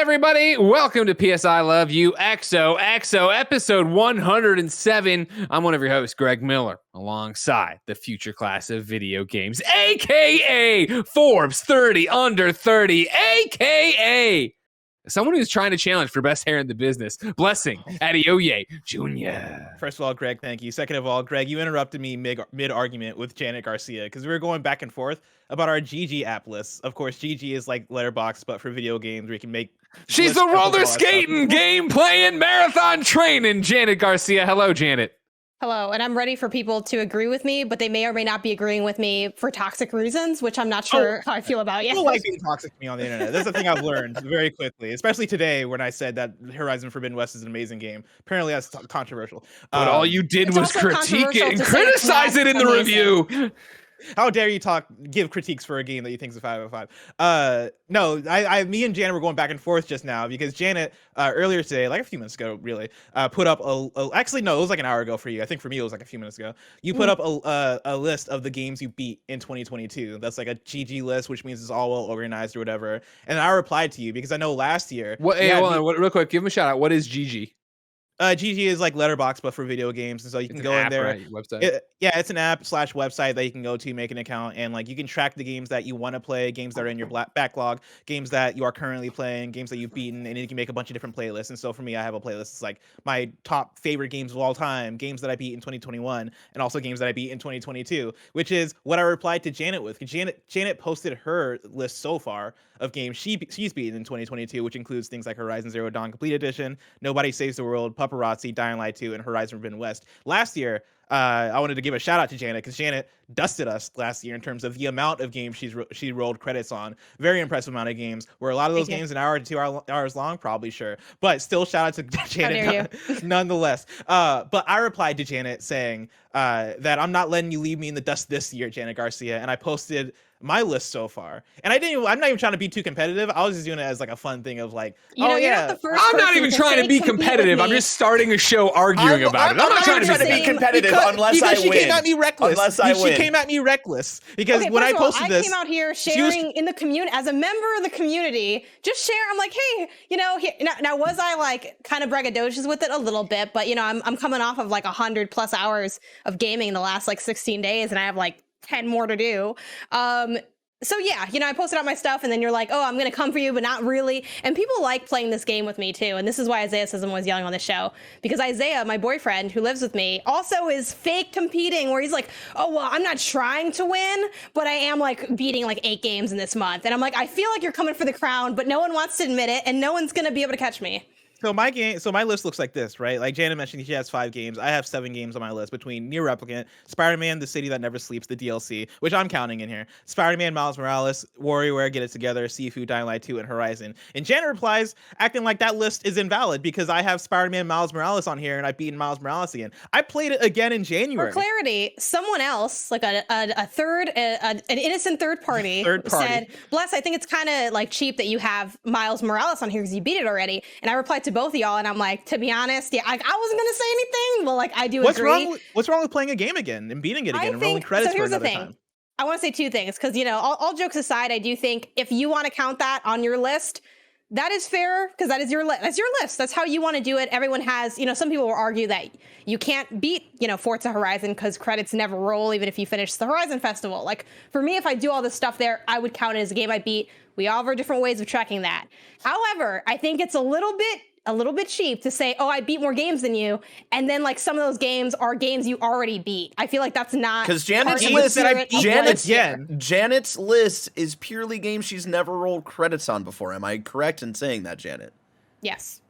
everybody? Welcome to PS I Love You XOXO episode 107. I'm one of your hosts, Greg Miller, alongside the future class of video games, aka Forbes 30 under 30, aka someone who's trying to challenge for best hair in the business. Blessing Adeoye Jr. First of all, Greg, thank you. Second of all, Greg, you interrupted me mid-argument with Janet Garcia because we were going back and forth about our GG app lists. Of course, GG is like Letterboxd, but for video games where you can make... She's the roller skating, game playing, marathon training, Janet Garcia. Hello, Janet. Hello, and I'm ready for people to agree with me, but they may or may not be agreeing with me for toxic reasons, which I'm not sure how I feel about yet. People like being toxic to me on the internet. That's the thing I've learned very quickly, especially today when I said that Horzion Forbidden West is an amazing game. Apparently that's controversial. But all you did was critique it and criticize it in the review. How dare you give critiques for a game that you think is a 5 out of 5? No, me and Janet were going back and forth just now because Janet earlier today, like a few minutes ago, really, put up actually no, it was like an hour ago for you. I think for me it was like a few minutes ago. You put up a list of the games you beat in 2022. That's like a GG list, which means it's all well organized or whatever. And I replied to you because I know last year. Hold on, real quick, give him a shout out. What is GG? GG is like Letterboxd, but for video games, and so you can go in there. Right? Website. It's an app / website that you can go to, make an account, and like you can track the games that you want to play, games that are in your backlog, games that you are currently playing, games that you've beaten, and you can make a bunch of different playlists. And so for me, I have a playlist. It's like my top favorite games of all time, games that I beat in 2021, and also games that I beat in 2022, which is what I replied to Janet with. Janet posted her list so far of games she's beaten in 2022, which includes things like Horizon Zero Dawn Complete Edition, Nobody Saves the World, Paparazzi, Dying Light 2, and Horizon Forbidden West. Last year, I wanted to give a shout out to Janet because Janet dusted us last year in terms of the amount of games she rolled credits on. Very impressive amount of games. Were a lot of those games an hour to 2 hours long? Probably, sure. But still, shout out to Janet nonetheless. But I replied to Janet saying that I'm not letting you leave me in the dust this year, Janet Garcia. And I posted my list so far, and I'm not even trying to be too competitive. I was just doing it as like a fun thing of like, you're not the first I'm not even trying to be competitive. I'm just starting a show arguing about it. I'm not trying to be competitive unless I win. She came at me reckless. Unless I win. She came at me reckless because when I posted this, I came out here sharing in the community as a member of the community. Just share. I'm like, hey, now was I like kind of braggadocious with it a little bit? But I'm coming off of like 100+ hours of gaming in the last like 16 days, and I have like 10 more to do. So yeah, I posted out my stuff and then you're like, oh, I'm going to come for you, but not really. And people like playing this game with me too. And this is why Isaiah says I'm always yelling on the show, because Isaiah, my boyfriend who lives with me, also is fake competing where he's like, oh, well, I'm not trying to win, but I am like beating like 8 games in this month. And I'm like, I feel like you're coming for the crown, but no one wants to admit it and no one's going to be able to catch me. So my list looks like this, right? Like Janet mentioned, she has 5 games. I have 7 games on my list between Nier Replicant, Spider-Man: The City That Never Sleeps, the DLC, which I'm counting in here, Spider-Man: Miles Morales, WarioWare Get It Together, Sifu, Dying Light 2, and Horizon. And Janet replies, acting like that list is invalid because I have Spider-Man: Miles Morales on here and I've beaten Miles Morales again. I played it again in January. For clarity, someone else, like an innocent third party, said, Bless, I think it's kind of like cheap that you have Miles Morales on here because you beat it already. And I replied to both of y'all and I'm like, to be honest, yeah, I wasn't going to say anything. Well, like I do agree. What's wrong with playing a game again and beating it again and rolling credits for another time? I want to say 2 things because, all jokes aside, I do think if you want to count that on your list, that is fair because that is your list. That's your list. That's how you want to do it. Everyone has, some people will argue that you can't beat, Forza Horizon because credits never roll, even if you finish the Horizon Festival. Like for me, if I do all this stuff there, I would count it as a game I beat. We all have our different ways of tracking that. However, I think it's a little bit cheap to say, oh, I beat more games than you, and then like some of those games are games you already beat. I feel like that's not because Janet's list is purely games she's never rolled credits on before. Am I correct in saying that, Janet? Yes.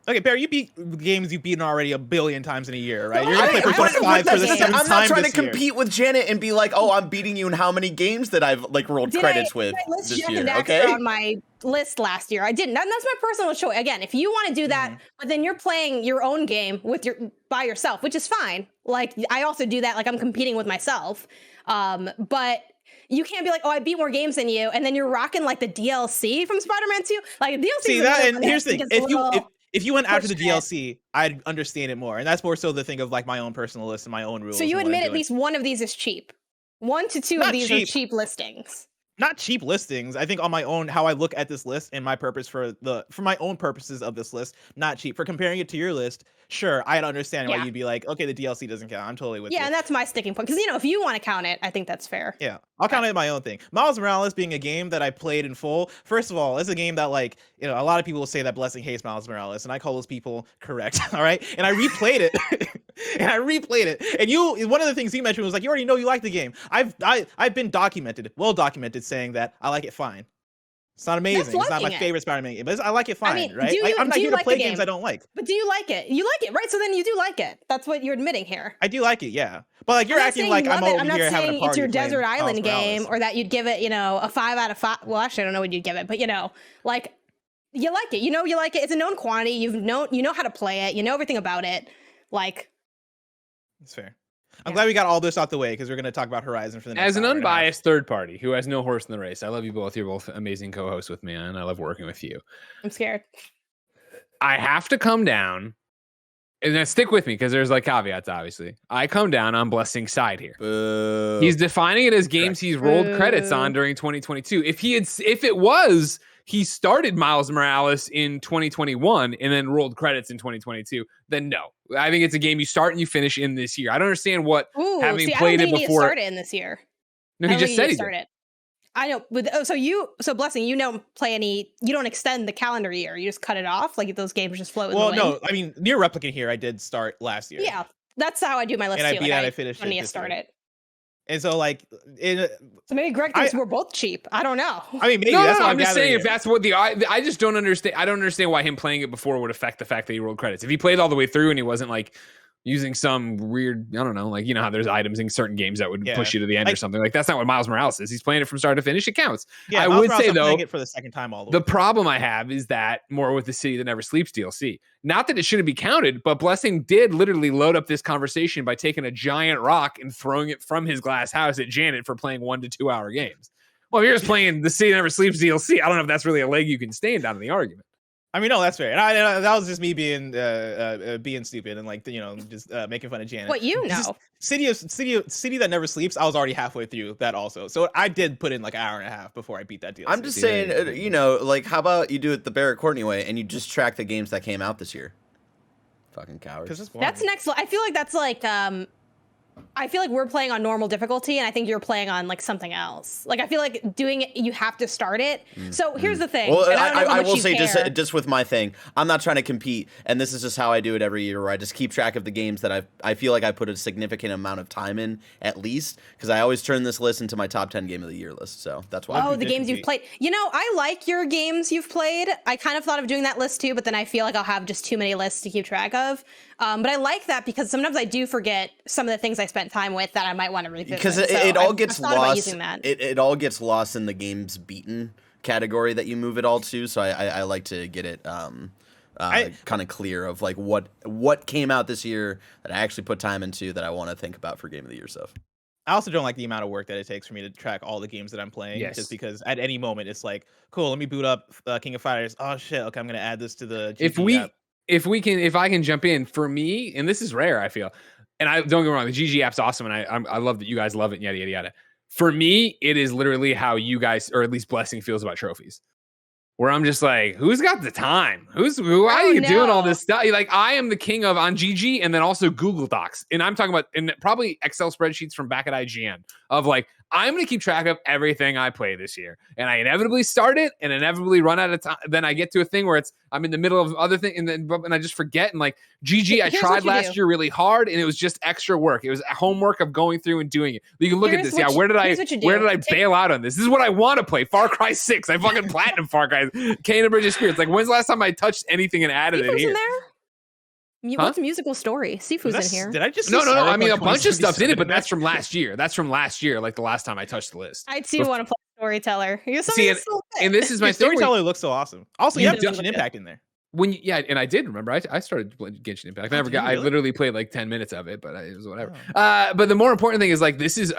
Okay, Barry, you beat games you've beaten already a billion times in a year, right? You're gonna play Persona 5 for the 7th time I'm not trying to this year. compete with Janet and be like, oh, I'm beating you in how many games that I've like rolled credits with this year. Okay. On my list last year, I didn't. That's my personal choice. Again, if you want to do that, but then you're playing your own game by yourself, which is fine. Like I also do that. Like I'm competing with myself, but. You can't be like, oh, I beat more games than you, and then you're rocking like the DLC from Spider-Man 2. Like DLC. See that, and here's the thing: if you went after the DLC, I'd understand it more, and that's more so the thing of like my own personal list and my own rules. So you admit at least one of these is cheap. 1 to 2 of these are cheap listings. not cheap listings. I think on my own, how I look at this list and my purpose for my own purposes of this list, not cheap. For comparing it to your list, sure, I'd understand why you'd be like, okay, the DLC doesn't count. I'm totally with you. Yeah, and that's my sticking point. Because, if you want to count it, I think that's fair. Yeah, I'll count it my own thing. Miles Morales being a game that I played in full. First of all, it's a game that, like, a lot of people will say that Blessing hates Miles Morales, and I call those people correct. All right, and I replayed it, And one of the things you mentioned was like, you already know you like the game. I've been well documented, saying that I like it fine. It's not amazing. It's not my favorite Spider-Man game, but I like it fine, right? I'm not here to play games I don't like. But do you like it? You like it, right? So then you do like it. That's what you're admitting here. I do like it, yeah. But like you're acting like I'm over here having a party. I'm not saying it's your Desert Island game, or that you'd give it, a 5 out of 5. Well, actually, I don't know what you'd give it, but like you like it. You like it. It's a known quantity. You know how to play it. You know everything about it. Like, it's fair. I'm glad we got all this out the way because we're going to talk about Horizon for the next As an unbiased third party who has no horse in the race, I love you both. You're both amazing co-hosts with me, and I love working with you. I'm scared. I have to come down, and then stick with me because there's like caveats, obviously. I come down on Blessing's side here. He's defining it as games he's rolled credits on during 2022. If it was he started Miles Morales in 2021 and then rolled credits in 2022, then no. I think it's a game you start and you finish in this year. I don't understand what having played it before. Started in this year. No, he just said he did. I know, but so Blessing, you don't play any. You don't extend the calendar year. You just cut it off. Like those games just float. Well, no, I mean, Near Replicant here, I did start last year. Yeah, that's how I do my list and too. I finished it. When you start it. And so, like, so maybe Greg thinks we're both cheap. I don't know. I mean, maybe no, that's what I'm just saying if that's what I just don't understand. I don't understand why him playing it before would affect the fact that he rolled credits. If he played all the way through and he wasn't like using some weird, I don't know, like, how there's items in certain games that would push you to the end or something. Like, that's not what Miles Morales is. He's playing it from start to finish. It counts. Yeah, I would say, though, it for the second time all the way. The problem I have is that more with the City That Never Sleeps DLC. Not that it shouldn't be counted, but Blessing did literally load up this conversation by taking a giant rock and throwing it from his glass house at Janet for playing 1 to 2 hour games. Well, if you're just playing the City That Never Sleeps DLC, I don't know if that's really a leg you can stand on in the argument. I mean, no, that's fair. And that was just me being stupid and, like, just making fun of Janet. What City That Never Sleeps, I was already halfway through that also. So I did put in like an hour and a half before I beat that DLC. I'm just saying, like, how about you do it the Barrett Courtney way and you just track the games that came out this year? Fucking cowards. That's next. I feel like that's like I feel like we're playing on normal difficulty, and I think you're playing on like something else. Like, I feel like doing it, you have to start it. So here's the thing. Well, I will say just with my thing, I'm not trying to compete, and this is just how I do it every year, where I just keep track of the games that I feel like I put a significant amount of time in, at least, because I always turn this list into my top 10 game of the year list. So that's why. Oh, the games you've played. I like your games you've played. I kind of thought of doing that list too, but then I feel like I'll have just too many lists to keep track of. But I like that because sometimes I do forget some of the things I spent time with that I might want to revisit. Because it all gets lost. It all gets lost in the games beaten category that you move it all to. So I like to get it kind of clear of like what came out this year that I actually put time into that I want to think about for game of the year stuff. I also don't like the amount of work that it takes for me to track all the games that I'm playing. Yes. Just because at any moment it's like, cool, let me boot up King of Fighters. Oh shit, okay, I'm gonna add this to the GG app. If I can jump in, for me, and this is rare, I feel, and I don't get me wrong, the GG app's awesome, and I love that you guys love it, and yada yada yada. For me, it is literally how you guys, or at least Blessing, feels about trophies. Where I'm just like, who's got the time? Why are you doing all this stuff? Like, I am the king of on GG and then also Google Docs, and I'm talking about and probably Excel spreadsheets from back at IGN of like, I'm going to keep track of everything I play this year. And I inevitably start it and inevitably run out of time. Then I get to a thing where I'm in the middle of other things and I just forget. And like GG, I tried last year really hard and it was just extra work. It was homework of going through and doing it. You can look at this. Yeah. Where did I bail out on this? This is what I want to play. Far Cry 6. I fucking platinum Far Cry. Kane and Bridge of Spirits. Like, when's the last time I touched anything and added it here? What's a musical story? Sifu's in here. Did I just no. I mean, a bunch of stuff's in it, but that's from last year. That's from last year, like the last time I touched the list. I too want to play Storyteller. And this is my Storyteller looks so awesome. Also, you have Genshin Impact in there. And I did remember. I started playing Genshin Impact. I literally played like 10 minutes of it, but it was whatever. But the more important thing is like this is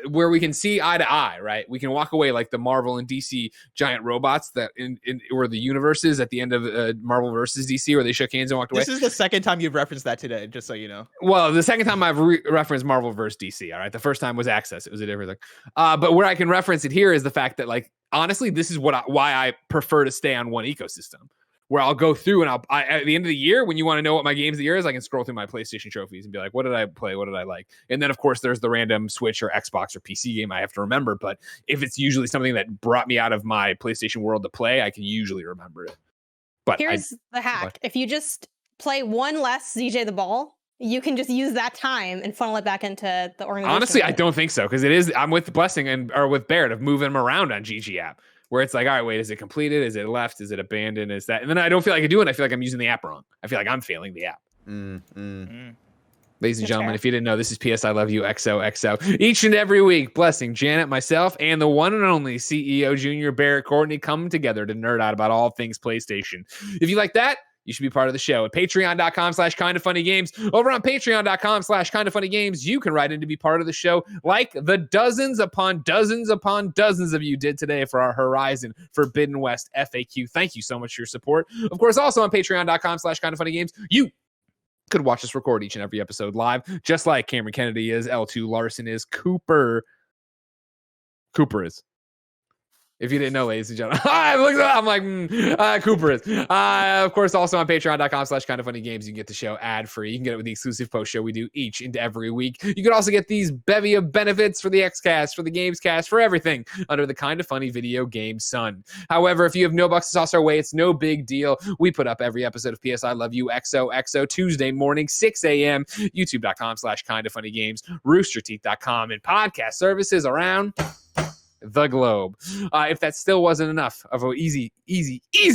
where we can see eye to eye, right? We can walk away like the Marvel and DC giant robots that in were the universes at the end of Marvel versus DC, where they shook hands and walked away. This is the second time you've referenced that today, just so you know. Well, the second time I've referenced Marvel versus DC. All right, the first time was Access. It was a different thing. But where I can reference it here is the fact that like honestly, this is why I prefer to stay on one ecosystem. Where I'll go through and at the end of the year, when you want to know what my games of the year is, I can scroll through my PlayStation trophies and be like, what did I play? What did I like? And then, of course, there's the random Switch or Xbox or PC game I have to remember. But if it's usually something that brought me out of my PlayStation world to play, I can usually remember it. But here's the hack. If you just play one less ZJ the Ball, you can just use that time and funnel it back into the organization. Honestly, I don't think so, because I'm with Blessing or with Barrett of moving them around on GG app. Where it's like, all right, wait, is it completed? Is it left? Is it abandoned? Is that? And then I don't feel like I do it. I feel like I'm using the app wrong. I feel like I'm failing the app. Ladies and gentlemen, if you didn't know, this is PS I Love You XOXO. Each and every week, Blessing, Janet, myself, and the one and only CEO Junior Barrett Courtney come together to nerd out about all things PlayStation. If you like that, you should be part of the show at patreon.com/kindafunnygames. Over on patreon.com/kindafunnygames, you can write in to be part of the show like the dozens upon dozens of you did today for our Horzion Forbidden West FAQ. Thank you so much for your support. Of course, also on patreon.com/kindafunnygames, you could watch us record each and every episode live, just like Cameron Kennedy is, L2 Larson is, Cooper is. If you didn't know, ladies and gentlemen, I'm like, Cooper is. Of course, also on patreon.com/kindafunnygames, you can get the show ad free. You can get it with the exclusive post show we do each and every week. You can also get these bevy of benefits for the XCast, for the Gamescast, for everything under the Kinda Funny video game sun. However, if you have no bucks to toss our way, it's no big deal. We put up every episode of PS I Love You XOXO Tuesday morning, 6 a.m. YouTube.com/kindafunnygames, roosterteeth.com, and podcast services around the globe. If that still wasn't enough of an easy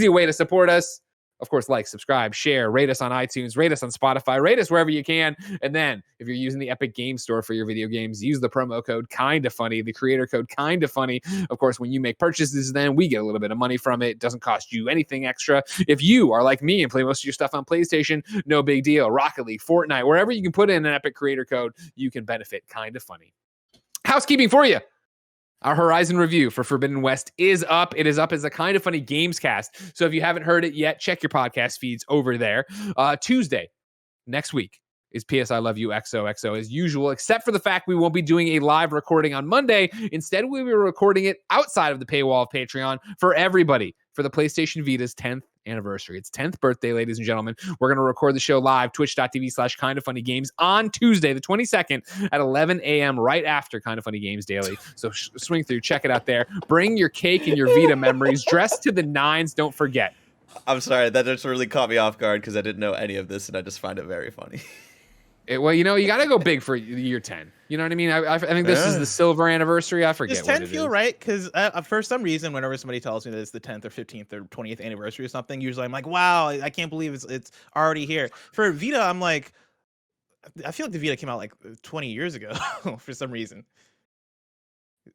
way to support us, of course, like, subscribe, share, rate us on iTunes, rate us on Spotify, rate us wherever you can. And then if you're using the Epic Game Store for your video games, use the promo code KindaFunny, the creator code KindaFunny. Of course, when you make purchases, then we get a little bit of money from it. It doesn't cost you anything extra. If you are like me and play most of your stuff on PlayStation, no big deal. Rocket League, Fortnite, wherever you can put in an Epic creator code, you can benefit. Kinda Funny. Housekeeping for you. Our Horzion review for Forbidden West is up. It is up as a Kinda Funny Games cast. So if you haven't heard it yet, check your podcast feeds over there. Tuesday, next week, is PS I Love You XOXO as usual, except for the fact we won't be doing a live recording on Monday. Instead, we'll be recording it outside of the paywall of Patreon for everybody for the PlayStation Vita's 10th anniversary. It's 10th birthday, ladies and gentlemen. We're going to record the show live, twitch.tv/KindaFunnyGames on Tuesday, the 22nd at 11 a.m. right after Kinda Funny Games Daily. So swing through, check it out there. Bring your cake and your Vita memories. Dress to the nines. Don't forget. I'm sorry. That just really caught me off guard because I didn't know any of this and I just find it very funny. Well, you know, you got to go big for year 10. You know what I mean? I think this is the silver anniversary. I forget. Does 10 feel right? Because for some reason, whenever somebody tells me that it's the 10th or 15th or 20th anniversary or something, usually I'm like, wow, I can't believe it's already here. For Vita, I'm like, I feel like the Vita came out like 20 years ago for some reason.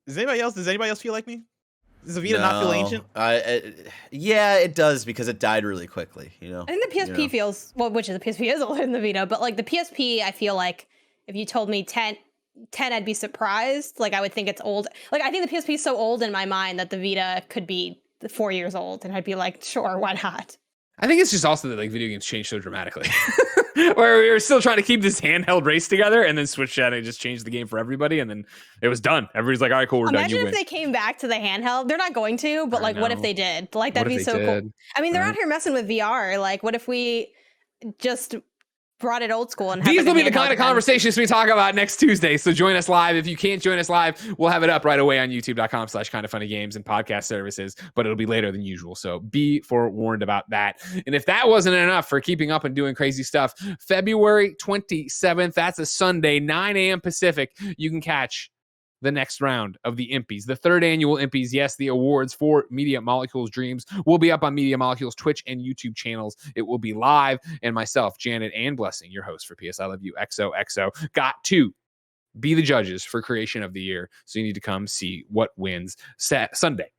Does anybody else feel like me? Does the Vita not feel ancient? Yeah, it does because it died really quickly. You know, I think the PSP feels which is the PSP is older than the Vita, but like the PSP, I feel like if you told me 10, I'd be surprised. Like I would think it's old. Like I think the PSP is so old in my mind that the Vita could be 4 years old, and I'd be like, sure, why not? I think it's just also that like video games change so dramatically. Where we were still trying to keep this handheld race together, and then switched out and just changed the game for everybody, and then it was done. Everybody's like, all right, cool, we're done. Imagine if they came back to the handheld. They're not going to, but like, what if they did? Like, that'd be so cool. I mean, they're out here messing with VR. Like, what if we just brought it old school and have these will be the kind of conversations we talk about next Tuesday. So join us live. If you can't join us live, we'll have it up right away on youtube.com/KindaFunnyGames and podcast services, but it'll be later than usual. So be forewarned about that. And if that wasn't enough for keeping up and doing crazy stuff, February 27th, that's a Sunday, 9 a.m. Pacific, you can catch the next round of the Impies, the third annual Impies. Yes, the awards for Media Molecules Dreams will be up on Media Molecules Twitch and YouTube channels. It will be live, and myself, Janet, and Blessing, your host for PS I Love You XOXO, got to be the judges for Creation of the Year. So you need to come see what wins Sunday,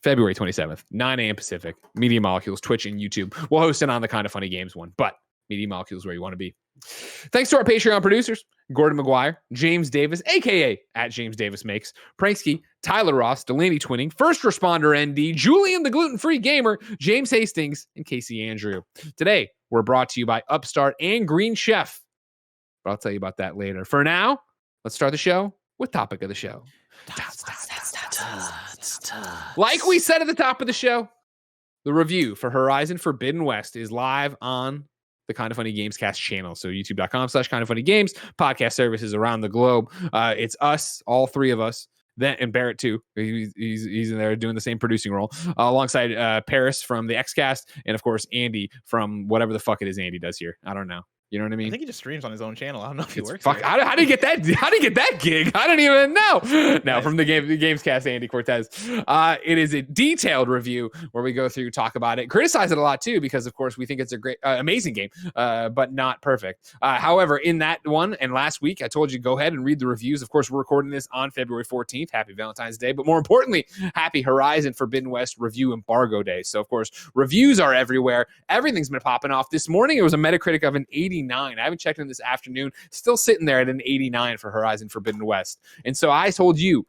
February 27th, 9 a.m. Pacific, Media Molecules, Twitch, and YouTube. We'll host it on the Kinda Funny Games one, but Media Molecules where you want to be. Thanks to our Patreon producers, Gordon McGuire, James Davis, a.k.a. at James Davis Makes, Pranksky, Tyler Ross, Delaney Twinning, First Responder ND, Julian the Gluten-Free Gamer, James Hastings, and Casey Andrew. Today, we're brought to you by Upstart and Green Chef. But I'll tell you about that later. For now, let's start the show with topic of the show. Like we said at the top of the show, the review for Horizon Forbidden West is live on the Kinda Funny Gamescast channel. So youtube.com/KindaFunnyGames, podcast services around the globe. It's us, all three of us, and Barrett too. He's in there doing the same producing role alongside Paris from the XCast, and of course Andy from whatever the fuck it is Andy does here. I don't know. You know what I mean? I think he just streams on his own channel. I don't know if he works. Fuck, how did he get that? How did he get that gig? I don't even know. Now nice. From the Gamescast, Andy Cortez. It is a detailed review where we go through, talk about it, criticize it a lot too, because of course we think it's a great, amazing game, but not perfect. However, in that one and last week, I told you go ahead and read the reviews. Of course, we're recording this on February 14th. Happy Valentine's Day, but more importantly, happy Horizon Forbidden West review embargo day. So of course, reviews are everywhere. Everything's been popping off. This morning, it was a Metacritic of an 89. I haven't checked in this afternoon, still sitting there at an 89 for Horizon Forbidden West. And so I told you,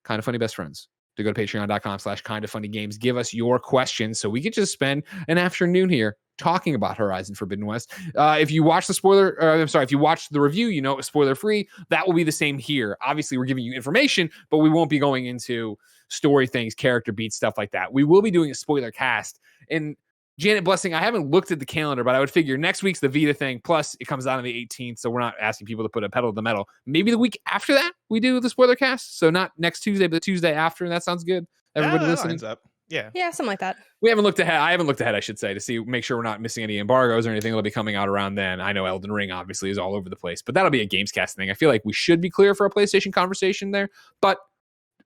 Kinda Funny best friends, to go to patreon.com/KindaFunnyGames. Give us your questions so we could just spend an afternoon here talking about Horizon Forbidden West. If you watch if you watch the review, you know it was spoiler free. That will be the same here. Obviously, we're giving you information, but we won't be going into story things, character beats, stuff like that. We will be doing a spoiler cast. And Janet Blessing, I haven't looked at the calendar, but I would figure next week's the Vita thing. Plus, it comes out on the 18th, so we're not asking people to put a pedal to the metal. Maybe the week after that, we do the spoiler cast. So not next Tuesday, but the Tuesday after. That sounds good. Everybody listening? Up. Yeah, something like that. We haven't looked ahead. I haven't looked ahead, I should say, to make sure we're not missing any embargoes or anything that'll be coming out around then. I know Elden Ring obviously is all over the place, but that'll be a Gamescast thing. I feel like we should be clear for a PlayStation conversation there, but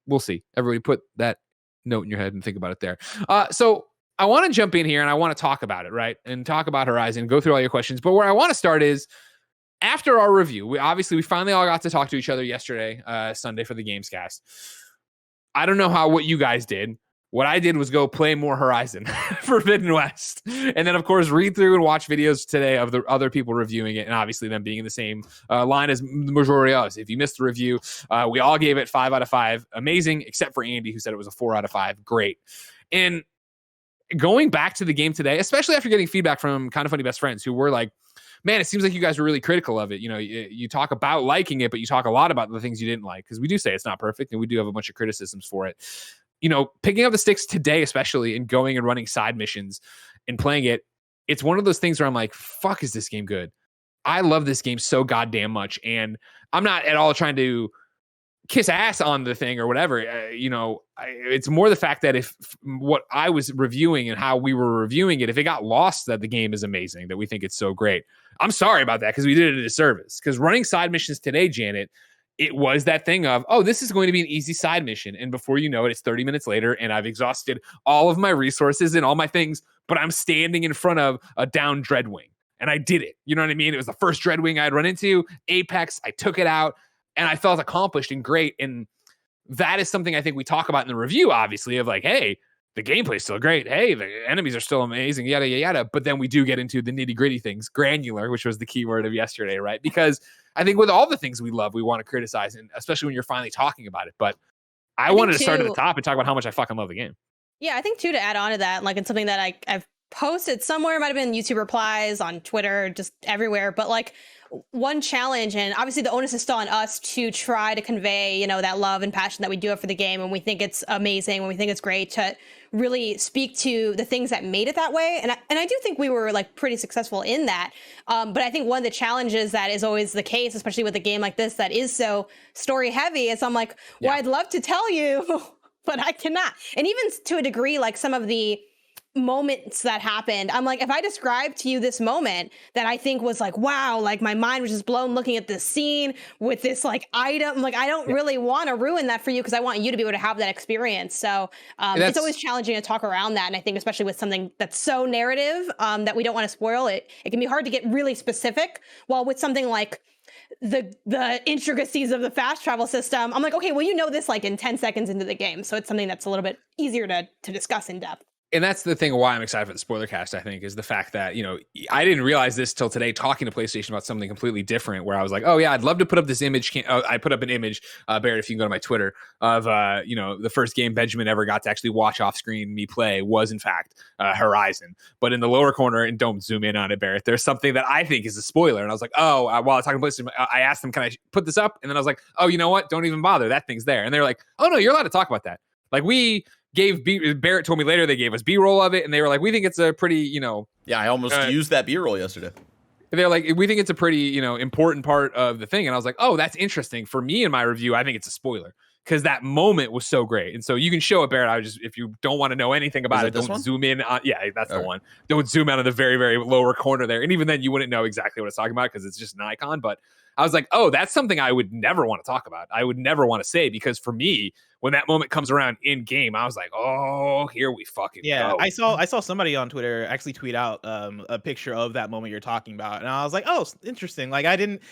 we'll see. Everybody put that note in your head and think about it there. So I want to jump in here and I want to talk about it, right? And talk about Horizon, go through all your questions. But where I want to start is after our review, we finally all got to talk to each other yesterday, Sunday for the Gamescast. I don't know what you guys did. What I did was go play more Horizon Forbidden West. And then, of course, read through and watch videos today of the other people reviewing it. And obviously them being in the same line as the majority of us. If you missed the review, we all gave it 5 out of 5. Amazing, except for Andy, who said it was a 4 out of 5. Great. And going back to the game today, especially after getting feedback from Kinda Funny best friends who were like, man, it seems like you guys were really critical of it. You know, you talk about liking it, but you talk a lot about the things you didn't like, because we do say it's not perfect and we do have a bunch of criticisms for it. You know, picking up the sticks today, especially, and going and running side missions and playing it, it's one of those things where I'm like, fuck, is this game good? I love this game so goddamn much. And I'm not at all trying to kiss ass on the thing or whatever. It's more the fact that if what I was reviewing and how we were reviewing it, if it got lost that the game is amazing, that we think it's so great, I'm sorry about that, because we did it a disservice. Because running side missions today, Janet, it was that thing of, oh, this is going to be an easy side mission. And before you know it, it's 30 minutes later and I've exhausted all of my resources and all my things, but I'm standing in front of a downed Dreadwing. And I did it. You know what I mean? It was the first Dreadwing I had run into, Apex. I took it out and I felt accomplished and great. And that is something I think we talk about in the review, obviously, of like, hey, the gameplay's still great. Hey, the enemies are still amazing, yada, yada, yada. But then we do get into the nitty gritty things, granular, which was the key word of yesterday, right? Because I think with all the things we love, we want to criticize, and especially when you're finally talking about it. But I wanted to start at the top and talk about how much I fucking love the game. Yeah, I think too, to add on to that, like it's something that I've posted somewhere, it might have been YouTube replies, on Twitter, just everywhere. But like one challenge, and obviously the onus is still on us to try to convey, that love and passion that we do have for the game, and we think it's amazing, when we think it's great, to really speak to the things that made it that way. And I do think we were like pretty successful in that. But I think one of the challenges that is always the case, especially with a game like this that is so story heavy, is I'm like, well, I'd love to tell you, but I cannot. And even to a degree, like some of the moments that happened. I'm like, if I describe to you this moment that I think was like, wow, like my mind was just blown looking at this scene with this like item, like I don't really want to ruin that for you because I want you to be able to have that experience. So it's always challenging to talk around that. And I think especially with something that's so narrative that we don't want to spoil it, it can be hard to get really specific. While with something like the intricacies of the fast travel system, I'm like, okay, well, you know this like in 10 seconds into the game. So it's something that's a little bit easier to discuss in depth. And that's the thing why I'm excited for the spoiler cast, I think, is the fact that, you know, I didn't realize this till today talking to PlayStation about something completely different where I was like, oh, yeah, I'd love to put up this image. I put up an image, Barrett, if you can go to my Twitter, of, you know, the first game Benjamin ever got to actually watch off screen me play was, in fact, Horizon. But in the lower corner, and don't zoom in on it, Barrett, there's something that I think is a spoiler. And I was like, oh, while I was talking to PlayStation, I asked them, can I put this up? And then I was like, oh, you know what? Don't even bother. That thing's there. And they were like, oh, no, you're allowed to talk about that. Like Barrett told me later they gave us B-roll of it, and they were like, we think it's a pretty, you know. Yeah, I almost used that B-roll yesterday. They're like, we think it's a pretty, you know, important part of the thing. And I was like, oh, that's interesting. For me in my review, I think it's a spoiler because that moment was so great. And so you can show it, Barrett. If you don't want to know anything about it, don't zoom in on. Yeah, that's the one. Don't zoom out of the very, very lower corner there. And even then, you wouldn't know exactly what it's talking about because it's just an icon. But I was like, oh, that's something I would never want to talk about. I would never want to say because for me, when that moment comes around in game, I was like, oh, here we fucking go. I saw somebody on Twitter actually tweet out a picture of that moment you're talking about, and I was like, oh, interesting. Like I didn't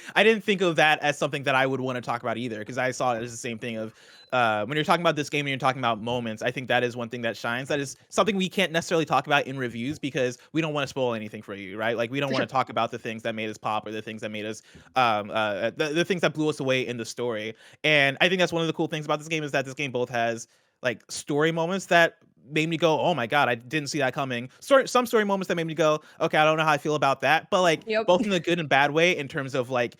think of that as something that I would want to talk about either, because I saw it as the same thing of when you're talking about this game and you're talking about moments. I think that is one thing that shines. That is something we can't necessarily talk about in reviews because we don't want to spoil anything for you, right? Like we don't want to talk about the things that made us pop or the things that made us the things that blew us away in the story. And I think that's one of the cool things about this game is that this game both has like story moments that made me go, oh my god, I didn't see that coming. Some story moments that made me go, okay, I don't know how I feel about that, but like both in the good and bad way in terms of like,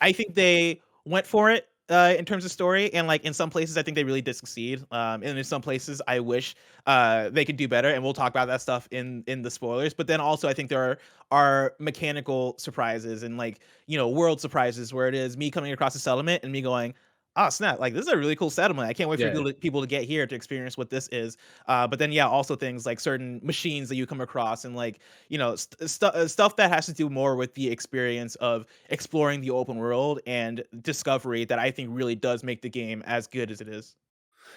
I think they went for it in terms of story, and like in some places I think they really did succeed, and in some places I wish they could do better, and we'll talk about that stuff in the spoilers. But then also I think there are mechanical surprises and like, you know, world surprises where it is me coming across a settlement and me going, oh snap, like this is a really cool settlement. I can't wait for people to get here to experience what this is. But then also things like certain machines that you come across and like, you know, stuff that has to do more with the experience of exploring the open world and discovery that I think really does make the game as good as it is.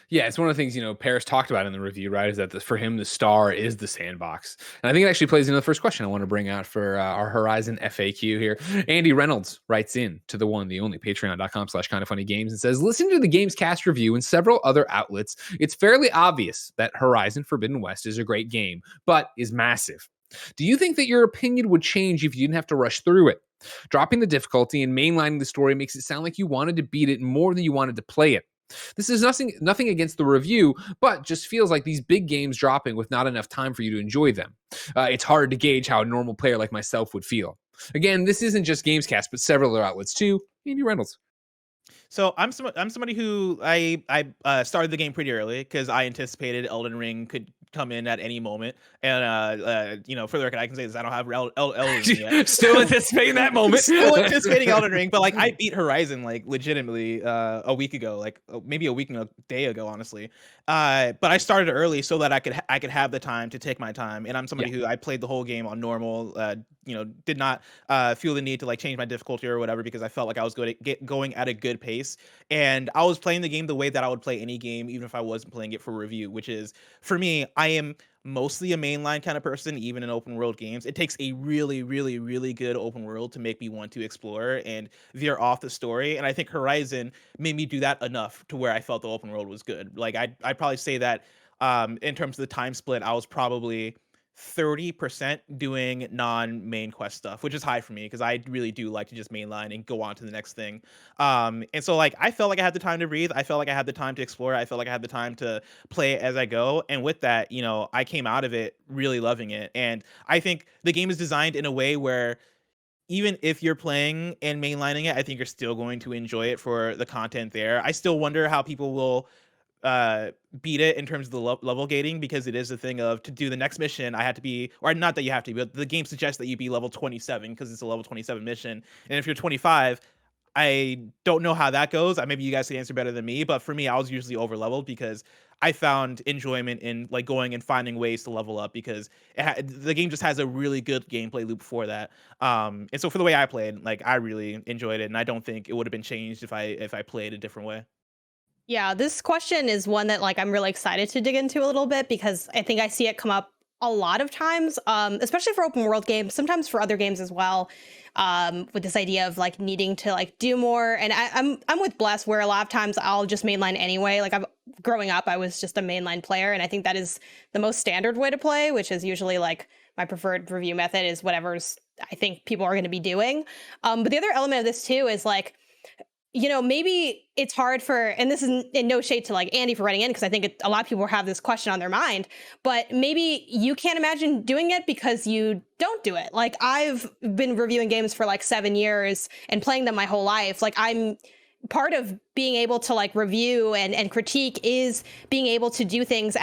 Yeah, it's one of the things, you know, Paris talked about in the review, right? Is that for him, the star is the sandbox. And I think it actually plays into the first question I want to bring out for our Horizon FAQ here. Andy Reynolds writes in to the one, the only, patreon.com/KindaFunnyGames and says, listening to the game's cast review and several other outlets, it's fairly obvious that Horizon Forbidden West is a great game, but is massive. Do you think that your opinion would change if you didn't have to rush through it? Dropping the difficulty and mainlining the story makes it sound like you wanted to beat it more than you wanted to play it. This is nothing against the review, but just feels like these big games dropping with not enough time for you to enjoy them. It's hard to gauge how a normal player like myself would feel. Again, this isn't just Gamescast, but several other outlets too. Andy Reynolds. So I'm somebody who I started the game pretty early because I anticipated Elden Ring could come in at any moment. And you know, for the record, I can say this: I don't have Elden Ring yet. Still anticipating that moment. Still anticipating Elden Ring, but like I beat Horizon like legitimately a week ago, like maybe a week and a day ago, honestly. But I started early so that I could have the time to take my time. And I'm somebody who I played the whole game on normal. You know, did not feel the need to like change my difficulty or whatever because I felt like I was going at a good pace. And I was playing the game the way that I would play any game, even if I wasn't playing it for review, which is, for me, I am mostly a mainline kind of person, even in open world games. It takes a really, really, really good open world to make me want to explore and veer off the story. And I think Horizon made me do that enough to where I felt the open world was good. Like I'd probably say that in terms of the time split, I was probably 30% doing non-main quest stuff, which is high for me because I really do like to just mainline and go on to the next thing. And so like I felt like I had the time to breathe. I felt like I had the time to explore. I felt like I had the time to play as I go. And with that, you know, I came out of it really loving it. And I think the game is designed in a way where even if you're playing and mainlining it, I think you're still going to enjoy it for the content there. I still wonder how people will beat it in terms of the level gating, because it is a thing of, to do the next mission I had to be, or not that you have to, but the game suggests that you be level 27 because it's a level 27 mission, and if you're 25, I don't know how that goes. Maybe you guys can answer better than me, but for me, I was usually over leveled because I found enjoyment in like going and finding ways to level up because the game just has a really good gameplay loop for that. And so for the way I played, like I really enjoyed it, and I don't think it would have been changed if I played a different way. Yeah, this question is one that like I'm really excited to dig into a little bit because I think I see it come up a lot of times, especially for open world games, sometimes for other games as well, with this idea of like needing to like do more. And I'm with Bless where a lot of times I'll just mainline anyway. Like growing up, I was just a mainline player, and I think that is the most standard way to play, which is usually like my preferred review method is whatever's I think people are going to be doing. But the other element of this too is like, you know, maybe it's hard for, and this is in no shade to like Andy for writing in, because I think a lot of people have this question on their mind, but maybe you can't imagine doing it because you don't do it. Like I've been reviewing games for like 7 years and playing them my whole life. Like I'm part of being able to like review and critique is being able to do things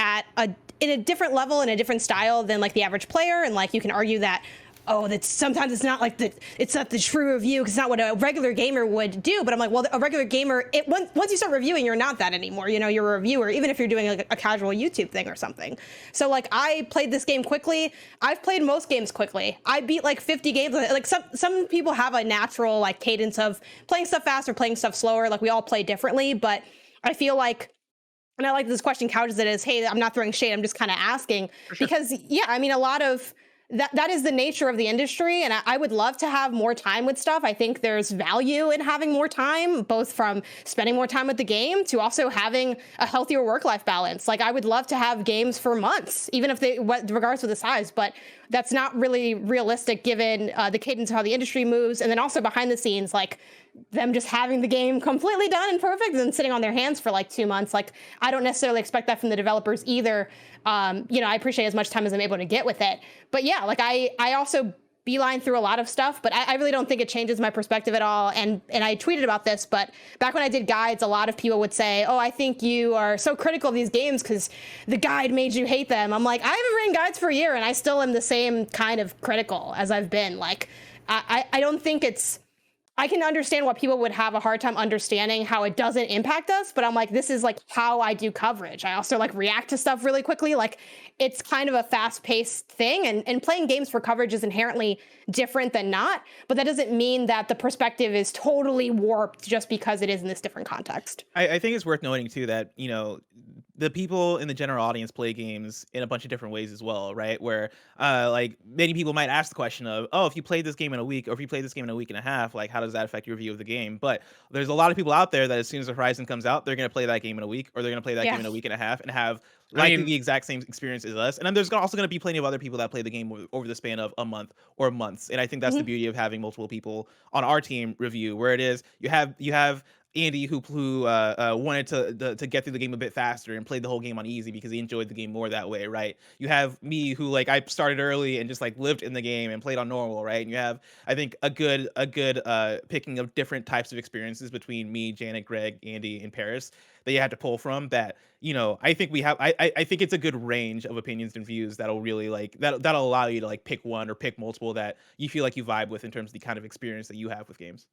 in a different level, in a different style than like the average player. And like you can argue that, oh, that's sometimes it's not like it's not the true review because it's not what a regular gamer would do. But I'm like, well, a regular gamer, once you start reviewing, you're not that anymore. You know, you're a reviewer, even if you're doing like a casual YouTube thing or something. So like, I played this game quickly. I've played most games quickly. I beat like 50 games. Like some people have a natural like cadence of playing stuff fast or playing stuff slower. Like we all play differently, but I feel like, and I like this question couches it as, hey, I'm not throwing shade. I'm just kind of asking because yeah, I mean, a lot of that is the nature of the industry, and I would love to have more time with stuff. I think there's value in having more time, both from spending more time with the game to also having a healthier work-life balance. Like I would love to have games for months, even if regardless of the size, but that's not really realistic given the cadence of how the industry moves, and then also behind the scenes, like them just having the game completely done and perfect and then sitting on their hands for like 2 months. Like I don't necessarily expect that from the developers either. You know, I appreciate as much time as I'm able to get with it. But yeah, like I also beeline through a lot of stuff, but I really don't think it changes my perspective at all. And I tweeted about this, but back when I did guides, a lot of people would say, oh, I think you are so critical of these games because the guide made you hate them. I'm like, I haven't written guides for a year and I still am the same kind of critical as I've been. Like, I don't think I can understand why people would have a hard time understanding how it doesn't impact us, but I'm like, this is like how I do coverage. I also like react to stuff really quickly. Like it's kind of a fast-paced thing, and playing games for coverage is inherently different than not, but that doesn't mean that the perspective is totally warped just because it is in this different context. I think it's worth noting too that, you know, the people in the general audience play games in a bunch of different ways as well, right? Where like many people might ask the question of, oh, if you played this game in a week or if you played this game in a week and a half, like how does that affect your view of the game? But there's a lot of people out there that as soon as Horizon comes out, they're going to play that game in a week, or they're going to play that game in a week and a half and have likely the exact same experience as us. And then there's also going to be plenty of other people that play the game over the span of a month or months. And I think that's the beauty of having multiple people on our team review, where it is you have Andy who wanted to get through the game a bit faster and played the whole game on easy because he enjoyed the game more that way, right? You have me who like I started early and just like lived in the game and played on normal, right? And you have, I think, a good picking of different types of experiences between me, Janet, Greg, Andy, and Paris that you had to pull from. That, you know, I think we have I think it's a good range of opinions and views that'll really like that'll allow you to like pick one or pick multiple that you feel like you vibe with in terms of the kind of experience that you have with games.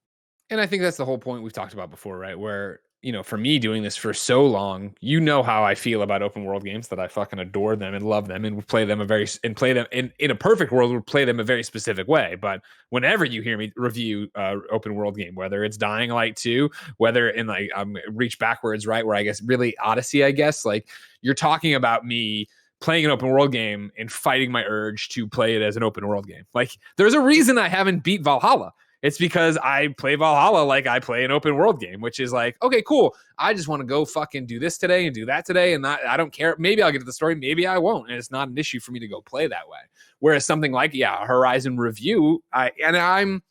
And I think that's the whole point we've talked about before, right? Where, you know, for me doing this for so long, you know how I feel about open world games, that I fucking adore them and love them and would play them in a perfect world, would play them a very specific way. But whenever you hear me review open world game, whether it's Dying Light 2, whether in like reach backwards, right? Where I guess really Odyssey, I guess, like you're talking about me playing an open world game and fighting my urge to play it as an open world game. Like there's a reason I haven't beat Valhalla. It's because I play Valhalla like I play an open world game, which is like, okay, cool. I just want to go fucking do this today and do that today. And I don't care. Maybe I'll get to the story. Maybe I won't. And it's not an issue for me to go play that way. Whereas something like, Horizon review, I'm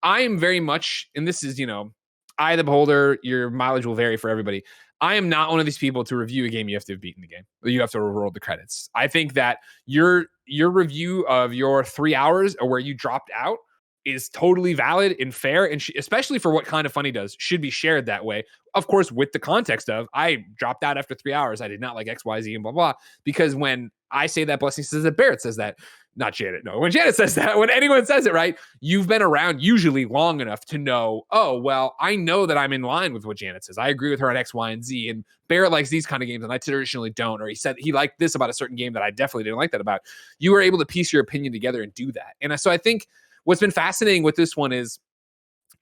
very much, and this is, you know, eye of the beholder, your mileage will vary for everybody. I am not one of these people to review a game. You have to have beaten the game. You have to roll the credits. I think that your review of your 3 hours or where you dropped out is totally valid and fair, and especially for what KindaFunny does, should be shared that way. Of course, with the context of I dropped out after 3 hours. I did not like XYZ and blah blah. Because when I say that, Blessing says that, Barrett says that. Not Janet, no. When Janet says that, when anyone says it, right, you've been around usually long enough to know, oh, well, I know that I'm in line with what Janet says. I agree with her on X, Y, and Z. And Barrett likes these kind of games, and I traditionally don't. Or he said he liked this about a certain game that I definitely didn't like that about. You were able to piece your opinion together and do that. And so I think what's been fascinating with this one is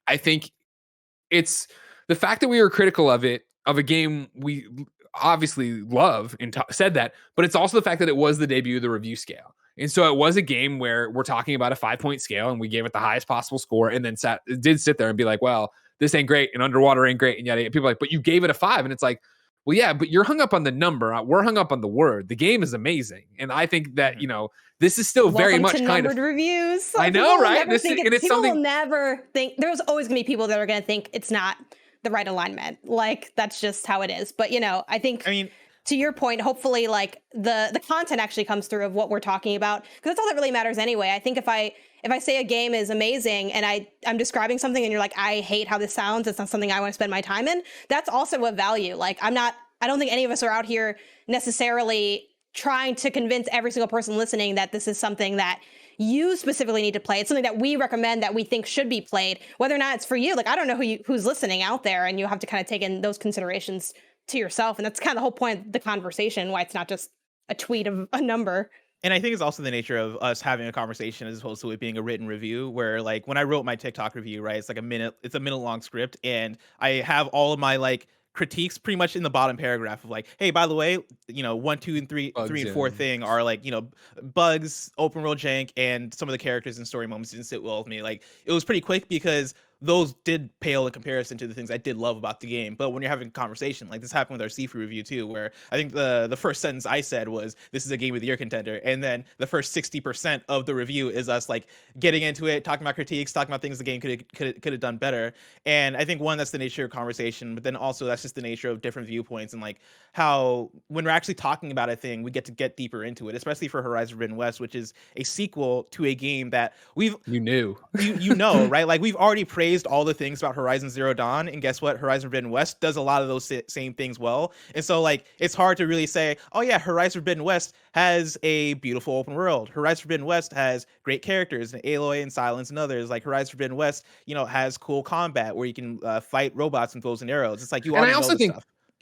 I think it's the fact that we were critical of it, of a game we obviously love and said that, but it's also the fact that it was the debut of the review scale. And so it was a game where we're talking about a 5-point scale and we gave it the highest possible score and then did sit there and be like, well, this ain't great and Underwater ain't great. And yet people are like, but you gave it a 5. And it's like, well, yeah, but you're hung up on the number. We're hung up on the word. The game is amazing. And I think that, this is still very much kind of reviews. I know, right? People will never think there's always going to be people that are going to think it's not the right alignment. Like that's just how it is. But, I mean, to your point, hopefully like the content actually comes through of what we're talking about, because that's all that really matters anyway. I think if I say a game is amazing and I'm describing something and you're like, I hate how this sounds, it's not something I want to spend my time in, that's also a value. Like I don't think any of us are out here necessarily trying to convince every single person listening that this is something that you specifically need to play. It's something that we recommend that we think should be played, whether or not it's for you. Like I don't know who's listening out there, and you have to kind of take in those considerations to yourself. And that's kind of the whole point of the conversation, why it's not just a tweet of a number. And I think it's also the nature of us having a conversation as opposed to it being a written review, where like when I wrote my TikTok review, right, it's like it's a minute long script, and I have all of my like critiques pretty much in the bottom paragraph of like, hey, by the way, 1, 2, and 3 and 4 thing are like, bugs, open world jank, and some of the characters and story moments didn't sit well with me. Like it was pretty quick because those did pale in comparison to the things I did love about the game. But when you're having a conversation, like this happened with our Sifu review too, where I think the first sentence I said was, this is a game of the year contender. And then the first 60% of the review is us like getting into it, talking about critiques, talking about things the game could have done better. And I think that's the nature of conversation, but then also that's just the nature of different viewpoints and like how when we're actually talking about a thing, we get to get deeper into it, especially for Horizon Forbidden West, which is a sequel to a game that you know, right? Like we've already praised all the things about Horizon Zero Dawn, and guess what? Horizon Forbidden West does a lot of those same things well. And so like it's hard to really say, oh yeah, Horizon Forbidden West has a beautiful open world. Horizon Forbidden West has great characters, and Aloy and Silence and others. Like Horizon Forbidden West, has cool combat where you can fight robots and bows and arrows. It's like you. And I also think,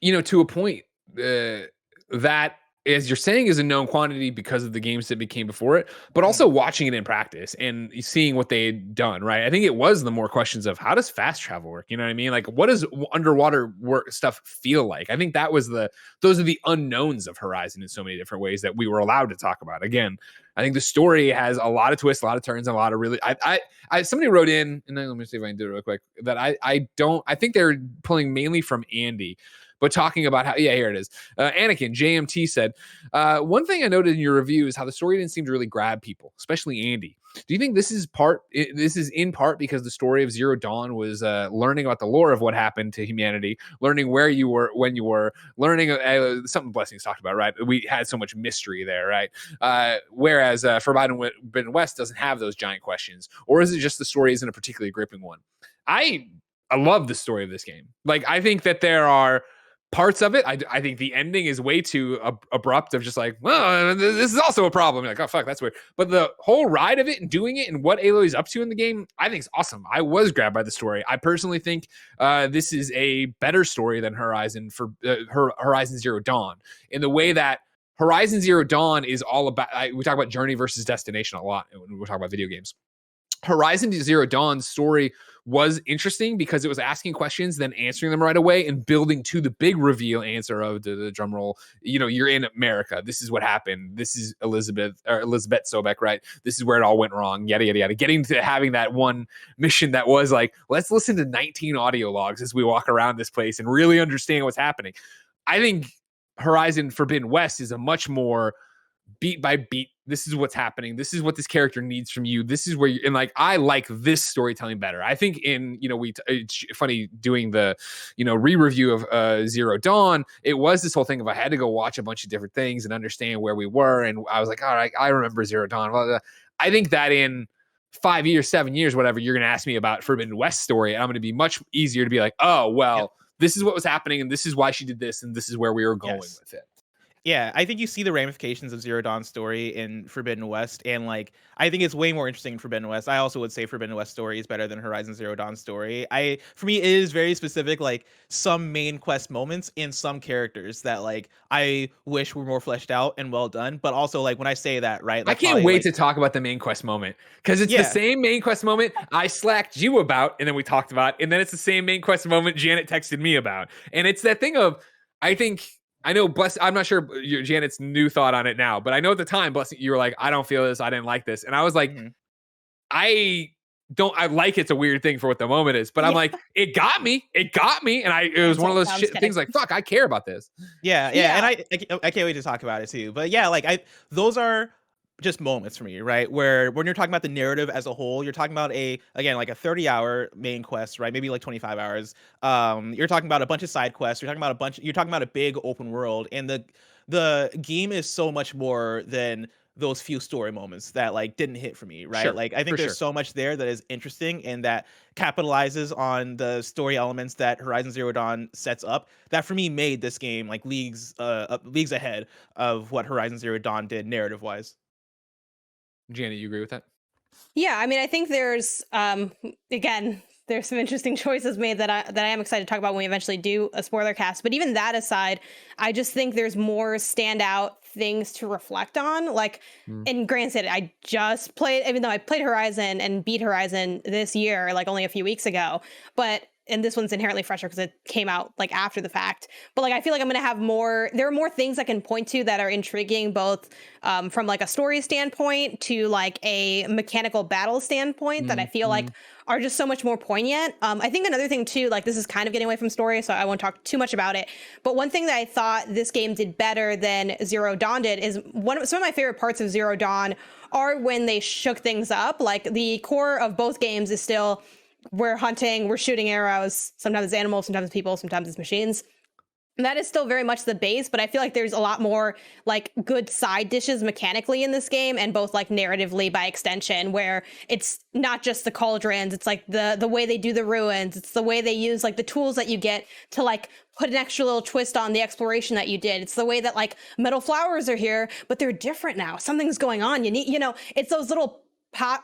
to a point, that, as you're saying, is a known quantity because of the games that became before it, but also watching it in practice and seeing what they had done, right? I think it was the more questions of how does fast travel work? You know what I mean? Like what does underwater work stuff feel like? I think that was those are the unknowns of Horizon in so many different ways that we were allowed to talk about. Again, I think the story has a lot of twists, a lot of turns, and a lot of really, somebody wrote in, and then let me see if I can do it real quick, that I think they're pulling mainly from Andy, but talking about how, here it is. Anakin, JMT said, one thing I noted in your review is how the story didn't seem to really grab people, especially Andy. Do you think this is in part because the story of Zero Dawn was learning about the lore of what happened to humanity, learning where you were, when you were, learning something Blessings talked about, right? We had so much mystery there, right? Whereas Forbidden West doesn't have those giant questions. Or is it just the story isn't a particularly gripping one? I love the story of this game. Like, I think that there are parts of it, I think the ending is way too abrupt of just like, well, this is also a problem. You're like, oh, fuck, that's weird. But the whole ride of it and doing it and what Aloy's up to in the game, I think is awesome. I was grabbed by the story. I personally think this is a better story than Horizon Zero Dawn, in the way that Horizon Zero Dawn is all about, we talk about journey versus destination a lot when we talk about video games. Horizon Zero Dawn's story was interesting because it was asking questions, then answering them right away, and building to the big reveal answer of the drum roll. You're in America. This is what happened. This is Elizabeth Sobek, right? This is where it all went wrong. Yada yada yada. Getting to having that one mission that was like, let's listen to 19 audio logs as we walk around this place and really understand what's happening. I think Horizon Forbidden West is a much more beat by beat. This is what's happening. This is what this character needs from you. This is where you, and like, I like this storytelling better. I think it's funny doing the, re-review of Zero Dawn. It was this whole thing of I had to go watch a bunch of different things and understand where we were. And I was like, all right, I remember Zero Dawn. Blah, blah, blah. I think that in 5 years, 7 years, whatever, you're going to ask me about Forbidden West story. And I'm going to be much easier to be like, oh, well, this is what was happening. And this is why she did this. And this is where we were going with it. Yeah, I think you see the ramifications of Zero Dawn's story in Forbidden West, and like I think it's way more interesting in Forbidden West. I also would say Forbidden West story is better than Horizon Zero Dawn story. For me, it is very specific, like some main quest moments and some characters that like I wish were more fleshed out and well done. But also like when I say that, right? I can't wait to talk about the main quest moment, because it's the same main quest moment I slacked you about, and then we talked about, and then it's the same main quest moment Janet texted me about, and it's that thing of I know, I'm not sure Janet's new thought on it now, but I know at the time, Blessing, you were like, I don't feel this, I didn't like this. And I was like, I like it's a weird thing for what the moment is, but I'm like, it got me. And it was one of those things like, fuck, I care about this. Yeah. And I can't wait to talk about it too. But yeah, like those are just moments for me, right? Where when you're talking about the narrative as a whole, you're talking about a 30-hour main quest, right? Maybe like 25 hours. You're talking about a bunch of side quests. You're talking about a big open world, and the game is so much more than those few story moments that like didn't hit for me, right? Sure, like I think there's so much there that is interesting and that capitalizes on the story elements that Horizon Zero Dawn sets up, that for me made this game like leagues ahead of what Horizon Zero Dawn did narrative wise. Janet, you agree with that? Yeah, I mean, I think there's again, there's some interesting choices made that I am excited to talk about when we eventually do a spoiler cast. But even that aside, I just think there's more standout things to reflect on. Like, and granted, I just played, even though I played Horizon and beat Horizon this year, like only a few weeks ago, and this one's inherently fresher because it came out like after the fact. But like, I feel like I'm going to have there are more things I can point to that are intriguing, both from like a story standpoint to like a mechanical battle standpoint that I feel like are just so much more poignant. I think another thing too, like this is kind of getting away from story, so I won't talk too much about it. But one thing that I thought this game did better than Zero Dawn did is some of my favorite parts of Zero Dawn are when they shook things up. Like the core of both games is still, we're hunting, we're shooting arrows. Sometimes it's animals, sometimes it's people, sometimes it's machines. And that is still very much the base, but I feel like there's a lot more like good side dishes mechanically in this game, and both like narratively by extension, where it's not just the cauldrons, it's like the way they do the ruins, it's the way they use like the tools that you get to like put an extra little twist on the exploration that you did. It's the way that like metal flowers are here, but they're different now. Something's going on. It's those little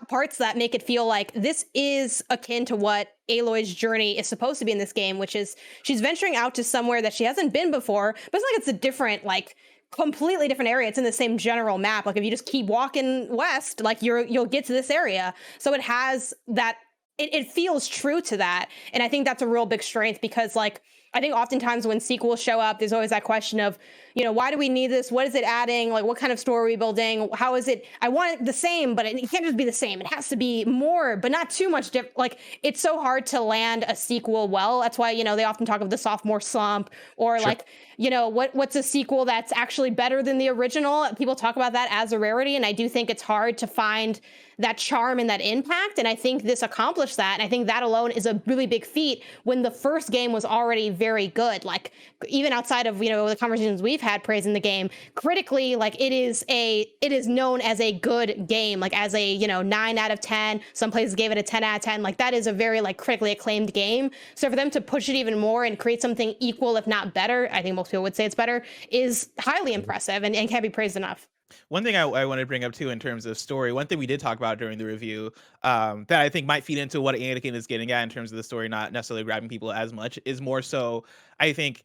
parts that make it feel like this is akin to what Aloy's journey is supposed to be in this game, which is she's venturing out to somewhere that she hasn't been before, but it's like it's a different, like completely different area. It's in the same general map. Like if you just keep walking west, like you'll get to this area. So it has that, it feels true to that. And I think that's a real big strength, because like I think oftentimes when sequels show up, there's always that question of, why do we need this? What is it adding? Like, what kind of story are we building? How is it? I want it the same, but it can't just be the same. It has to be more, but not too much different. Like, it's so hard to land a sequel well. That's why, they often talk of the sophomore slump, or like, what's a sequel that's actually better than the original? People talk about that as a rarity, and I do think it's hard to find that charm and that impact. And I think this accomplished that. And I think that alone is a really big feat when the first game was already very good. Like even outside of, the conversations we've had praising the game, critically, like it is known as a good game, like as a, 9 out of 10. Some places gave it a 10 out of 10. Like that is a very like critically acclaimed game. So for them to push it even more and create something equal, if not better, I think most people would say it's better, is highly impressive and can't be praised enough. One thing I want to bring up too in terms of story, one thing we did talk about during the review that I think might feed into what Anakin is getting at in terms of the story not necessarily grabbing people as much, is more so, I think,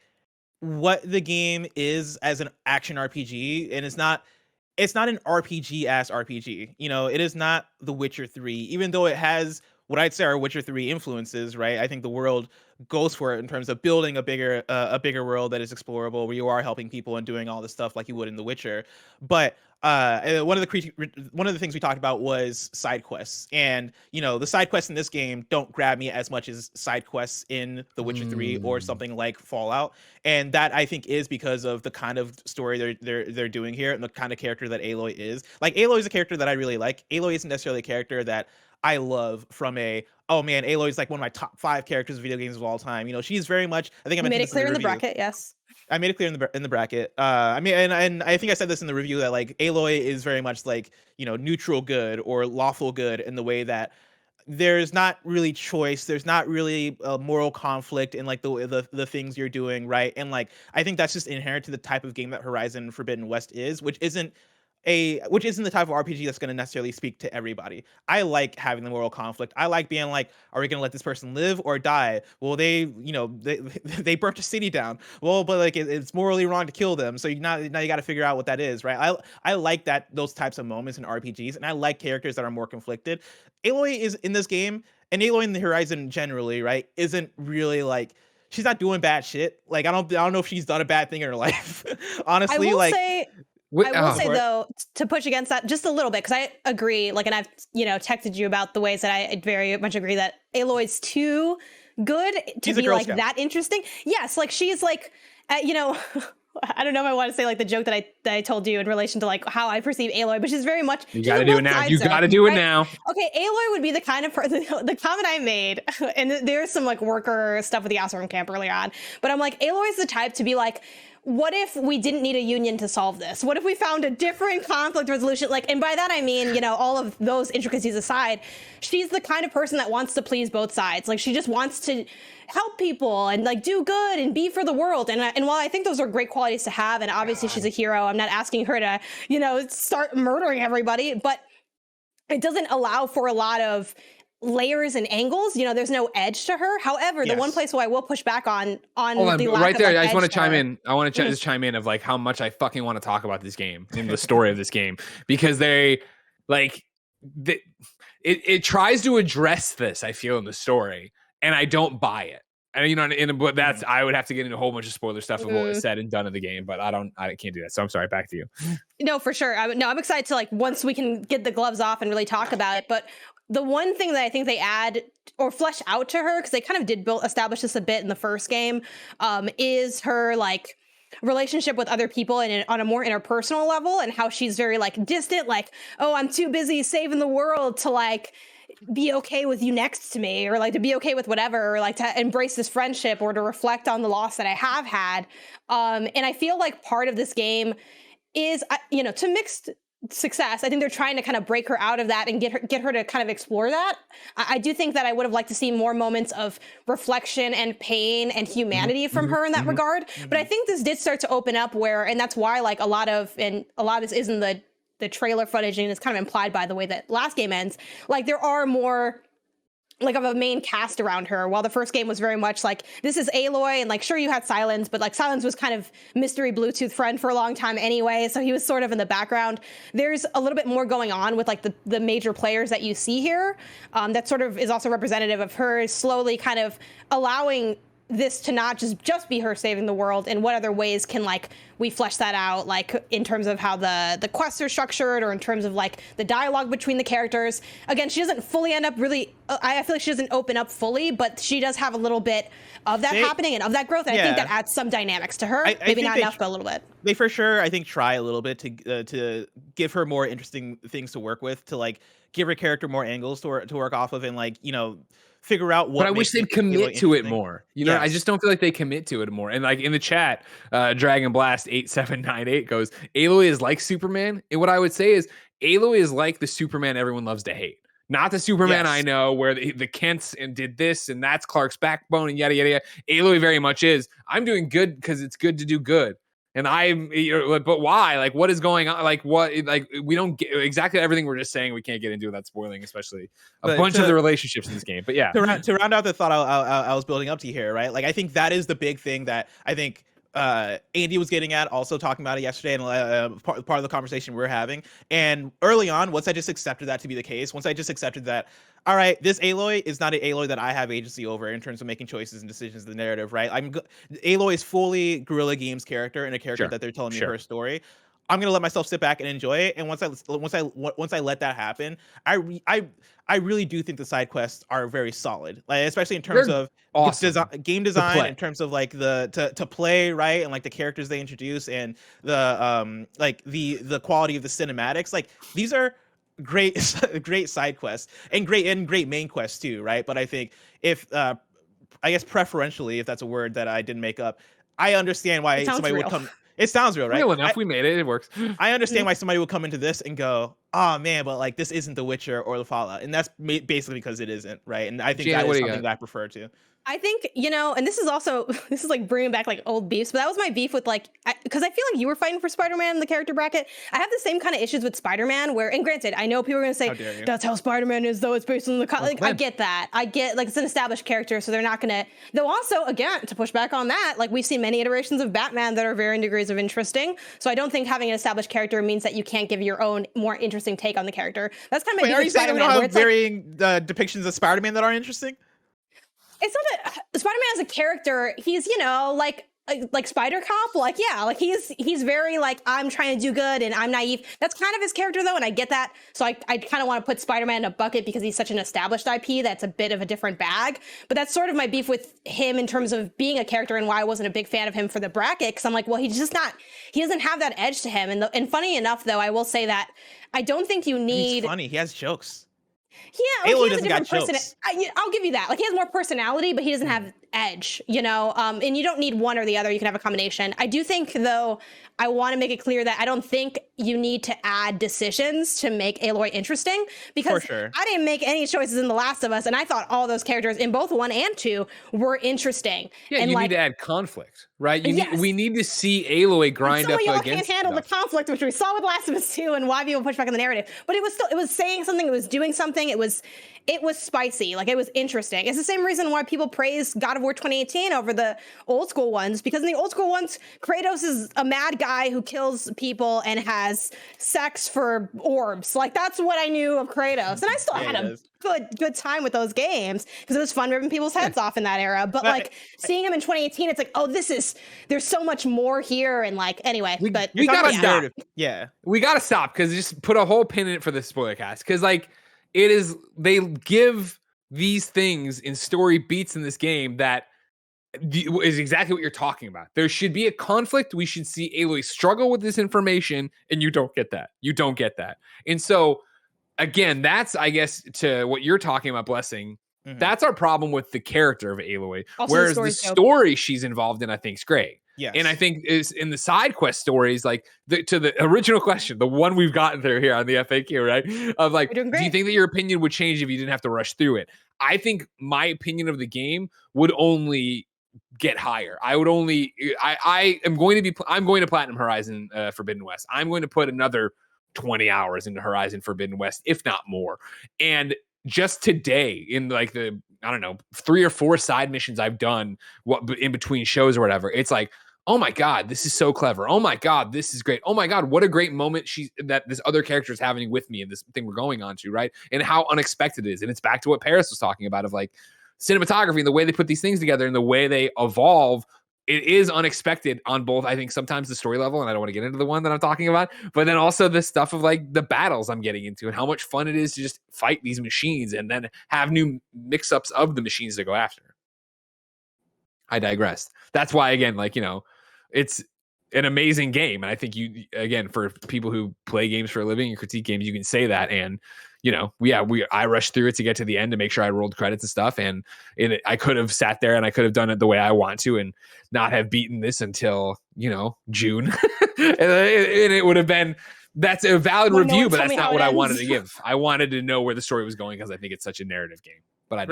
what the game is as an action RPG. And it's not an RPG-ass RPG. It is not The Witcher 3, even though it has what I'd say are Witcher 3 influences, right? I think the world goes for it in terms of building a bigger world that is explorable, where you are helping people and doing all this stuff like you would in The Witcher. But one of the things we talked about was side quests, and the side quests in this game don't grab me as much as side quests in The Witcher 3 or something like Fallout, and that I think is because of the kind of story they're doing here and the kind of character that Aloy is. Like Aloy is a character that I really like. Aloy isn't necessarily a character that I love from oh man, Aloy's like one of my top 5 characters of video games of all time. She's very much, I think I made mentioned it clear in the bracket. Yes, I made it clear in the bracket. I mean, and I think I said this in the review that like Aloy is very much like neutral good or lawful good in the way that there's not really choice. There's not really a moral conflict in like the things you're doing, right? And like I think that's just inherent to the type of game that Horizon Forbidden West is, which isn't the type of RPG that's going to necessarily speak to everybody. I like having the moral conflict. I like being like, are we going to let this person live or die? Well, they they burnt a city down. Well, but like it's morally wrong to kill them. So now you got to figure out what that is, right? I like those types of moments in RPGs, and I like characters that are more conflicted. Aloy is in this game, and Aloy in the Horizon generally, right, isn't really like, she's not doing bad shit. Like I don't know if she's done a bad thing in her life. Honestly, I will say though, to push against that just a little bit, because I agree, like, and I've texted you about the ways that I very much agree that Aloy's too good to be like that interesting. Yes, like she's like, I don't know if I want to say like the joke that I told you in relation to like how I perceive Aloy, but she's very much. You got to do it now. You got to do it now. Okay, Aloy would be the kind of person. The comment I made, and there's some like worker stuff with the Asylum camp earlier on, but I'm like, Aloy's the type to be like, what if we didn't need a union to solve this? What if we found a different conflict resolution? Like, and by that I mean, all of those intricacies aside, she's the kind of person that wants to please both sides. Like, she just wants to help people and like do good and be for the world. And while I think those are great qualities to have, and obviously she's a hero, I'm not asking her to, start murdering everybody, but it doesn't allow for a lot of layers and angles. There's no edge to her. However, the one place where I will push back on Hold on, the lack right there, of, like, I just want to edge chime in. I want to just chime in of like how much I fucking want to talk about this game and the story of this game, because it tries to address this, I feel, in the story, and I don't buy it. And but that's, I would have to get into a whole bunch of spoiler stuff of what was said and done in the game, but I can't do that. So I'm sorry, back to you. No, for sure. I'm excited to, like, once we can get the gloves off and really talk about it. But the one thing that I think they add or flesh out to her, because they kind of did establish this a bit in the first game, is her like relationship with other people and on a more interpersonal level, and how she's very like distant, like, oh, I'm too busy saving the world to like be okay with you next to me, or like to be okay with whatever, or like to embrace this friendship, or to reflect on the loss that I have had. And I feel like part of this game is, to mixed success. I think they're trying to kind of break her out of that and get her to kind of explore that. I do think that I would have liked to see more moments of reflection and pain and humanity from her in that regard. But I think this did start to open up and that's why like a lot of this isn't the trailer footage, and it's kind of implied by the way that last game ends. Like, there are more like of a main cast around her, while the first game was very much like, this is Aloy, and like, sure, you had Silence, but like Silence was kind of mystery Bluetooth friend for a long time anyway, so he was sort of in the background. There's a little bit more going on with like the major players that you see here, that sort of is also representative of her slowly kind of allowing this to not just be her saving the world, and what other ways can like we flesh that out, like in terms of how the quests are structured, or in terms of like the dialogue between the characters. Again, she doesn't fully end up really, I feel like she doesn't open up fully, but she does have a little bit of that happening and of that growth, and I think that adds some dynamics to her. Maybe not enough, but a little bit. They for sure, I think, try a little bit to give her more interesting things to work with, to like give her character more angles to work off of, and like, figure out what. But I wish they'd commit to it more. Yes. I just don't feel like they commit to it more. And like in the chat, Dragon Blast 8798 goes, Aloy is like Superman. And what I would say is, Aloy is like the Superman everyone loves to hate. Not the Superman I know where the Kents and did this and that's Clark's backbone and yada yada yada. Aloy very much is, I'm doing good because it's good to do good. And but why? Like, what is going on? Like, what? Like, we don't get exactly everything we're just saying. We can't get into without spoiling, especially a bunch of the relationships in this game. But yeah, to round out the thought I was building up to here, right? Like, I think that is the big thing that I think Andy was getting at, also talking about it yesterday, and part of the conversation we're having. And early on, once I just accepted that to be the case, once I just accepted that, all right, this Aloy is not an Aloy that I have agency over in terms of making choices and decisions in the narrative, right? Aloy is fully Guerrilla Games character, and a character that they're telling me her story. I'm gonna let myself sit back and enjoy it. And once I let that happen, I really do think the side quests are very solid, like especially in terms of awesome. Game design, in terms of like to play, right, and like the characters they introduce, and the like the quality of the cinematics. Like, these are great side quests and great main quests too, right? But I think if I guess preferentially, if that's a word that I didn't make up, I understand why somebody would come. It sounds real, right? Real enough. We made it. It works. I understand why somebody would come into this and go, oh man, but like this isn't The Witcher or the Fallout, and that's basically because it isn't, right? And I think Janet, that what is do you something got? that I prefer to. I think, and this is also, this is like bringing back like old beefs, but that was my beef with like, because I feel like you were fighting for Spider-Man in the character bracket. I have the same kind of issues with Spider-Man where, and granted, I know people are going to say, that's how Spider-Man is, though it's based on the, like, I get that. I get, like, it's an established character, so they're not going to, though also, again, to push back on that, like, we've seen many iterations of Batman that are varying degrees of interesting, so I don't think having an established character means that you can't give your own more interesting take on the character. That's kind of my beef with Spider-Man. Are you saying we don't have varying depictions of Spider-Man that aren't interesting? It's not that Spider-Man as a character, he's, like Spider Cop, like, yeah, like he's very like, I'm trying to do good and I'm naive. That's kind of his character though, and I get that. So I kind of want to put Spider-Man in a bucket because he's such an established IP that's a bit of a different bag. But that's sort of my beef with him in terms of being a character and why I wasn't a big fan of him for the bracket. Because I'm like, well, he doesn't have that edge to him. And funny enough though, I will say that I don't think you need. He's funny. He has jokes. Yeah, like he has a different person. I'll give you that. Like he has more personality, but he doesn't have edge, and you don't need one or the other. You can have a combination. I do think, though, I want to make it clear that I don't think you need to add decisions to make Aloy interesting, because I didn't make any choices in The Last of Us, and I thought all those characters in both 1 and 2 were interesting. Yeah, and you need to add conflict, right? We need to see Aloy grind up against. Can't handle the conflict, which we saw with Last of Us 2, and why people push back on the narrative. But it was saying something. It was doing something. It was spicy. Like, it was interesting. It's the same reason why people praise God of War 2018 over the old school ones, because in the old school ones, Kratos is a mad guy who kills people and has sex for orbs. Like, that's what I knew of Kratos. And I still had a good time with those games because it was fun ripping people's heads off in that era. But like seeing him in 2018, it's like, oh, there's so much more here. And like, anyway, we gotta stop. Yeah, we gotta stop, because just put a whole pin in it for the spoiler cast, because like they give these things in story beats in this game that is exactly what you're talking about. There should be a conflict. We should see Aloy struggle with this information, and you don't get that. And so again, that's, I guess, to what you're talking about, Blessing. Mm-hmm. That's our problem with the character of Aloy. Also, whereas the story she's involved in, I think, is great. Yes. And I think is in the side quest stories, like to the original question, the one we've gotten through here on the FAQ, right? Of like, do you think that your opinion would change if you didn't have to rush through it? I think my opinion of the game would only get higher. I'm going to Platinum Horizon Forbidden West. I'm going to put another 20 hours into Horizon Forbidden West, if not more. And just today, in like the, I don't know, 3 or 4 side missions I've done in between shows or whatever, it's like, oh my God, this is so clever. Oh my God, this is great. Oh my God, what a great moment that this other character is having with me in this thing we're going on to, right? And how unexpected it is. And it's back to what Paris was talking about of like cinematography and the way they put these things together and the way they evolve. It is unexpected on both, I think, sometimes the story level, and I don't want to get into the one that I'm talking about, but then also the stuff of like the battles I'm getting into and how much fun it is to just fight these machines and then have new mix-ups of the machines to go after. I digress. That's why, again, like, it's an amazing game. And I think again, for people who play games for a living and critique games, you can say that. And, I rushed through it to get to the end to make sure I rolled credits and stuff. And I could have sat there and I could have done it the way I want to and not have beaten this until, June. and it would have been, that's a valid review, but that's not what I wanted to give. I wanted to know where the story was going because I think it's such a narrative game. But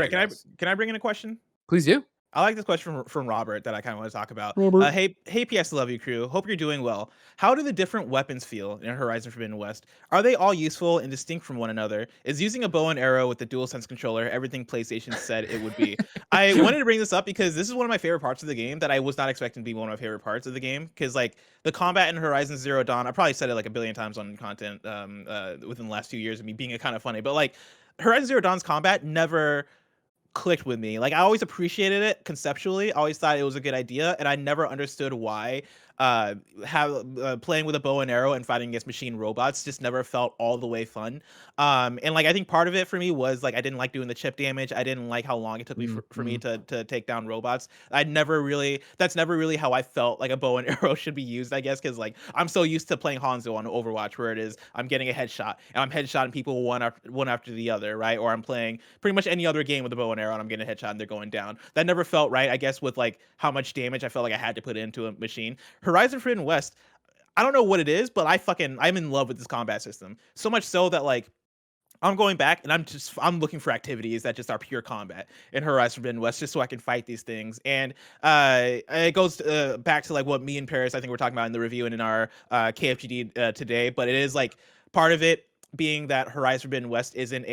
can I bring in a question? Please do. I like this question from Robert that I kind of want to talk about. Hey, PS Love You crew. Hope you're doing well. How do the different weapons feel in Horizon Forbidden West? Are they all useful and distinct from one another? Is using a bow and arrow with the DualSense controller everything PlayStation said it would be? I wanted to bring this up because this is one of my favorite parts of the game that I was not expecting to be one of my favorite parts of the game. Because like the combat in Horizon Zero Dawn, I probably said it like a billion times on content within the last 2 years of me being a kind of funny, but like Horizon Zero Dawn's combat never clicked with me. Like I always appreciated it conceptually. I always thought it was a good idea, and I never understood why playing with a bow and arrow and fighting against machine robots just never felt all the way fun. And like I think part of it for me was like I didn't like doing the chip damage. I didn't like how long it took me for me to take down robots. That's never really how I felt like a bow and arrow should be used, I guess, because like I'm so used to playing Hanzo on Overwatch where it is I'm getting a headshot and I'm headshotting people one after the other, right? Or I'm playing pretty much any other game with a bow and arrow and I'm getting a headshot and they're going down. That never felt right, I guess, with like how much damage I felt like I had to put into a machine. Horizon Forbidden West, I don't know what it is, but I'm in love with this combat system. So much so that like I'm going back and I'm looking for activities that just are pure combat in Horizon Forbidden West, just so I can fight these things. And it goes back to like what me and Paris I think we're talking about in the review and in our KFGD today. But it is like part of it being that Horizon Forbidden West isn't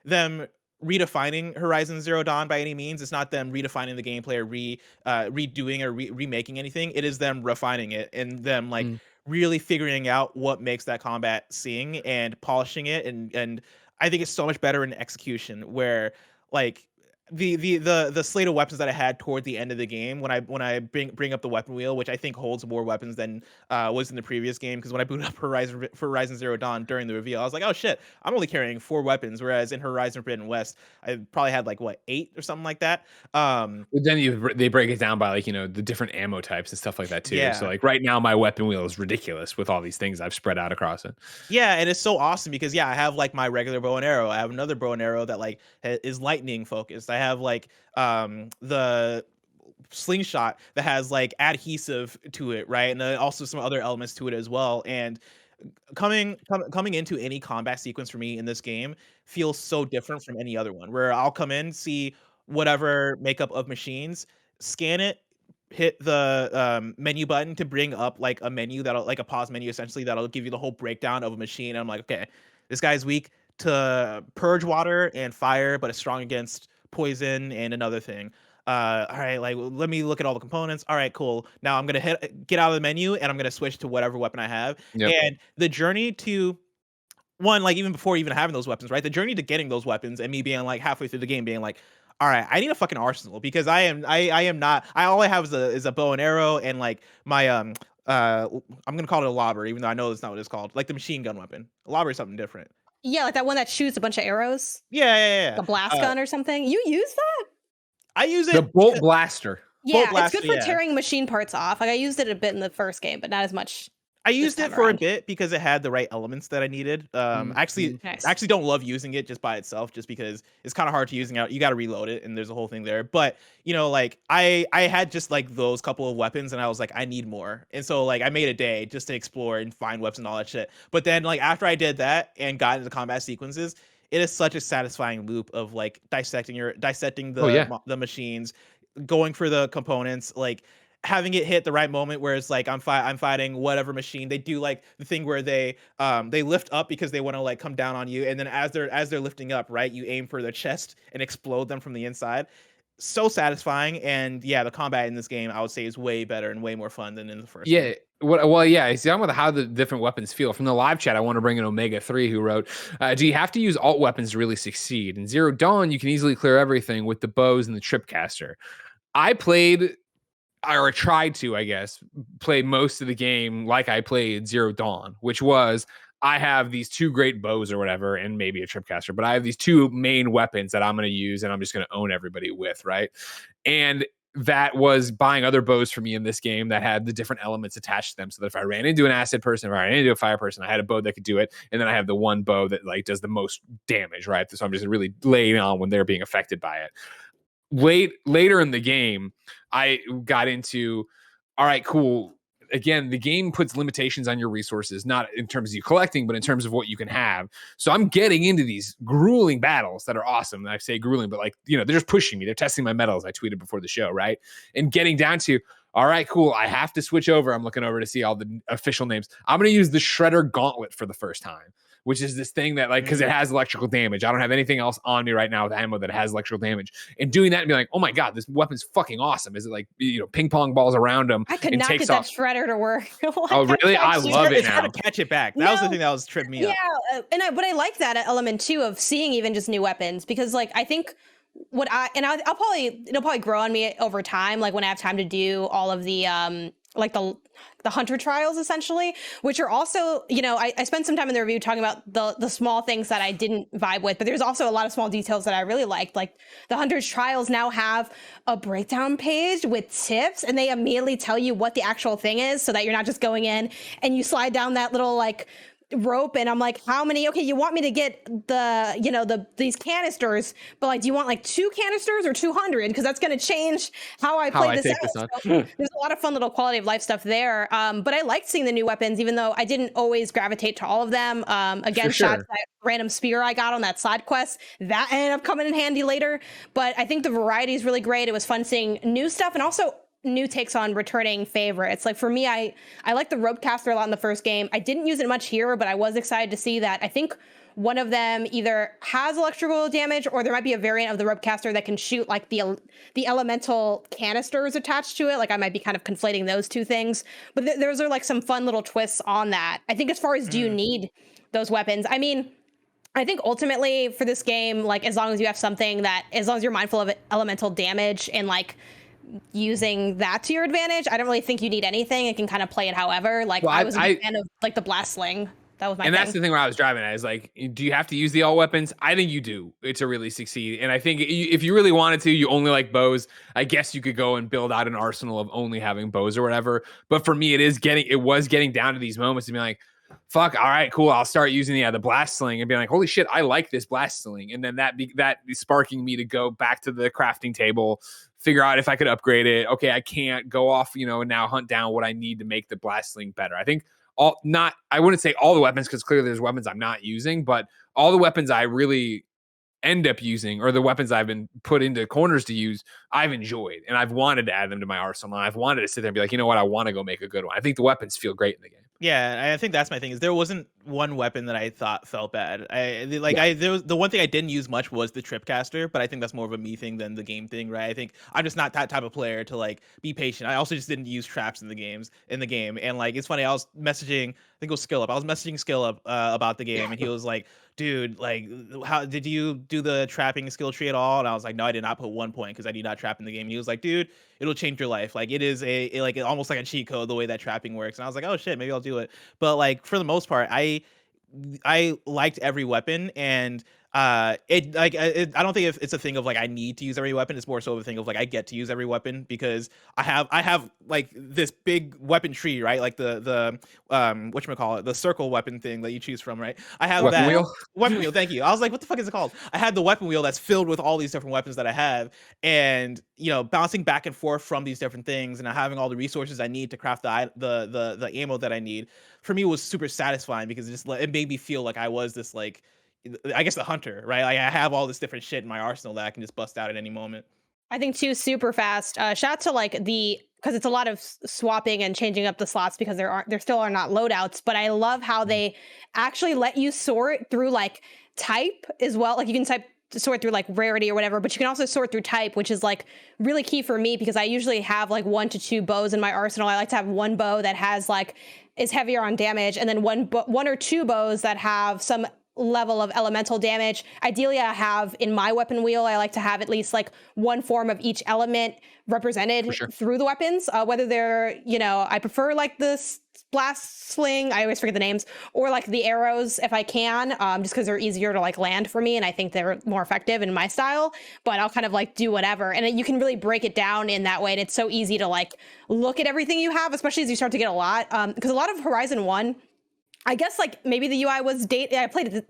them redefining Horizon Zero Dawn by any means. It's not them redefining the gameplay or redoing or remaking anything. It is them refining it and them like really figuring out what makes that combat sing and polishing it. And I think it's so much better in execution where like the slate of weapons that I had toward the end of the game when I bring up the weapon wheel, which I think holds more weapons than was in the previous game, because when I booted up Horizon Zero Dawn during the reveal, I was like, oh shit, I'm only carrying 4 weapons, whereas in Horizon Forbidden West I probably had like 8 or something like that. But then they break it down by like, you know, the different ammo types and stuff like that too. Yeah. So like right now my weapon wheel is ridiculous with all these things I've spread out across it. Yeah, and it's so awesome because I have like my regular bow and arrow. I have another bow and arrow that like is lightning focused. I have like the slingshot that has like adhesive to it, right? And then also some other elements to it as well. And coming into any combat sequence for me in this game feels so different from any other one, where I'll come in, see whatever makeup of machines, scan it, hit the menu button to bring up like a menu that'll like a pause menu essentially that'll give you the whole breakdown of a machine. And I'm like, okay, this guy's weak to purge water and fire, but is strong against poison and another thing. All right, like let me look at all the components. All right, cool. Now I'm gonna get out of the menu and I'm gonna switch to whatever weapon I have. Yep. And the journey to one, like even before even having those weapons, right? The journey to getting those weapons and me being like halfway through the game being like, all right, I need a fucking arsenal because I am not. All I have is a bow and arrow and like my I'm gonna call it a lobber, even though I know that's not what it's called. Like the machine gun weapon. A lobber is something different. Yeah, like that one that shoots a bunch of arrows. Yeah. Like a blast gun or something. You use that? I use it. The bolt blaster. Yeah, Bolt blaster, it's good for tearing machine parts off. Like I used it a bit in the first game, but not as much. I used it for a bit because it had the right elements that I needed. Actually don't love using it just by itself, just because it's kind of hard to using out. You got to reload it, and there's a whole thing there. But you know, like I had just like those couple of weapons, and I was like, I need more. And so like I made a day just to explore and find weapons and all that shit. But then like after I did that and got into combat sequences, it is such a satisfying loop of like dissecting the machines, going for the components, like having it hit the right moment where it's like I'm fighting whatever machine. They do like the thing where they lift up because they want to like come down on you, and then as they're lifting up, right, you aim for their chest and explode them from the inside. So satisfying. And yeah, the combat in this game I would say is way better and way more fun than in the first one. See, I'm with how the different weapons feel. From the live chat, I want to bring in Omega 3, who wrote, do you have to use alt weapons to really succeed? In Zero Dawn, you can easily clear everything with the bows and the tripcaster. I played, or tried to, I guess, play most of the game like I played Zero Dawn, which was I have these 2 great bows or whatever, and maybe a tripcaster, but I have these 2 main weapons that I'm going to use and I'm just going to own everybody with, right? And that was buying other bows for me in this game that had the different elements attached to them, so that if I ran into an acid person, if I ran into a fire person, I had a bow that could do it, and then I have the one bow that like does the most damage, right? So I'm just really laying on when they're being affected by it. Later in the game, I got into, all right, cool. Again, the game puts limitations on your resources, not in terms of you collecting, but in terms of what you can have. So I'm getting into these grueling battles that are awesome. And I say grueling, but like, you know, they're just pushing me. They're testing my metals. I tweeted before the show, right? And getting down to, all right, cool. I have to switch over. I'm looking over to see all the official names. I'm going to use the Shredder Gauntlet for the first time, which is this thing that like, because it has electrical damage. I don't have anything else on me right now with ammo that has electrical damage. And doing that and be like, oh my God, this weapon's fucking awesome. Is it like, you know, ping pong balls around them? I could not get that Shredder to work. Oh, really? I love it now. It's to catch it back. That was the thing that was tripping me up. Yeah, but I like that element too of seeing even just new weapons, because like I think it'll probably grow on me over time, like when I have time to do all of the like the hunter trials essentially, which are also, you know, I spent some time in the review talking about the small things that I didn't vibe with, but there's also a lot of small details that I really liked. Like the hunter's trials now have a breakdown page with tips, and they immediately tell you what the actual thing is, so that you're not just going in and you slide down that little like rope, and I'm like, how many? Okay, you want me to get these canisters, but like, do you want like 2 canisters or 200? Because that's going to change how I play this out. So there's a lot of fun little quality of life stuff there. But I liked seeing the new weapons, even though I didn't always gravitate to all of them. Again, shout out to that random spear I got on that side quest. That ended up coming in handy later. But I think the variety is really great. It was fun seeing new stuff, and also new takes on returning favorites. Like for me, I like the rope caster a lot in the first game. I didn't use it much here, but I was excited to see that. I think one of them either has electrical damage, or there might be a variant of the rope caster that can shoot like the elemental canisters attached to it. Like I might be kind of conflating those two things, but those are like some fun little twists on that. I think as far as do you need those weapons, I mean, I think ultimately for this game, like as long as you have something that, as long as you're mindful of elemental damage and like using that to your advantage, I don't really think you need anything. It can kind of play it however. Like I was a fan of like the blast sling. That was my thing. That's the thing where I was driving at is like, do you have to use the all weapons? I think you do to really succeed. And I think if you really wanted to, you only like bows, I guess you could go and build out an arsenal of only having bows or whatever. But for me, it was getting down to these moments to be like, fuck, all right, cool, I'll start using the blast sling and be like, holy shit, I like this blast sling. And then that sparking me to go back to the crafting table, figure out if I could upgrade it. Okay, I can't go off, and now hunt down what I need to make the blast sling better. I think I wouldn't say all the weapons, because clearly there's weapons I'm not using, but all the weapons I really end up using, or the weapons I've been put into corners to use, I've enjoyed, and I've wanted to add them to my arsenal. And I've wanted to sit there and be like, you know what, I want to go make a good one. I think the weapons feel great in the game. Yeah, I think that's my thing. Is there wasn't one weapon that I thought felt bad. The one thing I didn't use much was the tripcaster, but I think that's more of a me thing than the game thing, right? I think I'm just not that type of player to like be patient. I also just didn't use traps in the game, and like it's funny. I was messaging, I think it was Skill Up. I was messaging Skill Up about the game, and he was like, "Dude, like, how did you do the trapping skill tree at all?" And I was like, "No, I did not put 1 point because I did not trap in the game." And he was like, "Dude, it'll change your life. Like, it is almost like a cheat code the way that trapping works." And I was like, "Oh shit, maybe I'll do it." But like for the most part, I liked every weapon, and I don't think it's a thing of like I need to use every weapon. It's more so of a thing of like I get to use every weapon because I have like this big weapon tree, right? Like the whatchamacallit, the circle weapon thing that you choose from, right? I have weapon wheel. Weapon wheel, thank you. I was like, what the fuck is it called? I had the weapon wheel that's filled with all these different weapons that I have, and bouncing back and forth from these different things and having all the resources I need to craft the ammo that I need, for me was super satisfying because it made me feel like I was this like, I guess, the hunter, right? Like I have all this different shit in my arsenal that I can just bust out at any moment. I think too, super fast. Shout out to like because it's a lot of swapping and changing up the slots because there still are not loadouts, but I love how they actually let you sort through like type as well. Like you can sort through like rarity or whatever, but you can also sort through type, which is like really key for me because I usually have like 1 to 2 bows in my arsenal. I like to have one bow that is heavier on damage, and then one or two bows that have some level of elemental damage. Ideally, I have in my weapon wheel, I like to have at least like one form of each element represented through the weapons, whether they're, I prefer like this blast sling, I always forget the names, or like the arrows if I can, just because they're easier to like land for me and I think they're more effective in my style, but I'll kind of like do whatever. And you can really break it down in that way, and it's so easy to like look at everything you have, especially as you start to get a lot, because a lot of Horizon 1, I guess like maybe the UI was dated. I played it,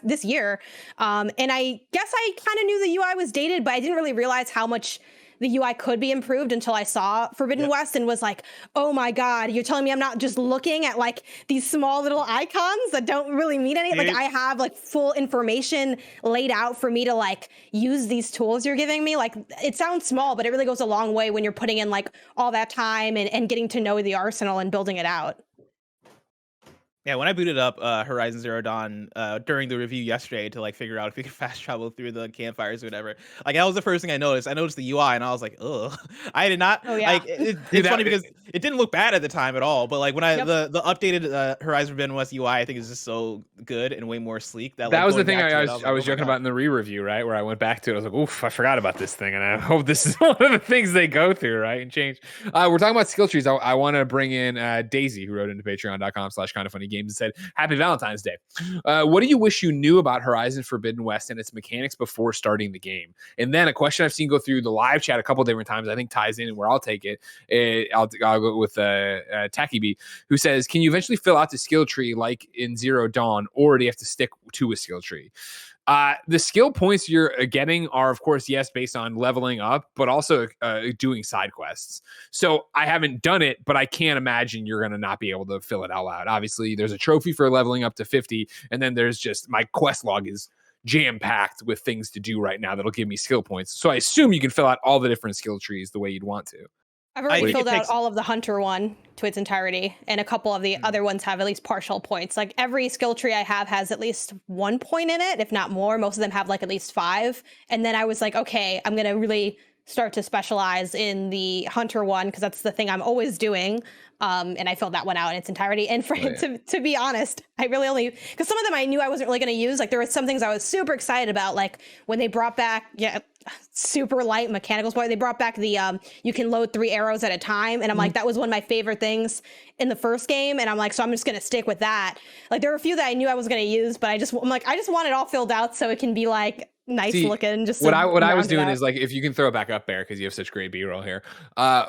this year. And I guess I kind of knew the UI was dated, but I didn't really realize how much the UI could be improved until I saw Forbidden West and was like, oh my God, you're telling me I'm not just looking at like these small little icons that don't really mean anything. Like I have like full information laid out for me to like use these tools you're giving me. Like it sounds small, but it really goes a long way when you're putting in like all that time and getting to know the arsenal and building it out. Yeah, when I booted up Horizon Zero Dawn during the review yesterday to like figure out if we could fast travel through the campfires or whatever, like that was the first thing I noticed. I noticed the UI and I was like, ugh. I did not like it's funny because it didn't look bad at the time at all. But like when the updated Horizon Forbidden West UI, I think is just so good and way more sleek. That was the thing I was joking about in the re-review, right? Where I went back to it. I was like, oof, I forgot about this thing. And I hope this is one of the things they go through, right? And change. We're talking about skill trees. I want to bring in Daisy, who wrote into patreon.com/KindaFunny Games and said, Happy Valentine's Day. What do you wish you knew about Horizon Forbidden West and its mechanics before starting the game? And then a question I've seen go through the live chat a couple different times, I think ties in and where I'll take it. I'll go with Takibi, who says, can you eventually fill out the skill tree like in Zero Dawn, or do you have to stick to a skill tree? The skill points you're getting are, of course, yes, based on leveling up, but also doing side quests. So I haven't done it, but I can't imagine you're going to not be able to fill it all out. Obviously, there's a trophy for leveling up to 50, and then there's just my quest log is jam-packed with things to do right now that'll give me skill points. So I assume you can fill out all the different skill trees the way you'd want to. I've already filled out all of the Hunter one to its entirety, and a couple of the other ones have at least partial points. Like every skill tree I have has at least 1 point in it, if not more. Most of them have like at least 5. And then I was like, okay, I'm going to really start to specialize in the Hunter one because that's the thing I'm always doing. And I filled that one out in its entirety. And for to be honest, I really only, because some of them I knew I wasn't really going to use. Like there were some things I was super excited about, like when they brought back, super light mechanicals, but they brought back the you can load 3 arrows at a time, and I'm like, that was one of my favorite things in the first game, and I'm like, so I'm just gonna stick with that. Like there were a few that I knew I was gonna use, but I just want it all filled out so it can be like nice looking. Just what I was doing is like, if you can throw it back up, Bear, because you have such great B-roll here.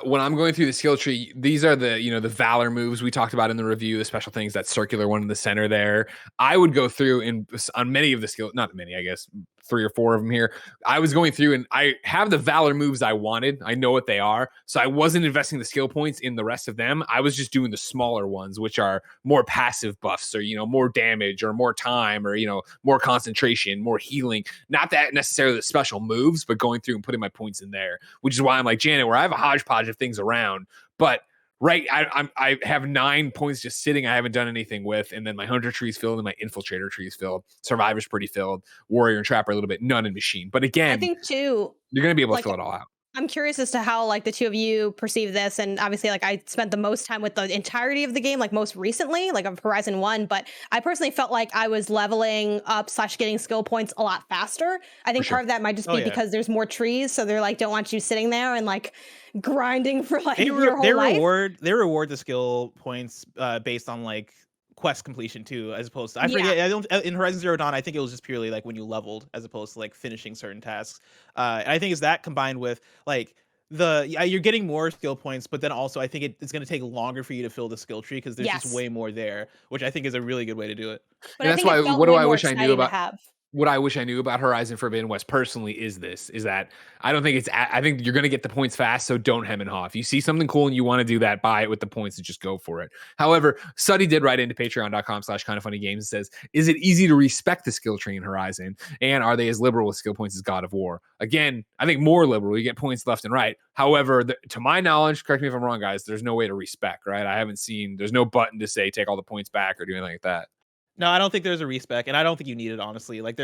When I'm going through the skill tree, these are the the Valor moves we talked about in the review, the special things, that circular one in the center there. I would go through on many of the skills, not many, I guess 3 or 4 of them here. I was going through and I have the Valor moves I wanted. I know what they are. So I wasn't investing the skill points in the rest of them. I was just doing the smaller ones, which are more passive buffs or, more damage or more time or, more concentration, more healing. Not that necessarily the special moves, but going through and putting my points in there, which is why I'm like Janet, where I have a hodgepodge of things around, but I have 9 points just sitting I haven't done anything with, and then my Hunter tree's filled and my Infiltrator tree's filled. Survivor's pretty filled. Warrior and Trapper a little bit. None in Machine. But again, I think too, you're going to be able to fill it all out. I'm curious as to how like the two of you perceive this, and obviously like I spent the most time with the entirety of the game, like most recently, like of Horizon 1, but I personally felt like I was leveling up / getting skill points a lot faster. I think part of that might just be because there's more trees, so they're like don't want you sitting there and like grinding for like your whole life. They reward the skill points based on like quest completion too, as opposed to I forget. I don't in Horizon Zero Dawn. I think it was just purely like when you leveled, as opposed to like finishing certain tasks. And I think it's that combined with like you're getting more skill points, but then also I think it's going to take longer for you to fill the skill tree because there's just way more there, which I think is a really good way to do it. But that's why. What do I wish I knew about? What I wish I knew about Horizon Forbidden West personally is that I don't think I think you're going to get the points fast, so don't hem and haw. If you see something cool and you want to do that, buy it with the points and just go for it. However, Suddy did write into patreon.com/KindaFunnyGames and says, is it easy to respect the skill tree in Horizon? And are they as liberal with skill points as God of War? Again, I think more liberal. You get points left and right. However, to my knowledge, correct me if I'm wrong, guys, there's no way to respec, right? I haven't seen, there's no button to say take all the points back or do anything like that. No, I don't think there's a respec, and I don't think you need it, honestly. Like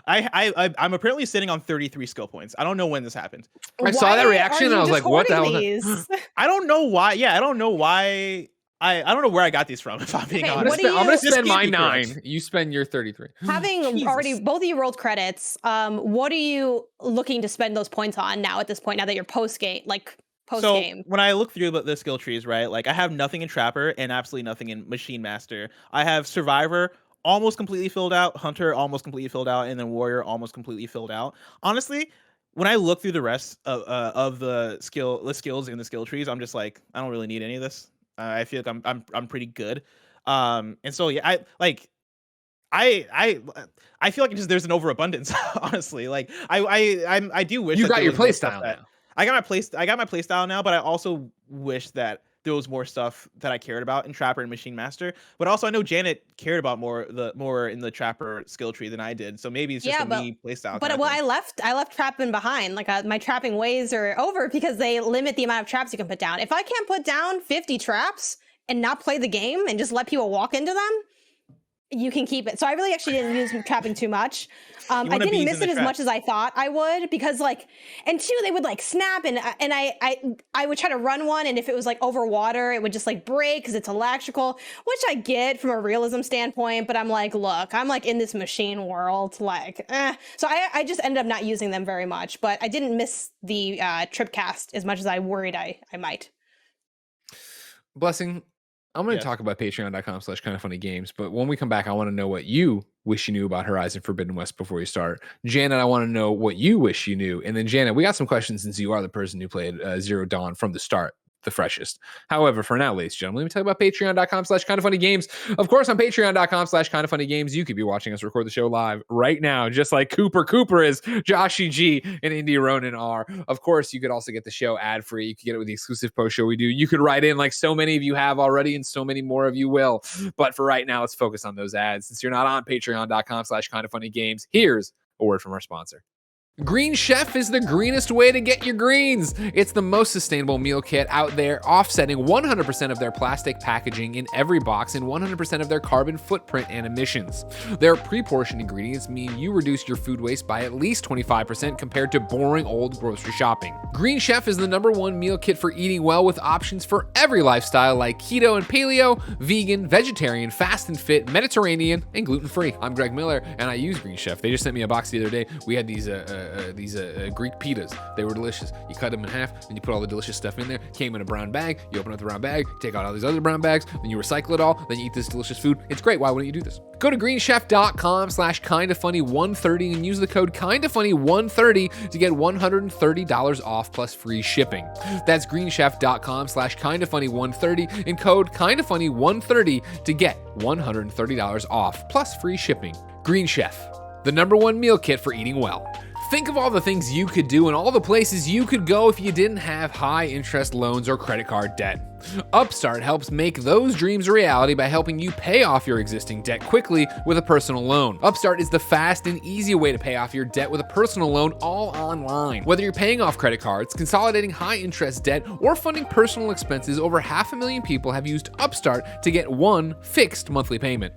I'm apparently sitting on 33 skill points. I don't know when this happened. I saw that reaction and I was like, what the hell? I don't know why. Yeah, I don't know why. I don't know where I got these from, if I'm being honest. I'm gonna spend my 9. You spend your 33. Having already both of you rolled credits, what are you looking to spend those points on now at this point, now that you're post-game, So when I look through the skill trees, right, like I have nothing in Trapper and absolutely nothing in Machine Master. I have Survivor almost completely filled out, Hunter almost completely filled out, and then Warrior almost completely filled out. Honestly, when I look through the rest of the skills in the skill trees, I'm just like, I don't really need any of this. I feel like I'm pretty good. And so yeah, I feel like there's an overabundance. Honestly, like I do wish you got your playstyle now. I got my playstyle now, but I also wish that there was more stuff that I cared about in Trapper and Machine Master. But also I know Janet cared about more in the Trapper skill tree than I did. So maybe it's just me playstyle. But I left trapping behind. Like my trapping ways are over because they limit the amount of traps you can put down. If I can't put down 50 traps and not play the game and just let people walk into them, you can keep it. So I really actually didn't use trapping too much. I didn't miss it as much as I thought I would because and two, they would snap and I would try to run one, and if it was over water, it would just break because it's electrical, which I get from a realism standpoint, but I'm like, look, I'm in this machine world, So I just ended up not using them very much, but I didn't miss the trip cast as much as I worried I might. Blessing, I'm going to talk about patreon.com/kindoffunnygames, but when we come back, I want to know what you wish you knew about Horizon Forbidden West before you start. Janet, I want to know what you wish you knew. And then Janet, we got some questions since you are the person who played Zero Dawn from the start, the freshest. However, for now, ladies and gentlemen, let me tell you about patreon.com/kindoffunnygames. Of course, on patreon.com/kindoffunnygames, you could be watching us record the show live right now, just like Cooper is, Joshy G, and Indy Ronan are. Of course, you could also get the show ad-free. You could get it with the exclusive post show we do. You could write in like so many of you have already, and so many more of you will. But for right now, let's focus on those ads. Since you're not on patreon.com/kindoffunnygames, here's a word from our sponsor. Green Chef is the greenest way to get your greens. It's the most sustainable meal kit out there, offsetting 100% of their plastic packaging in every box and 100% of their carbon footprint and emissions. Their pre-portioned ingredients mean you reduce your food waste by at least 25% compared to boring old grocery shopping. Green Chef is the #1 meal kit for eating well, with options for every lifestyle like keto and paleo, vegan, vegetarian, fast and fit, Mediterranean, and gluten-free. I'm Greg Miller, and I use Green Chef. They just sent me a box the other day. We had these Greek pitas. They were delicious. You cut them in half, then you put all the delicious stuff in there. Came in a brown bag. You open up the brown bag, take out all these other brown bags, then you recycle it all, then you eat this delicious food. It's great. Why wouldn't you do this? Go to greenchef.com/kindoffunny130 and use the code kindoffunny130 to get $130 off plus free shipping. That's greenchef.com/kindoffunny130 and code kindoffunny130 to get $130 off plus free shipping. Green Chef, the #1 meal kit for eating well. Think of all the things you could do and all the places you could go if you didn't have high interest loans or credit card debt. Upstart helps make those dreams a reality by helping you pay off your existing debt quickly with a personal loan. Upstart is the fast and easy way to pay off your debt with a personal loan, all online. Whether you're paying off credit cards, consolidating high interest debt, or funding personal expenses, over 500,000 people have used Upstart to get one fixed monthly payment.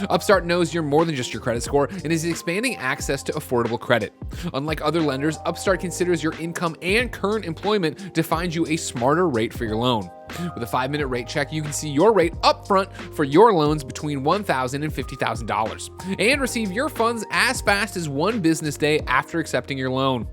Upstart knows you're more than just your credit score and is expanding access to affordable credit. Unlike other lenders, Upstart considers your income and current employment to find you a smarter rate for your loan. With a 5-minute rate check, you can see your rate upfront for your loans between $1,000 and $50,000 and receive your funds as fast as 1 business day after accepting your loan.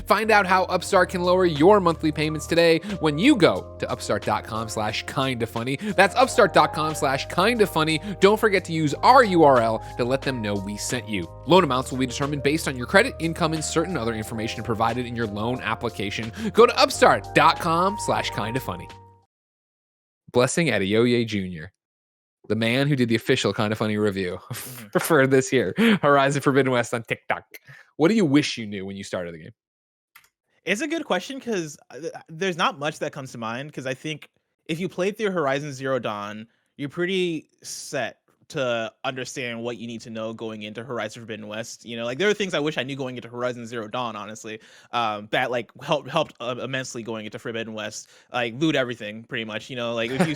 Find out how Upstart can lower your monthly payments today when you go to upstart.com/kindafunny. That's upstart.com/kindafunny. Don't forget to use our URL to let them know we sent you. Loan amounts will be determined based on your credit, income, and certain other information provided in your loan application. Go to upstart.com/kindafunny. Blessing Adeoye Jr., the man who did the official Kinda Funny review for this year, Horizon Forbidden West on TikTok. What do you wish you knew when you started the game? It's a good question because there's not much that comes to mind, because I think if you played through Horizon Zero Dawn, you're pretty set to understand what you need to know going into Horizon Forbidden West. You know, like there are things I wish I knew going into Horizon Zero Dawn, honestly, that like helped immensely going into Forbidden West. Like loot everything, pretty much. You know, like if you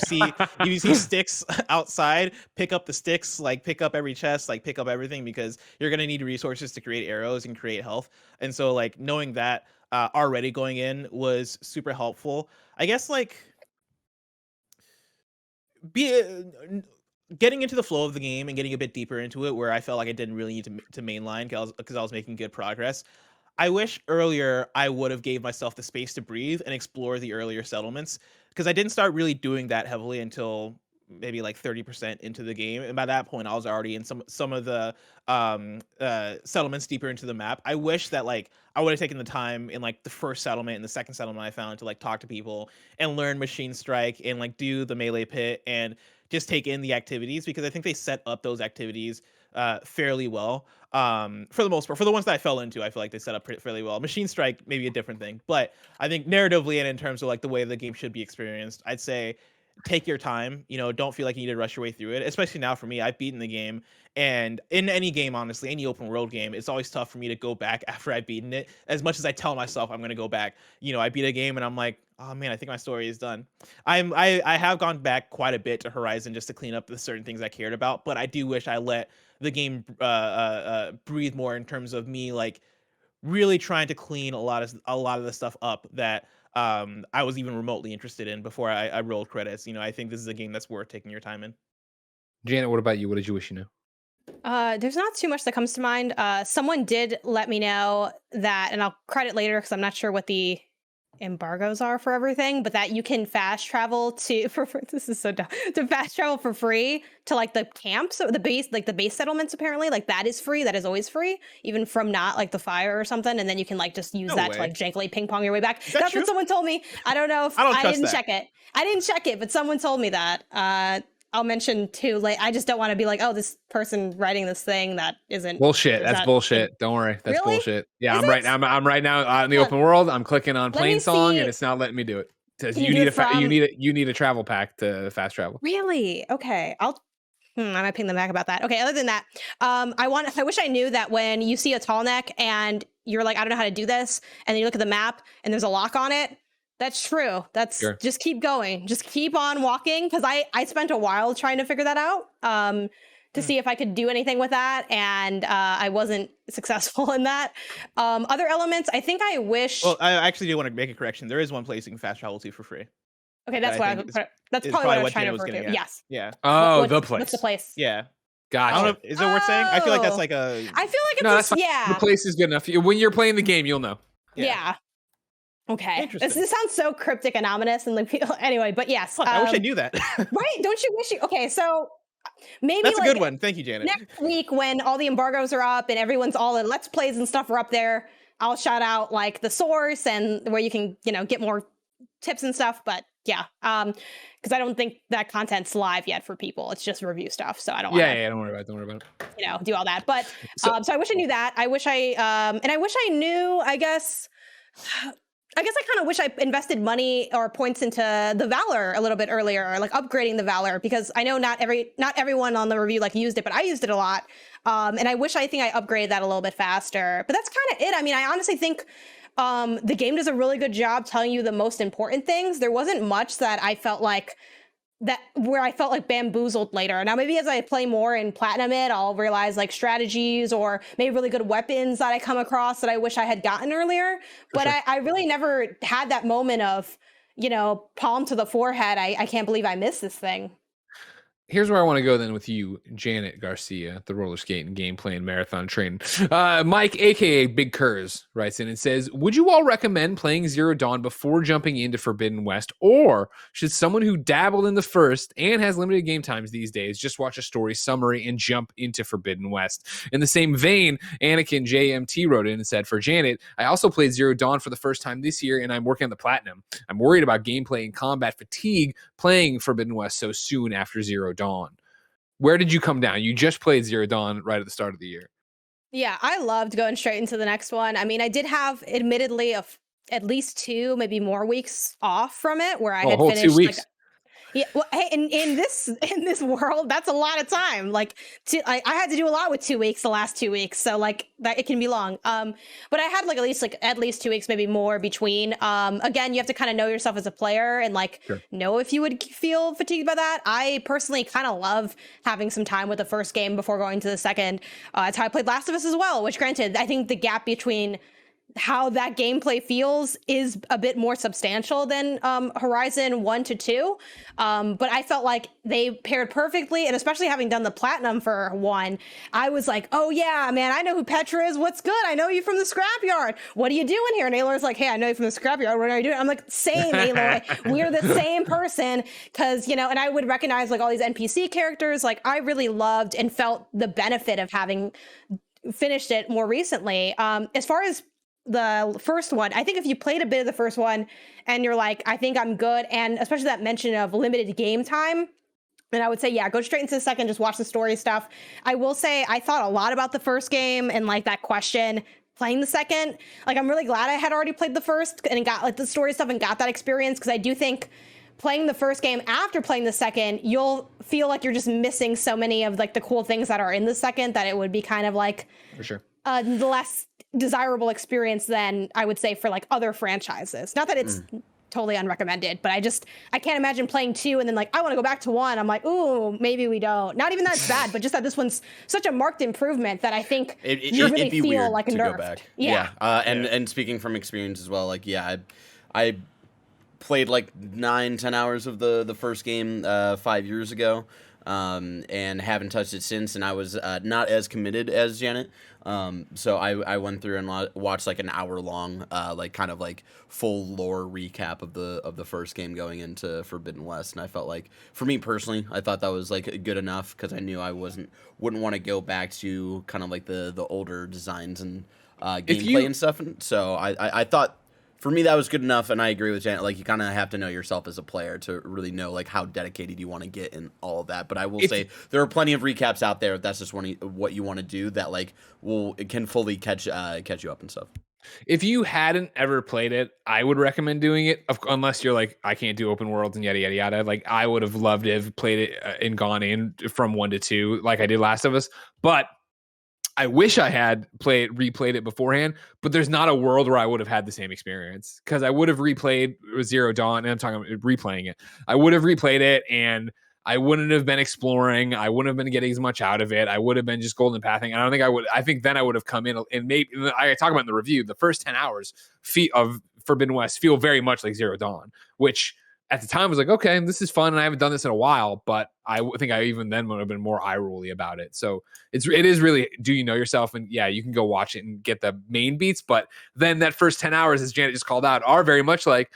see sticks outside, pick up the sticks. Like pick up every chest. Like pick up everything, because you're gonna need resources to create arrows and create health. And so like knowing that already going in was super helpful. I guess like getting into the flow of the game and getting a bit deeper into it, where I felt like I didn't really need to mainline because I was making good progress. I wish earlier I would have gave myself the space to breathe and explore the earlier settlements, because I didn't start really doing that heavily until maybe like 30% into the game, and by that point I was already in some of the settlements deeper into the map. I wish that like I would have taken the time in like the first settlement and the second settlement I found to like talk to people and learn Machine Strike and like do the melee pit and just take in the activities, because I think they set up those activities fairly well. For the most part, for the ones that I fell into, I feel like they set up fairly well. Machine Strike, maybe a different thing, but I think narratively and in terms of like the way the game should be experienced, I'd say take your time. You know, don't feel like you need to rush your way through it, especially now for me. I've beaten the game, and in any game, honestly, any open world game, it's always tough for me to go back after I've beaten it. As much as I tell myself I'm going to go back, you know, I beat a game and I'm like, oh man, I think my story is done. I have gone back quite a bit to Horizon just to clean up the certain things I cared about, but I do wish I let the game breathe more in terms of me like really trying to clean a lot of the stuff up that I was even remotely interested in before I rolled credits. You know, I think this is a game that's worth taking your time in. Janet, what about you? What did you wish you knew? There's not too much that comes to mind. Someone did let me know that, and I'll credit later because I'm not sure what the embargoes are for everything, but that you can fast travel to this is so dumb, to fast travel for free to like the camps or the base, like the base settlements. Apparently, like that is free. That is always free, even from not like the fire or something. And then you can like just use that to like jankily ping pong your way back. That's true? What someone told me. I don't know if I didn't check it. I didn't check it, but someone told me that. I'll mention too. Like, I just don't want to be like, oh, this person writing this thing that isn't bullshit. That's bullshit. Don't worry, that's really? Bullshit. Yeah, I'm right now out in the open world. I'm clicking on Plain Song, and it's not letting me do it. It says you need a travel pack to fast travel. Really? Okay, I might ping them back about that. Okay, other than that, I wish I knew that when you see a tall neck and you're like, I don't know how to do this, and then you look at the map and there's a lock on it. That's true. That's sure. Just keep going. Just keep on walking, because I spent a while trying to figure that out to see if I could do anything with that, and I wasn't successful in that. Other elements, I think I wish. Well, I actually do want to make a correction. There is one place you can fast travel to for free. Okay, that's that's probably what I was trying to refer to. Yes. Yeah. Oh, the place. What's the place? Yeah. Gotcha. I don't know, is it worth saying? I feel like that's like a. I feel like it's yeah. The place is good enough. When you're playing the game, you'll know. Yeah. Okay. This sounds so cryptic and ominous and like anyway, but yes. I wish I knew that. Right? Don't you wish you? Okay, so maybe that's a good one. Thank you, Janet. Next week, when all the embargoes are up and everyone's all in Let's Plays and stuff are up there, I'll shout out like the source and where you can, get more tips and stuff. But yeah, because I don't think that content's live yet for people. It's just review stuff, so I don't. Yeah, don't worry about it. Don't worry about it. Do all that. But so I wish I knew that. I wish I knew. I guess I kind of wish I invested money or points into the Valor a little bit earlier, or like upgrading the Valor, because I know not everyone on the review like used it, but I used it a lot. And I think I upgraded that a little bit faster. But that's kind of it. I mean, I honestly think the game does a really good job telling you the most important things. There wasn't much that I felt like bamboozled later. Now, maybe as I play more and platinum it, I'll realize like strategies or maybe really good weapons that I come across that I wish I had gotten earlier. But sure. I really never had that moment of, palm to the forehead. I can't believe I missed this thing. Here's where I want to go then with you, Janet Garcia, the roller skate and gameplay and marathon train. Mike, aka Big Curz, writes in and says, would you all recommend playing Zero Dawn before jumping into Forbidden West, or should someone who dabbled in the first and has limited game times these days just watch a story summary and jump into Forbidden West? In the same vein, Anakin JMT wrote in and said, for Janet, I also played Zero Dawn for the first time this year and I'm working on the platinum. I'm worried about gameplay and combat fatigue playing Forbidden West so soon after Zero Dawn. Where did you come down? You just played Zero Dawn right at the start of the year. Yeah, I loved going straight into the next one. I mean, I did have admittedly at least 2, maybe more weeks off from it where I had finished 2 weeks. Yeah, well, hey, in this world, that's a lot of time. Like, I had to do a lot with 2 weeks, the last 2 weeks, so like that it can be long. But I had at least 2 weeks, maybe more between. Again, you have to kind of know yourself as a player and know if you would feel fatigued by that. I personally kind of love having some time with the first game before going to the second. That's how I played Last of Us as well. Which, granted, I think the gap between how that gameplay feels is a bit more substantial than Horizon 1 to 2. But I felt like they paired perfectly, and especially having done the platinum for 1, I was like, oh yeah, man, I know who Petra is. What's good? I know you from the scrapyard. What are you doing here? And Aloy's like, hey, I know you from the scrapyard. What are you doing? I'm like, same, Aloy. We're the same person. Because, and I would recognize like all these NPC characters. Like, I really loved and felt the benefit of having finished it more recently. As far as the first one, I think if you played a bit of the first one and you're like, I think I'm good, and especially that mention of limited game time, then I would say, yeah, go straight into the second, just watch the story stuff. I will say I thought a lot about the first game and like that question playing the second. Like, I'm really glad I had already played the first and got like the story stuff and got that experience, because I do think playing the first game after playing the second, you'll feel like you're just missing so many of like the cool things that are in the second that it would be kind of like for sure the less desirable experience than I would say for like other franchises. Not that it's totally unrecommended, but I can't imagine playing 2 and then like I want to go back to 1. I'm like, ooh, maybe we don't. Not even that it's bad, but just that this one's such a marked improvement that I think you really feel like nerfed. Go back. Yeah. And speaking from experience as well, like I played like 9-10 hours of the first game 5 years ago. and haven't touched it since. And I was not as committed as Janet. So I went through and watched like an hour long, like kind of like full lore recap of the first game going into Forbidden West. And I felt like, for me personally, I thought that was like good enough because I knew I wouldn't want to go back to kind of like the older designs and gameplay and stuff. And so I thought, for me, that was good enough, and I agree with Janet. Like, you kind of have to know yourself as a player to really know like how dedicated you want to get in all of that. But I will say there are plenty of recaps out there if that's just what you want to do that like can fully catch you up and stuff. If you hadn't ever played it, I would recommend doing it. Unless you're like, I can't do open worlds and yada yada yada. Like, I would have loved to have played it and gone in from 1 to 2, like I did Last of Us. But I wish I had replayed it beforehand, but there's not a world where I would have had the same experience because I would have replayed Zero Dawn, and I'm talking about replaying it. I would have replayed it, and I wouldn't have been exploring. I wouldn't have been getting as much out of it. I would have been just golden pathing. I don't think I would. I think then I would have come in and maybe I talk about in the review. The first 10 hours of Forbidden West feel very much like Zero Dawn, which at the time was like, okay, this is fun, and I haven't done this in a while, but I think I even then would have been more eye-rolly about it. So it is really, do you know yourself? And yeah, you can go watch it and get the main beats, but then that first 10 hours, as Janet just called out, are very much like,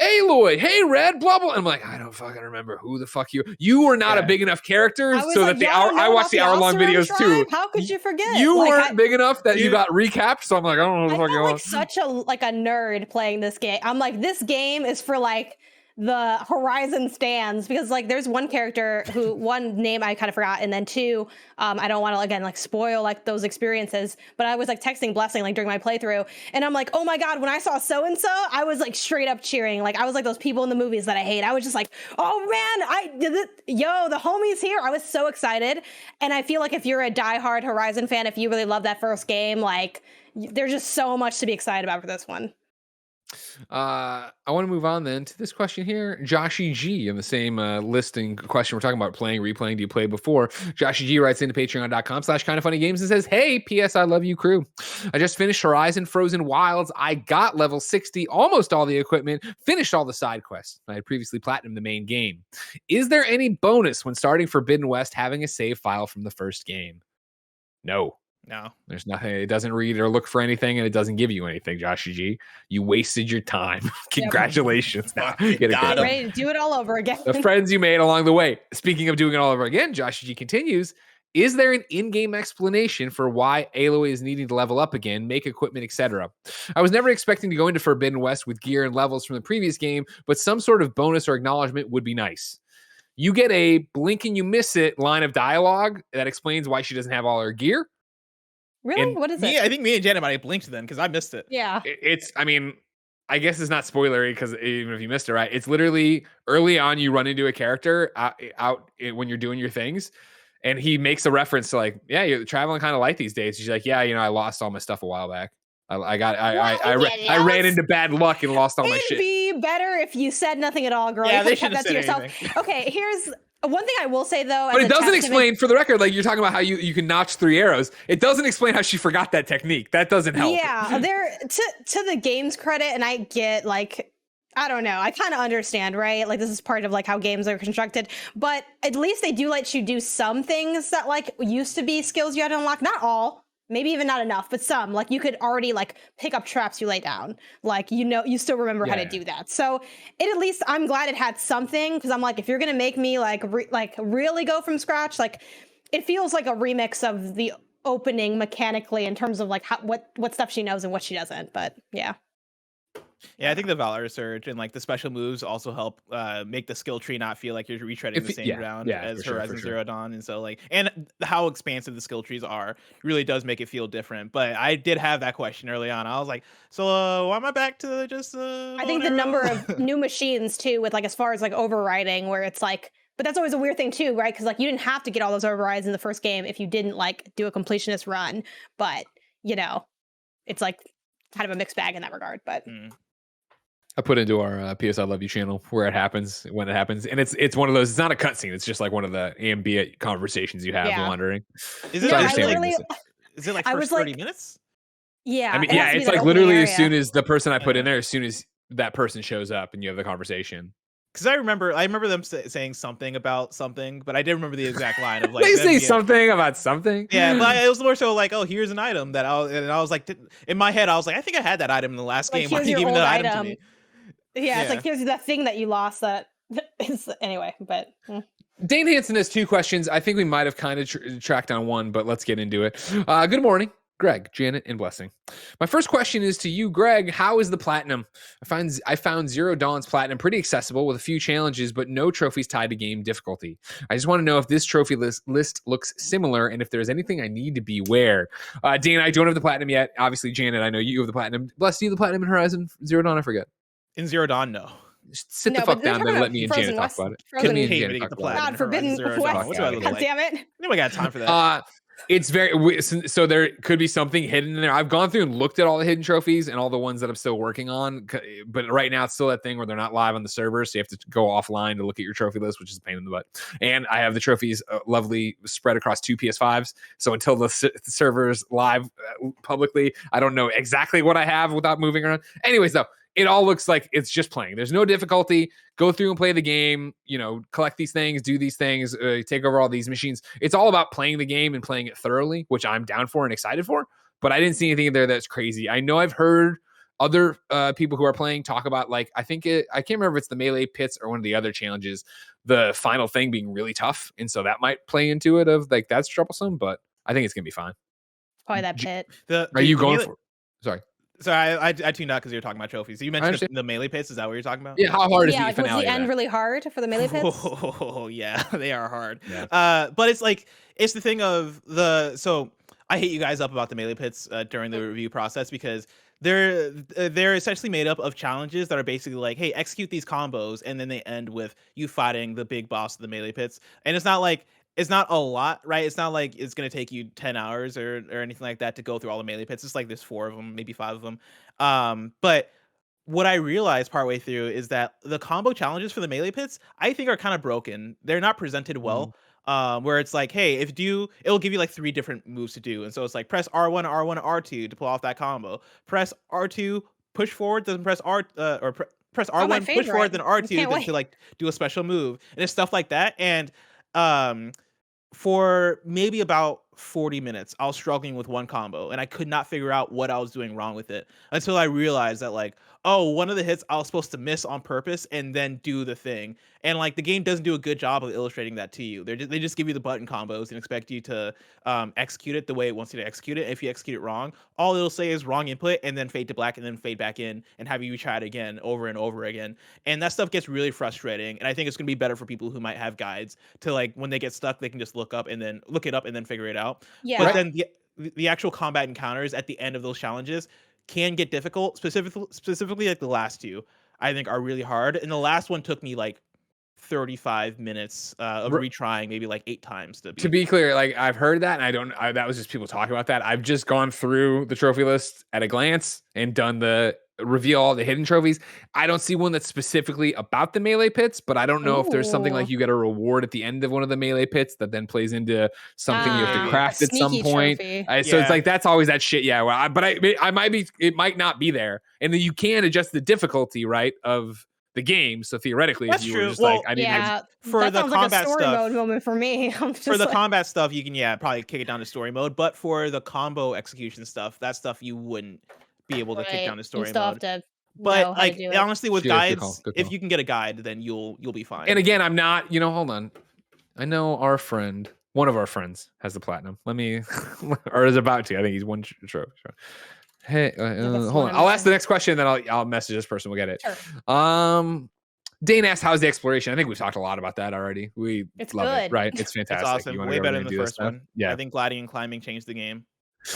Aloy, hey Red, blah blah. I'm like, I don't fucking remember who the fuck you were not a big enough character, so like, that I watched the hour-long videos too. How could you forget? You weren't big enough that you got recapped, so I'm like, I don't know what the fuck you want. Like such a nerd playing this game. I'm like, this game is for like the Horizon stands, because like there's one character who, one name I kind of forgot, and then two, I don't want to again like spoil like those experiences, but I was like texting Blessing like during my playthrough, and I'm like, oh my god, when I saw so and so, I was like straight up cheering. Like I was like those people in the movies that I hate. I was just like, oh man, I did it, yo, the homie's here. I was so excited. And I feel like if you're a diehard Horizon fan, if you really love that first game, like there's just so much to be excited about for this one. I want to move on then to this question here. Joshy G, in the same listing question we're talking about, replaying, do you play before? Joshy G writes into patreon.com/KindaFunnyGames and says, hey, P.S. I love you, crew. I just finished Horizon Frozen Wilds. I got level 60, almost all the equipment, finished all the side quests. I had previously platinumed the main game. Is there any bonus when starting Forbidden West having a save file from the first game? No. There's nothing. It doesn't read or look for anything, and it doesn't give you anything, Joshy G. You wasted your time. Congratulations. Now get ready to do it all over again. The friends you made along the way. Speaking of doing it all over again, Joshy G continues, is there an in-game explanation for why Aloy is needing to level up again, make equipment, etc.? I was never expecting to go into Forbidden West with gear and levels from the previous game, but some sort of bonus or acknowledgement would be nice. You get a blink and you miss it line of dialogue that explains why she doesn't have all her gear. Really? What is it? Yeah, I think me and Janet might have blinked then because I missed it. Yeah. I mean, I guess it's not spoilery because even if you missed it, right? It's literally early on you run into a character out when you're doing your things, and he makes a reference to like, yeah, you're traveling kind of light these days. She's like, yeah, I lost all my stuff a while back. I ran into bad luck and lost all my shit. It'd be better if you said nothing at all, girl. Yeah, you they should have said kept that to anything. yourself. Okay, here's one thing I will say though. But it doesn't explain, for the record, like you're talking about how you can notch 3 arrows. It doesn't explain how she forgot that technique. That doesn't help. Yeah, they're to the game's credit, and I get like, I don't know, I kind of understand, right? Like this is part of like how games are constructed, but at least they do let you do some things that like used to be skills you had to unlock. Not all. Maybe even not enough, but some. Like you could already like pick up traps you lay down. Like, you still remember how to do that. So at least I'm glad it had something, because I'm like, if you're gonna make me like really go from scratch, like it feels like a remix of the opening mechanically in terms of like what stuff she knows and what she doesn't. But yeah. Yeah, I think the Valor Surge and like the special moves also help make the skill tree not feel like you're retreading the same ground as Horizon Zero Dawn, and so like, and how expansive the skill trees are really does make it feel different. But I did have that question early on. I was like, so why am I back to just? I think the number of new machines too, with like as far as like overriding, where it's like. But that's always a weird thing too, right? Because like you didn't have to get all those overrides in the first game if you didn't like do a completionist run. But it's like kind of a mixed bag in that regard. But. I put into our PS I Love You channel where it happens, when it happens. And it's one of those, it's not a cutscene. It's just like one of the ambient conversations you have wandering. Is it, is it like first 30 minutes? Yeah. I mean, it's like literally as soon as the person I put in there, as soon as that person shows up and you have the conversation. Because I remember them saying something about something, but I didn't remember the exact line of like they say something about something. Yeah, but it was more so like, oh, here's an item that I was like, in my head, I was like, I think I had that item in the last game. Why are you giving the item to me? Yeah, it's like here's the thing that you lost that is anyway, but Dane Hansen has 2 questions. I think we might have kind of tracked on one, but let's get into it. Good morning, Greg, Janet, and Blessing. My first question is to you, Greg. How is the platinum? I found Zero Dawn's platinum pretty accessible with a few challenges, but no trophies tied to game difficulty. I just want to know if this trophy list looks similar and if there's anything I need to beware. Dane, I don't have the platinum yet. Obviously, Janet, I know you have the platinum. Bless, do you have the platinum in Horizon Zero Dawn? I forget. In Zero Dawn, no. Just sit the fuck down and let me and Janet talk about it. God, Forbidden West. God damn it. I got time for that. It's very so there could be something hidden in there. I've gone through and looked at all the hidden trophies and all the ones that I'm still working on, but right now it's still that thing where they're not live on the server, so you have to go offline to look at your trophy list, which is a pain in the butt. And I have the trophies lovely spread across 2 PS5s, so until the server's live publicly, I don't know exactly what I have without moving around. Anyways, though, it all looks like it's just playing. There's no difficulty. Go through and play the game, collect these things, do these things, take over all these machines. It's all about playing the game and playing it thoroughly, which I'm down for and excited for. But I didn't see anything in there that's crazy. I know I've heard other people who are playing talk about, like, I can't remember if it's the melee pits or one of the other challenges, the final thing being really tough. And so that might play into it of like, that's troublesome, but I think it's going to be fine. Probably that pit. Are you going for? Sorry. So I tuned out because you were talking about trophies. So you mentioned the melee pits. Is that what you're talking about? Yeah. How hard is the finale? Was the end really hard for the melee pits? Oh yeah, they are hard. Yeah. But it's the thing of so I hate you guys up about the melee pits during the review process because they're essentially made up of challenges that are basically like, hey, execute these combos, and then they end with you fighting the big boss of the melee pits. And it's not a lot, right? It's not like it's going to take you 10 hours or anything like that to go through all the melee pits. It's like there's 4 of them, maybe 5 of them. But what I realized partway through is that the combo challenges for the melee pits, I think, are kind of broken. They're not presented well. Where it's like, hey, it'll give you like 3 different moves to do. And so it's like press R1, R1, R2 to pull off that combo. Press R2, push forward, then press press R1, push forward, then R2 to like do a special move. And it's stuff like that. And for maybe about 40 minutes, I was struggling with one combo and I could not figure out what I was doing wrong with it until I realized that, like, oh, one of the hits I was supposed to miss on purpose and then do the thing. And like the game doesn't do a good job of illustrating that to you. They just give you the button combos and expect you to execute it the way it wants you to execute it. If you execute it wrong, all it'll say is wrong input and then fade to black and then fade back in and have you try it again over and over again. And that stuff gets really frustrating. And I think it's going to be better for people who might have guides to, like, when they get stuck, they can just look it up and then figure it out. Yeah. But then the actual combat encounters at the end of those challenges can get difficult. Specifically like the last 2, I think, are really hard. And the last one took me like 35 minutes of retrying maybe like 8 times to be clear. Like, I've heard that, and that was just people talking about that. I've just gone through the trophy list at a glance and done the reveal all the hidden trophies. I don't see one that's specifically about the melee pits, but I don't know if there's something like you get a reward at the end of one of the melee pits that then plays into something you have to craft at some point. So it's like, that's always that shit. Yeah. Well, it might not be there. And then you can adjust the difficulty, right, of the game. So theoretically, that's if you true. were just like, I need for the combat like a story stuff mode moment for me. For the combat stuff, you can probably kick it down to story mode. But for the combo execution stuff, that stuff you wouldn't be able to kick down to story mode. But like, honestly, with guides, if you can get a guide, then you'll be fine. And again, I'm not, hold on. I know one of our friends has the platinum. Let me, or is about to. I think he's one trophy. Hey, hold on. I'll ask the next question, then I'll message this person. We'll get it. Sure. Dane asked, "How's the exploration?" I think we've talked a lot about that already. It's love good. it, right? It's fantastic. It's awesome. Way better than the first one. Yeah, I think gliding and climbing changed the game.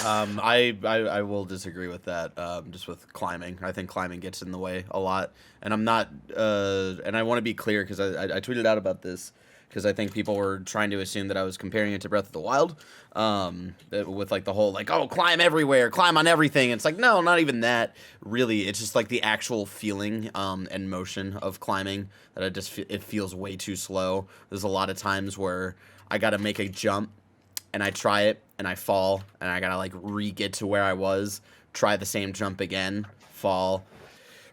I will disagree with that. Just with climbing, I think climbing gets in the way a lot, and I'm not. And I want to be clear because I tweeted out about this because I think people were trying to assume that I was comparing it to Breath of the Wild, with like the whole like, oh, climb everywhere, climb on everything. It's like, no, not even that. Really, it's just like the actual feeling and motion of climbing that it feels way too slow. There's a lot of times where I got to make a jump and I try it and I fall and I gotta like get to where I was, try the same jump again, fall,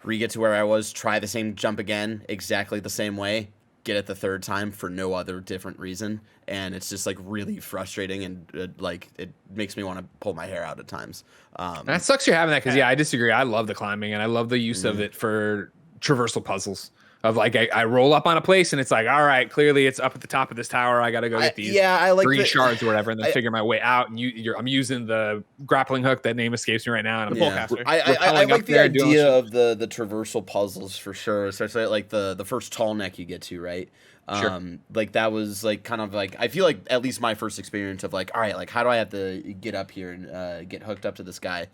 re-get to where I was, try the same jump again, exactly the same way, get it the third time for no other different reason, and it's just like really frustrating, and like it makes me want to pull my hair out at times. That sucks you're having that, because I disagree. I love the climbing, and I love the use of it for traversal puzzles. Of like, I roll up on a place and it's like, all right, clearly it's up at the top of this tower. I got to go get these green shards or whatever, and then figure my way out. And I'm using the grappling hook, that name escapes me right now. And I like the idea of the traversal puzzles for sure, especially like the first tall neck you get to, right? Sure. Like that was like kind of like, I feel like at least my first experience of like, all right, like how do I have to get up here and get hooked up to this guy?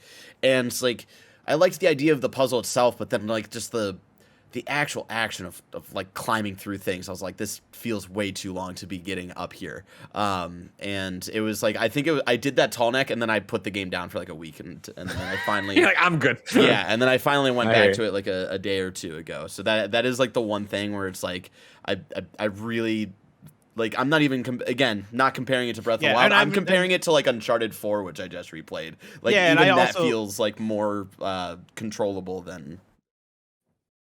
And it's like, I liked the idea of the puzzle itself, but then like just the actual action of like climbing through things, I was like, this feels way too long to be getting up here. And it was like, I think I did that tall neck, and then I put the game down for like a week, and then I finally you're like, I'm good. Yeah, and then I finally went back to it like a day or two ago. So that is like the one thing where it's like I really like, I'm not even not comparing it to Breath of the Wild. I'm comparing it to like Uncharted 4, which I just replayed. Like even that feels like more controllable than.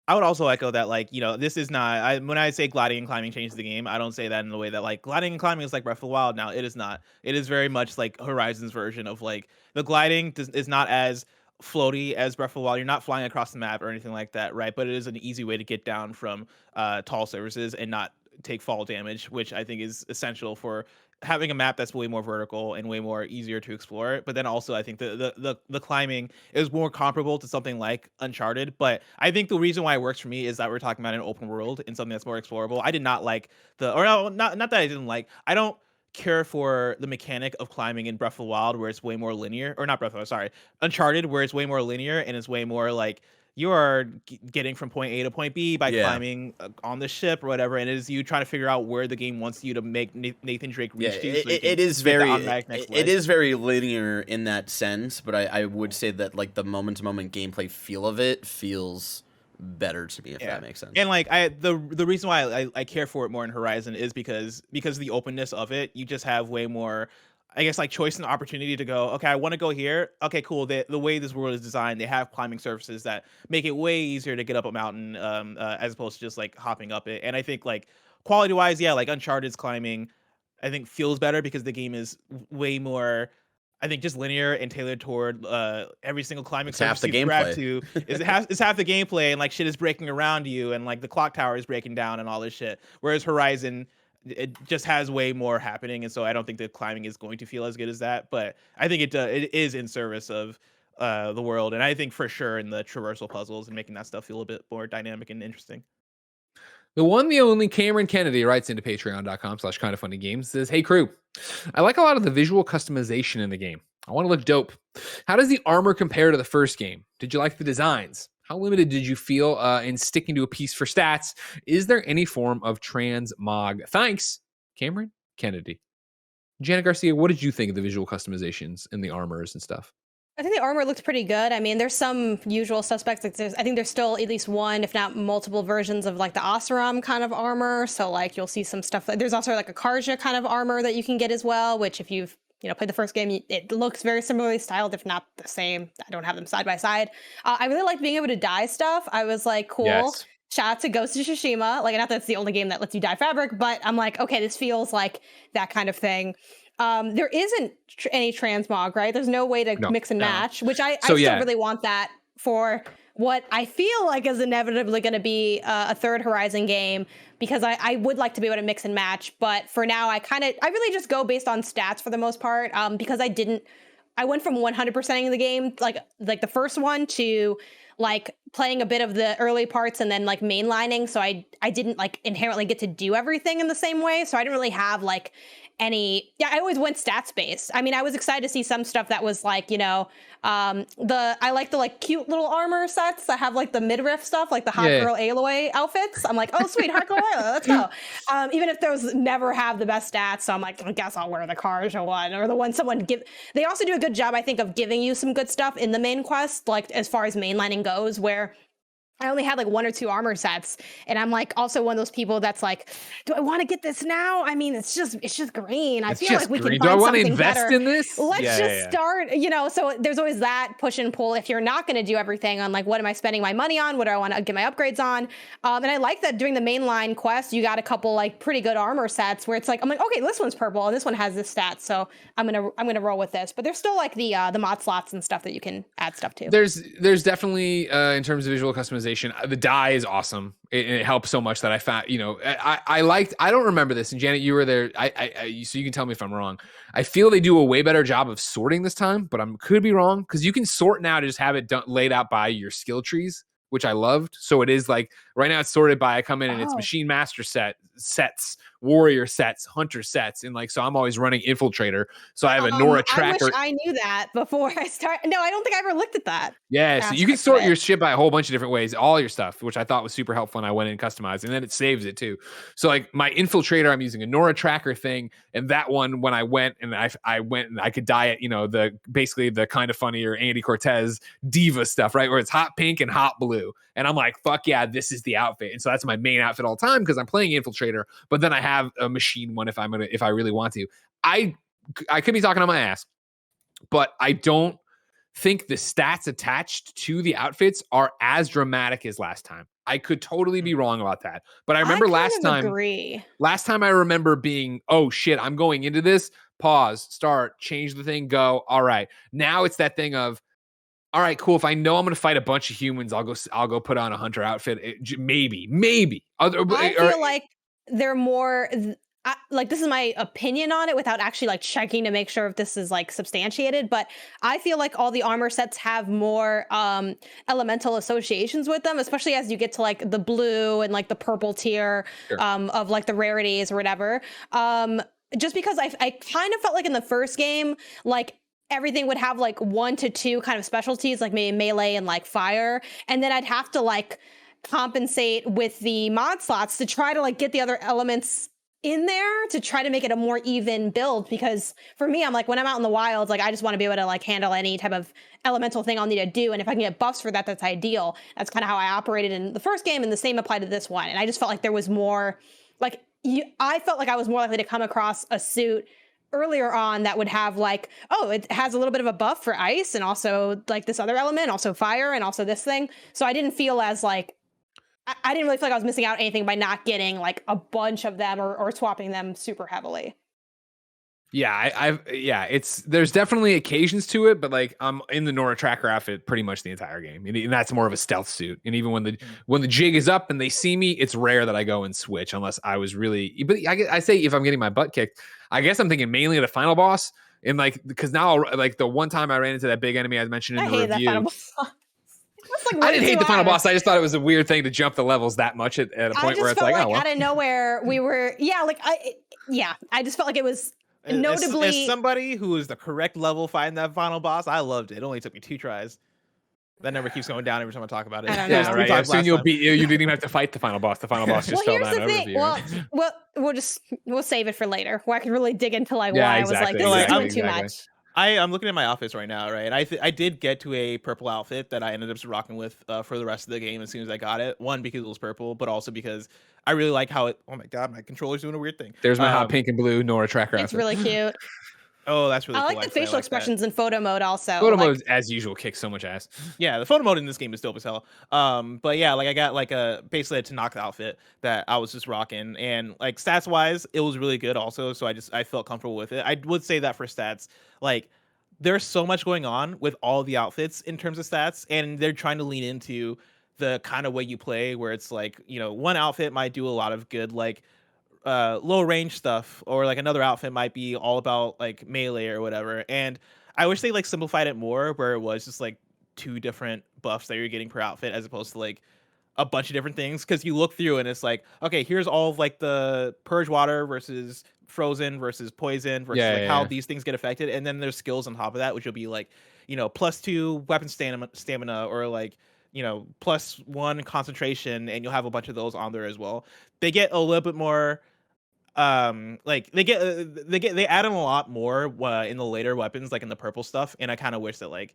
I would also echo that, like, this is not, when I say gliding and climbing changes the game, I don't say that in the way that, like, gliding and climbing is like Breath of the Wild. Now, it is not. It is very much like Horizon's version of, like, the gliding is not as floaty as Breath of the Wild. You're not flying across the map or anything like that, right? But it is an easy way to get down from tall surfaces and not take fall damage, which I think is essential for having a map that's way more vertical and way more easier to explore. But then also I think the climbing is more comparable to something like Uncharted. But I think the reason why it works for me is that we're talking about an open world and something that's more explorable. I did not like not that I didn't like, I don't care for the mechanic of climbing in Breath of the Wild, where it's way more linear, or not Breath of the Wild, sorry, Uncharted, where it's way more linear and it's way more like you are getting from point A to point B by climbing on the ship or whatever, and it is you trying to figure out where the game wants you to make Nathan Drake reach to. So it is very linear in that sense, but I would say that like the moment-to-moment gameplay feel of it feels better to me, if that makes sense. And like the reason why I care for it more in Horizon is because of the openness of it. You just have way more, I guess, like choice and opportunity to go, okay, I want to go here. Okay, cool. The way this world is designed, they have climbing surfaces that make it way easier to get up a mountain, as opposed to just like hopping up it. And I think like quality wise, like Uncharted's climbing, I think feels better because the game is way more, I think, just linear and tailored toward every single climbing surface you grab to. It's half the gameplay, and like shit is breaking around you, and like the clock tower is breaking down and all this shit. Whereas Horizon, it just has way more happening, and so I don't think the climbing is going to feel as good as that. But I think it is in service of the world, and I think for sure in the traversal puzzles and making that stuff feel a bit more dynamic and interesting. The one, the only Cameron Kennedy writes into patreon.com/KindaFunnyGames, says, "Hey crew, I like a lot of the visual customization in the game. I want to look dope. How does the armor compare to the first game? Did you like the designs? How limited did you feel in sticking to a piece for stats? Is there any form of transmog? Thanks, Cameron Kennedy." Janet Garcia, what did you think of the visual customizations in the armors and stuff? I think the armor looked pretty good. I mean, there's some usual suspects. Like I think there's still at least one, if not multiple versions of like the Oseram kind of armor. So like you'll see some stuff. There's also like a Karja kind of armor that you can get as well, which if you've played the first game, it looks very similarly styled, if not the same. I don't have them side by side. I really liked being able to dye stuff. I was like, cool. Yes. Shout out to Ghost of Tsushima. Like, not that it's the only game that lets you dye fabric, but I'm like, okay, this feels like that kind of thing. There isn't any transmog, right? There's no way to mix and match, which I still really want that for what I feel like is inevitably going to be a third Horizon game, because I would like to be able to mix and match. But for now, I really just go based on stats for the most part, because I went from 100%ing the game, like the first one, to like playing a bit of the early parts and then like mainlining. So I didn't like inherently get to do everything in the same way. So I didn't really have like I always went stats based. I mean, I was excited to see some stuff that was like, I like the like cute little armor sets that have like the midriff stuff, like the hot girl Aloy outfits. I'm like, oh sweet, hot girl Aloy, let's go. Even if those never have the best stats, so I'm like, I guess I'll wear the Karja one, or the one someone give. They also do a good job, I think, of giving you some good stuff in the main quest, like as far as mainlining goes, where I only had like 1 or 2 armor sets, and I'm like also one of those people that's like, do I want to get this now? I mean, it's just green. I feel like we can Do I find want to something invest better. in this? Let's just start, you know. So there's always that push and pull. If you're not going to do everything on like, what am I spending my money on? What do I want to get my upgrades on? And I like that doing the mainline quest, you got a couple like pretty good armor sets where it's like, I'm like, okay, this one's purple and this one has this stat, so I'm gonna roll with this. But there's still like the mod slots and stuff that you can add stuff to. There's definitely in terms of visual customization, the dye is awesome. It helps so much that I found, you know, I liked, I don't remember this, and Janet, you were there, so you can tell me if I'm wrong. I feel they do a way better job of sorting this time, but I could be wrong, because you can sort now to just have it laid out by your skill trees, which I loved. So it is like, right now it's sorted by, I come in and it's machine master sets, warrior sets, hunter sets, and like, so I'm always running infiltrator. So I have a Nora tracker. I wish I knew that before I start. No, I don't think I ever looked at that. Yeah, so you can sort your shit by a whole bunch of different ways, all your stuff, which I thought was super helpful, and I went in and customized, and then it saves it too. So like my infiltrator, I'm using a Nora tracker thing, and that one, when I went and I could dye it, you know, basically the KindaFunny or Andy Cortez diva stuff, right, where it's hot pink and hot blue, and I'm like, fuck yeah, this is the outfit, and so that's my main outfit all the time because I'm playing infiltrator. But then I have a machine one if I really want to. I could be talking on my ass, but I don't think the stats attached to the outfits are as dramatic as last time. I could totally be wrong about that. But I remember last time I remember being, oh shit, I'm going into this, pause, start, change the thing, go. All right. Now it's that thing of, all right, cool. If I know I'm going to fight a bunch of humans, I'll go put on a hunter outfit. Maybe. I feel like they're more like, this is my opinion on it without actually like checking to make sure if this is like substantiated, but I feel like all the armor sets have more elemental associations with them, especially as you get to like the blue and like the purple tier of like the rarities or whatever. Just because I kind of felt like in the first game, like everything would have like 1 to 2 kind of specialties, like maybe melee and like fire, and then I'd have to like compensate with the mod slots to try to like get the other elements in there to try to make it a more even build. Because for me, I'm like, when I'm out in the wilds, like I just want to be able to like handle any type of elemental thing I'll need to do, and if I can get buffs for that, that's ideal. That's kind of how I operated in the first game, and the same applied to this one. And I just felt like there was more like I felt like I was more likely to come across a suit earlier on that would have like, oh, it has a little bit of a buff for ice and also like this other element, also fire, and also this thing. So I didn't feel as like, I didn't really feel like I was missing out anything by not getting like a bunch of them or swapping them super heavily. Yeah, there's definitely occasions to it, but like I'm in the Nora tracker outfit pretty much the entire game, and that's more of a stealth suit. And even when the jig is up and they see me, it's rare that I go and switch unless I was really. But I say if I'm getting my butt kicked, I guess I'm thinking mainly of the final boss, and like because now like the one time I ran into that big enemy I mentioned in the review. That final boss. Like I didn't hate the final boss. I just thought it was a weird thing to jump the levels that much at a point where it's like, oh, well. Out of nowhere we were, I just felt like it was notably. As somebody who is the correct level fighting that final boss, I loved it. It only took me 2 tries. That number keeps going down every time I talk about it. Yeah, right. Yeah, soon you didn't even have to fight the final boss. The final boss just fell down over you. We'll save it for later, where I can really dig into like why I was like, this is doing too much. I'm looking at my outfits right now, right? I did get to a purple outfit that I ended up rocking with for the rest of the game as soon as I got it. One, because it was purple, but also because I really like how it. Oh my god, my controller's doing a weird thing. There's my hot pink and blue Nora tracker outfit. It's really cute. Oh, that's really cool. I like the facial expressions in photo mode also. Photo mode, as usual, kicks so much ass. Yeah, the photo mode in this game is dope as hell. But yeah, like I got like basically a Tanaka outfit that I was just rocking, and like stats wise, it was really good also. So I felt comfortable with it. I would say that for stats, like there's so much going on with all the outfits in terms of stats, and they're trying to lean into the kind of way you play, where it's like, you know, one outfit might do a lot of good like low range stuff, or like another outfit might be all about like melee or whatever. And I wish they like simplified it more, where it was just like 2 different buffs that you're getting per outfit as opposed to like a bunch of different things. Because you look through and it's like, okay, here's all of like the purge water versus frozen versus poison versus how these things get affected, and then there's skills on top of that, which will be like, you know, +2 weapon stamina, or like, you know, +1 concentration, and you'll have a bunch of those on there as well. They get a little bit more like they add in a lot more in the later weapons, like in the purple stuff, and I kind of wish that like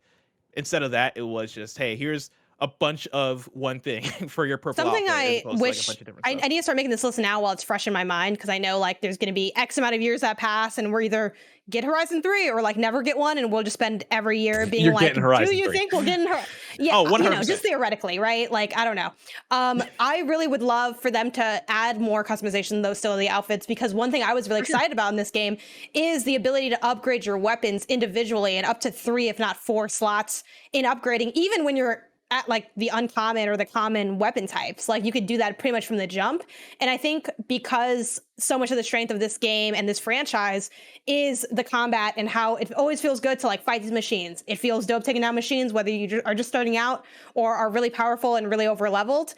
instead of that it was just, hey, here's a bunch of one thing for your purple Something outfit, I as opposed to, like, a wish bunch of different I stuff. need to start making this list now while it's fresh in my mind, because I know like there's going to be X amount of years that pass, and we're either get Horizon 3 or like never get one, and we'll just spend every year being You're like, getting Horizon do you 3. think we'll get in her? Yeah, Oh, 100%. just theoretically, right? Like, I don't know. I really would love for them to add more customization, though, still of the outfits, because one thing I was really excited about in this game is the ability to upgrade your weapons individually and up to 3, if not 4 slots in upgrading, even when you're at like the uncommon or the common weapon types. Like, you could do that pretty much from the jump. And I think because so much of the strength of this game and this franchise is the combat and how it always feels good to like fight these machines. It feels dope taking down machines, whether you are just starting out or are really powerful and really over leveled.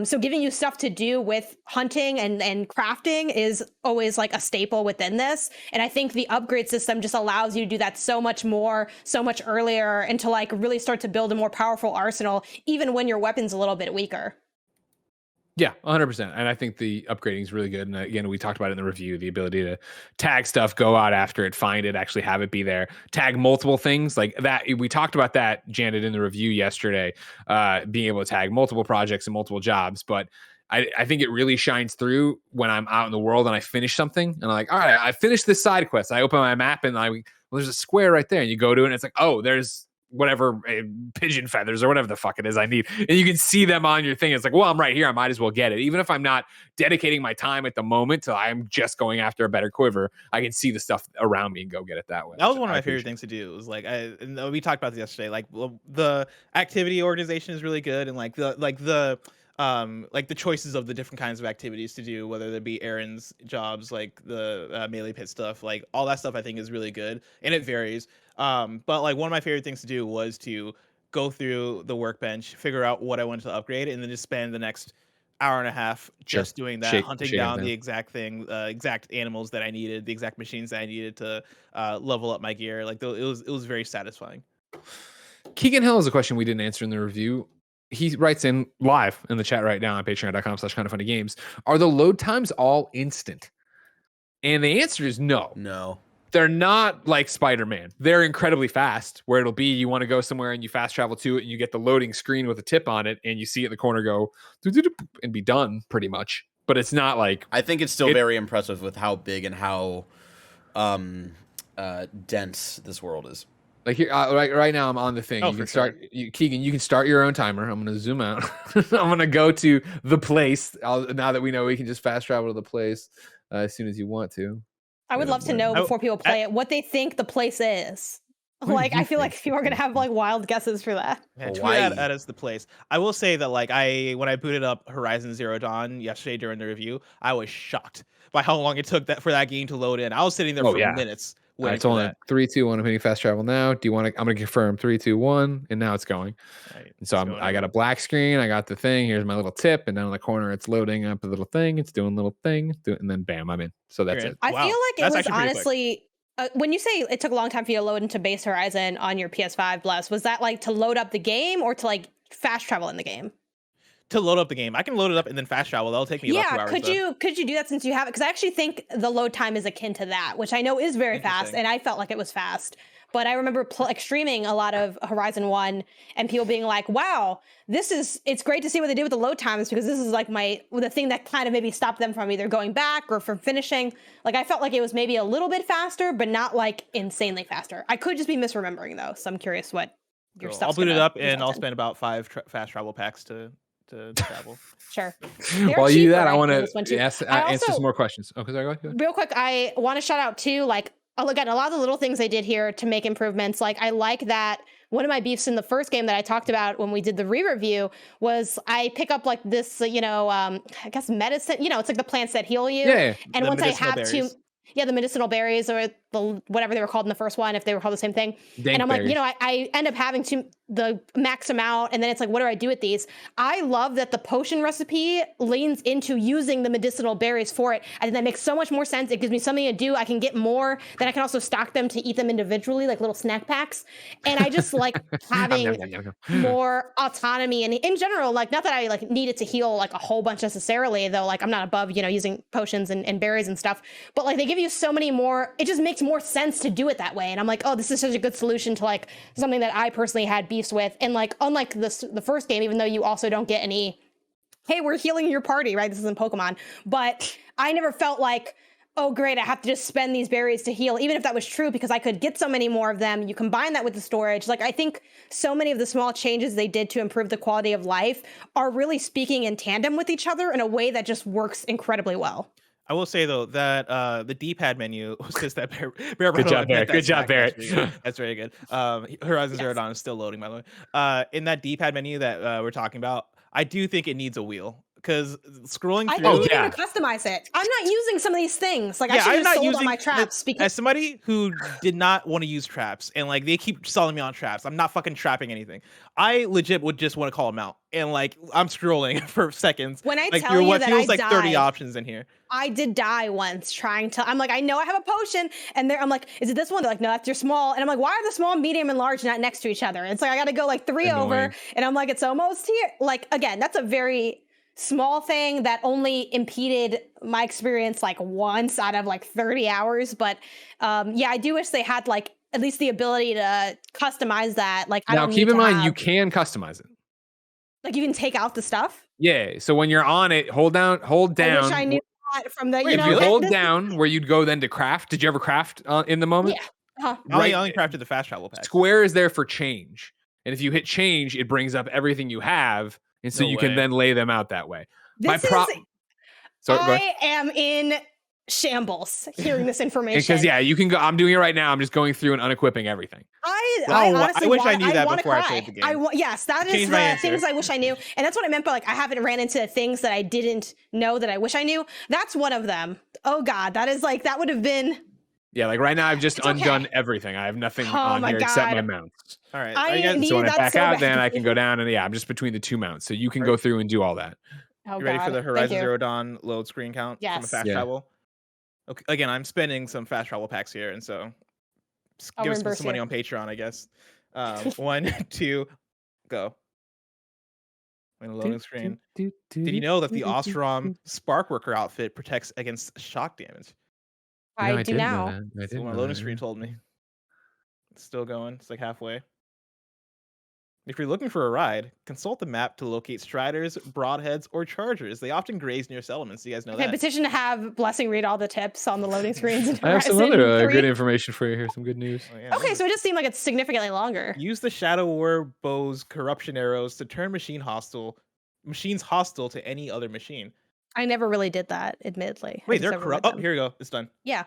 So giving you stuff to do with hunting and crafting is always like a staple within this. And I think the upgrade system just allows you to do that so much more, so much earlier, and to like really start to build a more powerful arsenal, even when your weapon's a little bit weaker. Yeah, 100%. And I think the upgrading is really good. And again, we talked about it in the review, the ability to tag stuff, go out after it, find it, actually have it be there, tag multiple things like that. We talked about that, Janet, in the review yesterday, being able to tag multiple projects and multiple jobs. But I think it really shines through when I'm out in the world and I finish something and I'm like, all right, I finished this side quest. I open my map and well, there's a square right there, and you go to it and it's like, oh, there's whatever pigeon feathers or whatever the fuck it is I need, and you can see them on your thing. It's like, well, I'm right here, I might as well get it, even if I'm not dedicating my time at the moment to I'm just going after a better quiver. I can see the stuff around me and go get it that way. That was one of my favorite things to do. Was like, and we talked about this yesterday. Like, the activity organization is really good, and like the choices of the different kinds of activities to do, whether they be errands, jobs, like the melee pit stuff, like all that stuff I think is really good, and it varies. But like one of my favorite things to do was to go through the workbench, figure out what I wanted to upgrade, and then just spend the next hour and a half just doing that, hunting down the exact thing, exact animals that I needed, the exact machines that I needed to level up my gear. Like, it was very satisfying. Keegan Hill has a question we didn't answer in the review. He writes in live in the chat right now on patreon.com/kindafunnygames. Are the load times all instant? And the answer is no. No. They're not like Spider-Man. They're incredibly fast, where it'll be you want to go somewhere and you fast travel to it and you get the loading screen with a tip on it and you see it in the corner go and be done pretty much. But it's not like... I think it's still very impressive with how big and how dense this world is. Like here, right now I'm on the thing. You can start, Keegan, you can start your own timer. I'm going to zoom out. I'm going to go to the place. Now that we know we can just fast travel to the place as soon as you want to. I would love to know before people play it what they think the place is. Like, I feel like people are gonna have like wild guesses for that. Yeah, that is the place. I will say that like when I booted up Horizon Zero Dawn yesterday during the review, I was shocked by how long it took for that game to load in. I was sitting there for minutes. It's only 3, 2, 1. I'm hitting fast travel now. Do you want to? I'm gonna confirm 3, 2, 1, and now it's going. Right. And so I got a black screen. I got the thing. Here's my little tip, and down in the corner, it's loading up a little thing. It's doing a little thing, and then bam, I'm in. So that's it. I feel like it was honestly. When you say it took a long time for you to load into Base Horizon on your PS5, Bless, was that like to load up the game or to like fast travel in the game? To load up the game. I can load it up and then fast travel. That'll take me about 2 hours. Could you do that since you have it? Because I actually think the load time is akin to that, which I know is very fast, and I felt like it was fast. But I remember streaming a lot of Horizon 1 and people being like, wow, it's great to see what they did with the load times, because this is like the thing that kind of maybe stopped them from either going back or from finishing. Like, I felt like it was maybe a little bit faster, but not like insanely faster. I could just be misremembering though. So I'm curious what your stuff's I'll boot it up and I'll spend about 5 fast travel packs to travel. Sure. While you do that, I want to answer some more questions. Okay, sorry, go ahead. Real quick, I want to shout out too, like, again, a lot of the little things they did here to make improvements. Like, I like that one of my beefs in the first game that I talked about when we did the re-review was I pick up like this, I guess medicine, it's like the plants that heal you. Yeah. And once I have to, the medicinal berries or the whatever they were called in the first one, if they were called the same thing. And I'm like, I end up having to max them out, and then it's like, what do I do with these? I love that the potion recipe leans into using the medicinal berries for it. I think that makes so much more sense. It gives me something to do. I can get more, then I can also stock them to eat them individually, like little snack packs. And I just like having more autonomy. And in general, like, not that I like needed to heal like a whole bunch necessarily, though, like I'm not above, using potions and berries and stuff, but like they give you so many more, it just makes more sense to do it that way. And I'm like, oh, this is such a good solution to like something that I personally had beef least with, and like unlike the first game, even though you also don't get any, hey, we're healing your party, right? This isn't Pokemon, but I never felt like, oh great, I have to just spend these berries to heal, even if that was true, because I could get so many more of them. You combine that with the storage. Like, I think so many of the small changes they did to improve the quality of life are really speaking in tandem with each other in a way that just works incredibly well. I will say though that the D-pad menu was just that Good job, Barrett. Good job, Barrett. That's very good. Horizon Zero Dawn is still loading, by the way. In that D-pad menu that we're talking about, I do think it needs a wheel. Because scrolling through, I think you need to customize it. I'm not using some of these things. Like, I should have sold on my traps. Because as somebody who did not want to use traps, and like they keep selling me on traps, I'm not fucking trapping anything. I legit would just want to call them out, and like I'm scrolling for seconds. When I like, tell you what that feels I like died, 30 options in here. I did die once trying to. I'm like, I know I have a potion, and I'm like, is it this one? They're like, no, that's your small. And I'm like, why are the small, medium, and large not next to each other? It's like I got to go like 3 over, and I'm like, it's almost here. Like, again, that's a very small thing that only impeded my experience like once out of like 30 hours. But yeah, I do wish they had like at least the ability to customize that. Like, I now don't keep in mind, have, you can customize it. Like, you can take out the stuff. Yeah. So when you're on it, hold down. I wish I knew that from the. If you hold down where you'd go then to craft. Did you ever craft in the moment? Yeah. Uh-huh. I only crafted the fast travel pack. Square is there for change, and if you hit change, it brings up everything you have. And so you can then lay them out that way. I am in shambles hearing this information. Because you can go. I'm doing it right now. I'm just going through and unequipping everything. I honestly wish I knew that before I played the game. Yes, that is the things I wish I knew, and that's what I meant by like I haven't ran into things that I didn't know that I wish I knew. That's one of them. Oh God, that is like that would have been. Yeah, like right now I've just undone everything. I have nothing on here except my mounts. All right. So when I back out, then I can go down and I'm just between the 2 mounts. So you can go through and do all that. Oh, you ready for the Horizon Zero Dawn load screen count from the fast travel? Okay. Again, I'm spending some fast travel packs here, and so give us some money on Patreon, I guess. 1, 2, go. In the loading screen. Did you know that the Ostrom Sparkworker outfit protects against shock damage? I do now. That's what my loading screen told me. It's still going. It's like halfway. If you're looking for a ride, consult the map to locate striders, broadheads, or chargers. They often graze near settlements. You guys know that. Petition to have Blessing read all the tips on the loading screens. I have some other good information for you here. Some good news. Oh, yeah. Okay, so it just seemed like it's significantly longer. Use the Shadow War Bow's corruption arrows to turn machines hostile to any other machine. I never really did that, admittedly. Wait, they're corrupt. Oh, here we go. It's done. Yeah.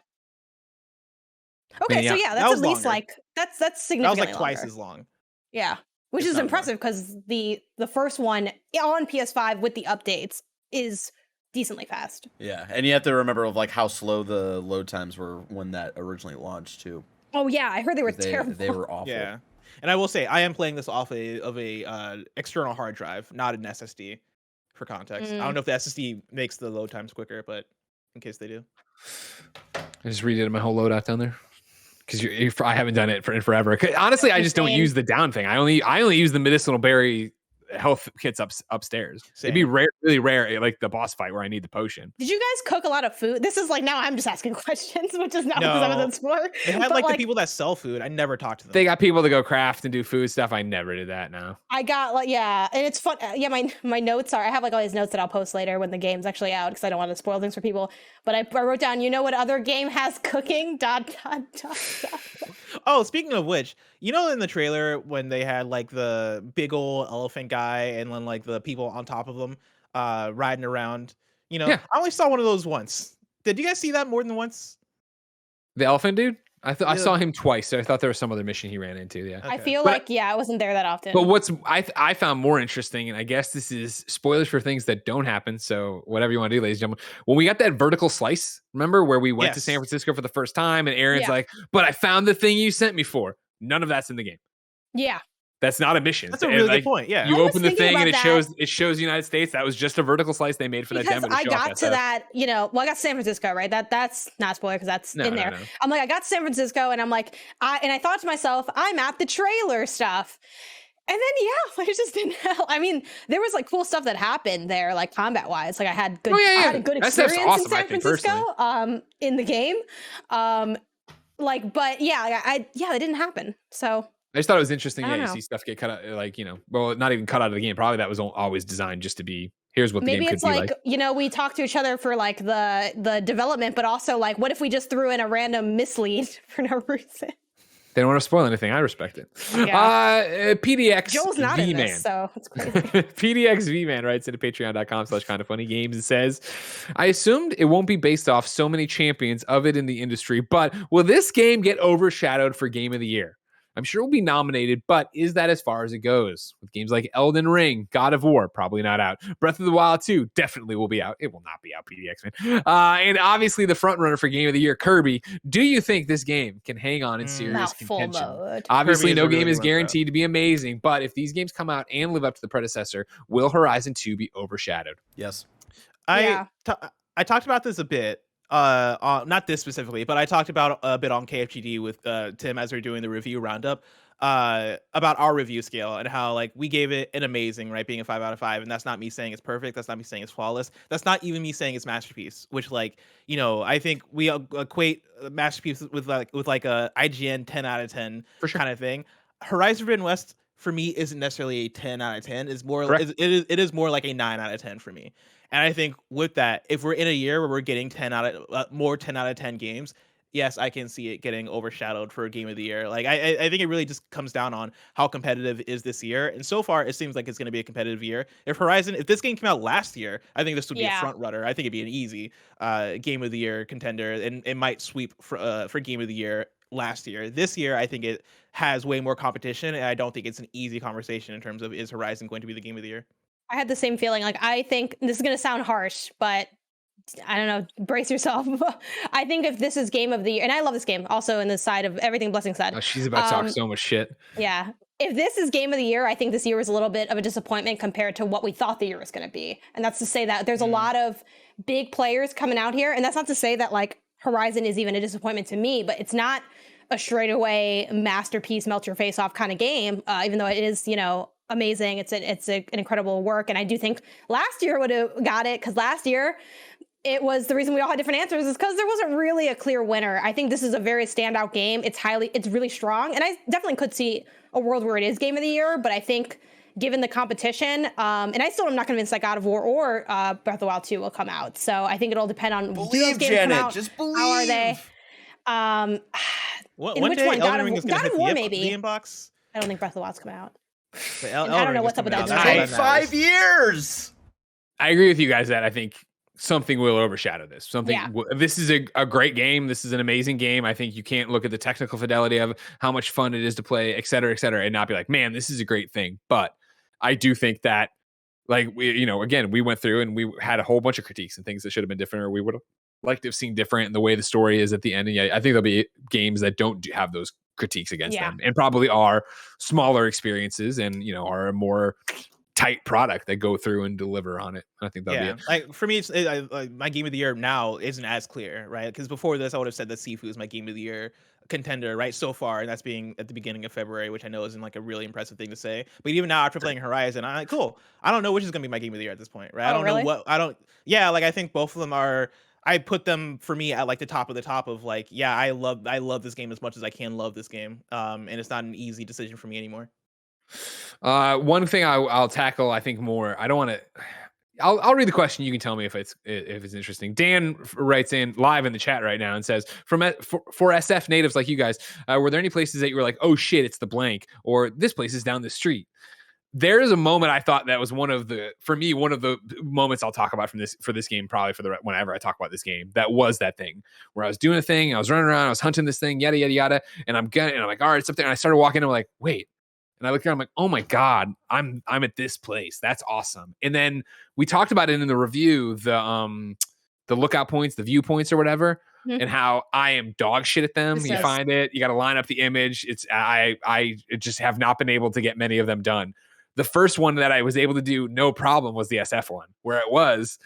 Okay, so that's at least like that's significantly. That was like twice as long. Yeah, which is impressive because the first one on PS5 with the updates is decently fast. Yeah, and you have to remember of like how slow the load times were when that originally launched too. Oh yeah, I heard they were terrible. They were awful. Yeah, and I will say I am playing this off of a external hard drive, not an SSD. For context, I don't know if the SSD makes the load times quicker, but in case they do, I just redid my whole loadout down there because I haven't done it in forever. Honestly, I just don't use the down thing. I only use the medicinal berry health kits upstairs. Same. It'd be really rare, like the boss fight where I need the potion. Did you guys cook a lot of food? This is like now I'm just asking questions, which is not because I was in sport. They had like the people that sell food. I never talked to them. They got people to go craft and do food stuff. I never did that. No. I got and it's fun. Yeah, my notes are. I have like all these notes that I'll post later when the game's actually out because I don't want to spoil things for people. But I wrote down. You know what other game has cooking? ... Oh, speaking of which, you know in the trailer when they had like the big old elephant guy and then like the people on top of them riding around, I only saw one of those once. Did you guys see that more than once? The elephant dude? I saw him twice, so I thought there was some other mission he ran into. Yeah, okay. I feel like I wasn't there that often. But what's I found more interesting, and I guess this is spoilers for things that don't happen. So whatever you want to do, ladies and gentlemen. When we got that vertical slice, remember where we went to San Francisco for the first time, and Aaron's like, "But I found the thing you sent me for." None of that's in the game. Yeah. That's not a mission. That's a really good point. Yeah, you open the thing and it shows the United States. That was just a vertical slice they made for that demo. I got to that, I got San Francisco, right? That's not a spoiler because that's in there. No. I'm like, I got to San Francisco, and I'm like, I thought to myself, I'm at the trailer stuff, and then it just didn't help. I mean, there was like cool stuff that happened there, like combat wise. Like I had good, I had a good experience in San Francisco, in the game, but it didn't happen. So. I just thought it was interesting. I Yeah, don't you know. see stuff get cut out, like, well, not even cut out of the game. Probably that was always designed just to be, here's what the Maybe game could it's be like, like. we talk to each other for like the development, but also like, what if we just threw in a random mislead for no reason? They don't want to spoil anything. I respect it. Yeah. PDX Joel's not in V-Man. this, so it's crazy. PDX V-Man writes into patreon.com/kindafunnygames and says, I assumed it won't be based off so many champions of it in the industry, but will this game get overshadowed for Game of the Year? I'm sure it will be nominated, but is that as far as it goes? With games like Elden Ring, God of War, probably not out. Breath of the Wild 2 definitely will be out. It will not be out, PDX, man. And obviously the front runner for Game of the Year, Kirby. Do you think this game can hang on in serious Not full contention? mode. Obviously, Kirby no is a game really is good one, bro. guaranteed to be amazing, but if these games come out and live up to the predecessor, will Horizon 2 be overshadowed? Yes. I talked about this a bit. Not this specifically, but I talked about a bit on KFGD with Tim as we are doing the review roundup about our review scale and how like we gave it an amazing, right, being a 5 out of 5, and that's not me saying it's perfect, that's not me saying it's flawless, that's not even me saying it's masterpiece, which like, I think we equate masterpiece with like a IGN 10 out of 10 For sure. kind of thing. Horizon Forbidden West for me isn't necessarily a 10 out of 10. It's more Correct. it is more like a 9 out of 10 for me. And I think with that, if we're in a year where we're getting 10 out of 10 games, yes, I can see it getting overshadowed for a Game of the Year. Like I think it really just comes down on how competitive is this year. And so far, it seems like it's going to be a competitive year. If this game came out last year, I think this would be a front runner. I think it'd be an easy Game of the Year contender, and it might sweep for Game of the Year last year. This year, I think it has way more competition, and I don't think it's an easy conversation in terms of is Horizon going to be the Game of the Year. I had the same feeling. Like, I think this is going to sound harsh, but I don't know, brace yourself. I think if this is Game of the Year, and I love this game also in the side of everything Blessing said. Oh, she's about to talk so much shit. Yeah. If this is Game of the Year, I think this year was a little bit of a disappointment compared to what we thought the year was going to be. And that's to say that there's a lot of big players coming out here. And that's not to say that like Horizon is even a disappointment to me, but it's not a straightaway masterpiece, melt your face off kind of game, even though it is, amazing. It's an incredible work. And I do think last year would have got it, because last year it was the reason we all had different answers is because there wasn't really a clear winner. I think this is a very standout game. It's really strong. And I definitely could see a world where it is Game of the Year, but I think given the competition, and I still am not convinced that God of War or Breath of the Wild 2 will come out. So I think it'll depend on do those games Janet, come out? just believe. How are they? One which day, one? Elden Ring is going to hit God of War, the maybe. inbox. I don't think Breath of the Wild's come out. I don't know what's up with that. It's 5 years. I agree with you guys that I think something will overshadow this. Yeah. This is a great game. This is an amazing game. I think you can't look at the technical fidelity of how much fun it is to play, et cetera, and not be like, man, this is a great thing. But I do think that, like, again, we went through and we had a whole bunch of critiques and things that should have been different, or we would have liked to have seen different in the way the story is at the end. And yeah, I think there'll be games that don't have those critiques against them, and probably are smaller experiences and are a more tight product that go through and deliver on it. I think that'll be it. Like for me, it's my Game of the Year now isn't as clear, right? Because before this, I would have said that Sifu is my Game of the Year contender, right? So far, and that's being at the beginning of February, which I know isn't like a really impressive thing to say. But even now, after playing Horizon, I'm like, cool. I don't know which is gonna be my Game of the Year at this point, right? I don't know what like I think both of them are. I put them for me at like the top of like, yeah, I love this game as much as I can love this game. And it's not an easy decision for me anymore. One thing I'll tackle, I think more. I don't want to. I'll read the question. You can tell me if it's interesting. Dan writes in live in the chat right now and says, for SF natives like you guys, were there any places that you were like, oh shit, it's the blank, or this place is down the street? There is a moment I thought that was one of the moments I'll talk about for this game, probably whenever I talk about this game. That was that thing where I was doing a thing, I was running around, I was hunting this thing, yada yada yada, and I'm like, all right, it's up there. And I started walking, and I'm like, wait. And I looked around, I'm like, oh my God, I'm at this place. That's awesome. And then we talked about it in the review, the lookout points, the viewpoints or whatever, and how I am dog shit at them. You find it, you got to line up the image. I just have not been able to get many of them done. The first one that I was able to do no problem was the SF one, where it was,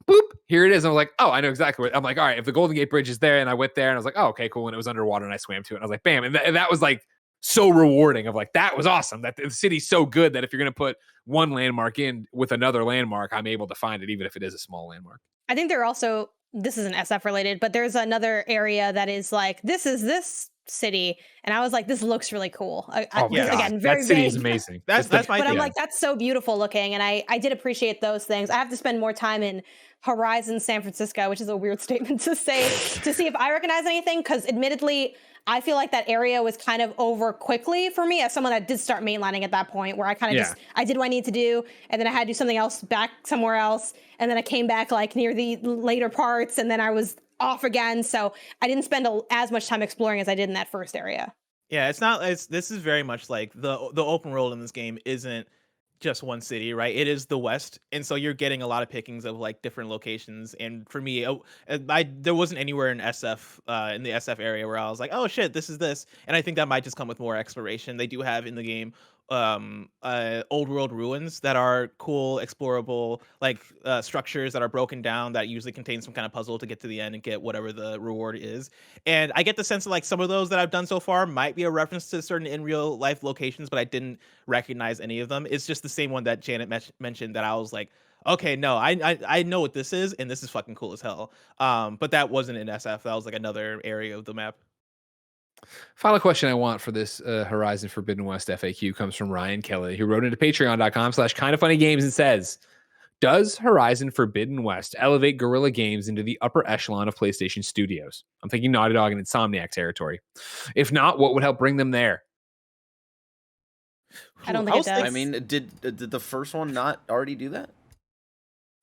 boop, here it is. And I'm like, oh, I know exactly what. I'm like, all right, if the Golden Gate Bridge is there, and I went there and I was like, oh, okay, cool. And it was underwater and I swam to it. And I was like, bam. And that was like so rewarding of like, that was awesome. That the city's so good that if you're going to put one landmark in with another landmark, I'm able to find it, even if it is a small landmark. I think there are also, this isn't SF related, but there's another area that is like, this is this city, and I was like, this looks really cool. Oh my God. Again, very that city vague. is amazing. That's my But I'm thing. like, that's so beautiful looking, and I did appreciate those things. I have to spend more time in Horizon San Francisco, which is a weird statement to say, to see if I recognize anything, because admittedly, I feel like that area was kind of over quickly for me as someone that did start mainlining at that point, where I kind of just, I did what I need to do, and then I had to do something else back somewhere else, and then I came back like near the later parts, and then I was off again. So I didn't spend as much time exploring as I did in that first area. Yeah, this is very much like the open world in this game isn't just one city, right? It is the West, and so you're getting a lot of pickings of like different locations. And for me, there wasn't anywhere in SF in the SF area where I was like, oh shit, this is this. And I think that might just come with more exploration. They do have in the game old world ruins that are cool, explorable, like structures that are broken down that usually contain some kind of puzzle to get to the end and get whatever the reward is. And I get the sense of like some of those that I've done so far might be a reference to certain in real life locations, but I didn't recognize any of them. It's just the same one that Janet mentioned that I was like, okay, no, I know what this is, and this is fucking cool as hell. But that wasn't in SF. That was like another area of the map. Final question I want for this Horizon Forbidden West FAQ comes from Ryan Kelly, who wrote into patreon.com/KindaFunnyGames and says, does Horizon Forbidden West elevate Guerrilla Games into the upper echelon of PlayStation studios? I'm thinking Naughty Dog and Insomniac territory. If not, what would help bring them there? I don't think it does. I mean, did the first one not already do that?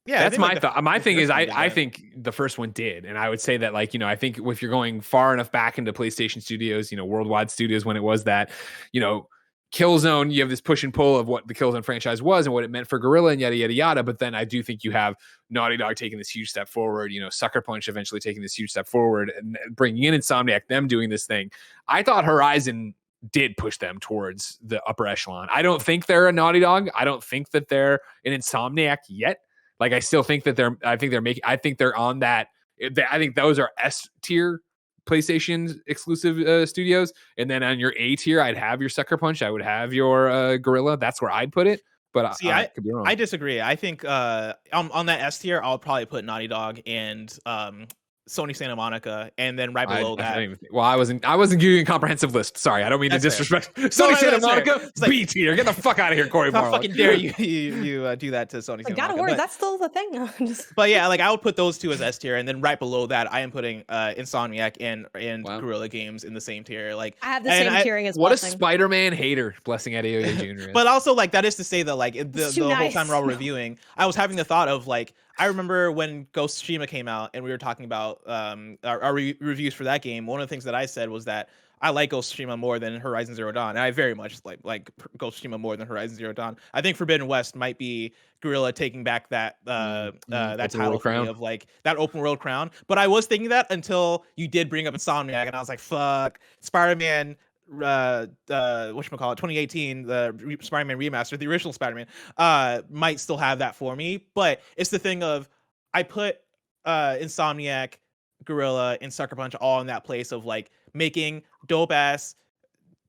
Yeah, that's my thought. My thing is, I think the first one did, and I would say that, like, I think if you're going far enough back into PlayStation Studios, worldwide studios, when it was that, Killzone, you have this push and pull of what the Killzone franchise was and what it meant for Guerrilla and yada yada yada. But then I do think you have Naughty Dog taking this huge step forward. Sucker Punch eventually taking this huge step forward and bringing in Insomniac, them doing this thing. I thought Horizon did push them towards the upper echelon. I don't think they're a Naughty Dog. I don't think that they're an Insomniac yet. Like, I still think that I think they're on that. I think those are S tier PlayStation exclusive studios. And then on your A tier, I'd have your Sucker Punch. I would have your Guerrilla. That's where I'd put it. But see, I could be wrong. I disagree. I think on that S tier, I'll probably put Naughty Dog and Sony Santa Monica, and then right below that. I wasn't giving you a comprehensive list. Sorry, I don't mean to disrespect. Sony Santa Monica, B tier. Get the fuck out of here, Corey Barlow. How fucking dare you do that to Sony Santa Monica? Word, that's still the thing. But yeah, like, I would put those two as S tier, and then right below that, I am putting Insomniac and Guerrilla Games in the same tier. Like, I have the same tiering as what Blessing. A Spider-Man hater, Blessing Adeoye Jr. But also, like, that is to say that, like, the whole time we're all reviewing, I was having the thought of, like, I remember when Ghost of Tsushima came out and we were talking about our reviews for that game. One of the things that I said was that I like Ghost of Tsushima more than Horizon Zero Dawn. And I very much like Ghost of Tsushima more than Horizon Zero Dawn. I think Forbidden West might be Guerrilla taking back that title for me, of like that open world crown. But I was thinking that until you did bring up Insomniac, and I was like, fuck, Spider-Man. Whatchamacallit, 2018, the Spider-Man remaster, the original Spider-Man, might still have that for me. But it's the thing of, I put Insomniac, Guerrilla, and Sucker Punch all in that place of like making dope ass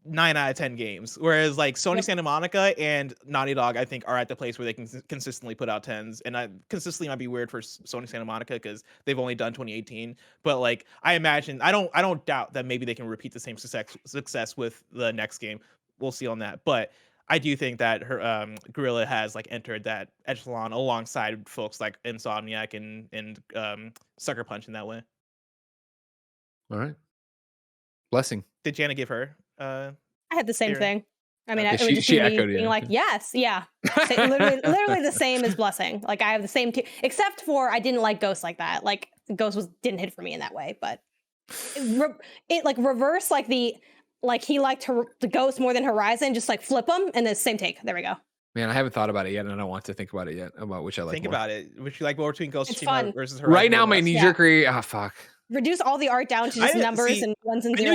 9 out of 10 games, whereas like Sony Santa Monica and Naughty Dog, I think, are at the place where they can consistently put out 10s. And consistently might be weird for Sony Santa Monica because they've only done 2018, but like, I imagine, I don't doubt that maybe they can repeat the same success with the next game. We'll see on that, but I do think that her Guerrilla has like entered that echelon alongside folks like Insomniac and Sucker Punch in that way. All right, Blessing. Did Jana give her? I had the same thing. I mean, okay, it would just she be echoed being like, yes, yeah. literally the same as Blessing. Like, I have the same, except for I didn't like Ghost like that. Like, Ghost didn't hit for me in that way, but it like reverse, like he liked the Ghost more than Horizon, just like flip them and then same take. There we go. Man, I haven't thought about it yet, and I don't want to think about it yet, about which I like. Think more. about it. Which you like more between Ghost of Tsushima versus Horizon? Right now, my knee-jerk fuck. Reduce all the art down to just numbers and ones and zeros.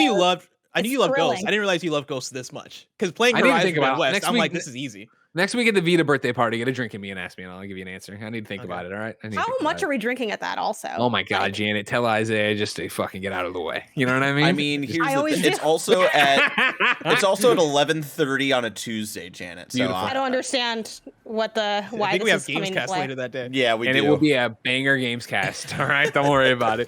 I knew you loved Ghost. I didn't realize you loved Ghost this much. Because playing Horizon Forbidden West, I'm like, this is easy. Next week at the Vita birthday party, get a drink at me and ask me, and I'll give you an answer. I need to think about it, all right? How much are we drinking at that also? Oh my God, Janet, tell Isaiah just to fucking get out of the way. You know what I mean? I mean, here's the thing. It's also at 11:30 on a Tuesday, Janet. So I don't understand why I think we this have is coming to Gamescast play. later that day. Yeah, we and do. it will be a banger Gamescast. All right, don't worry about it.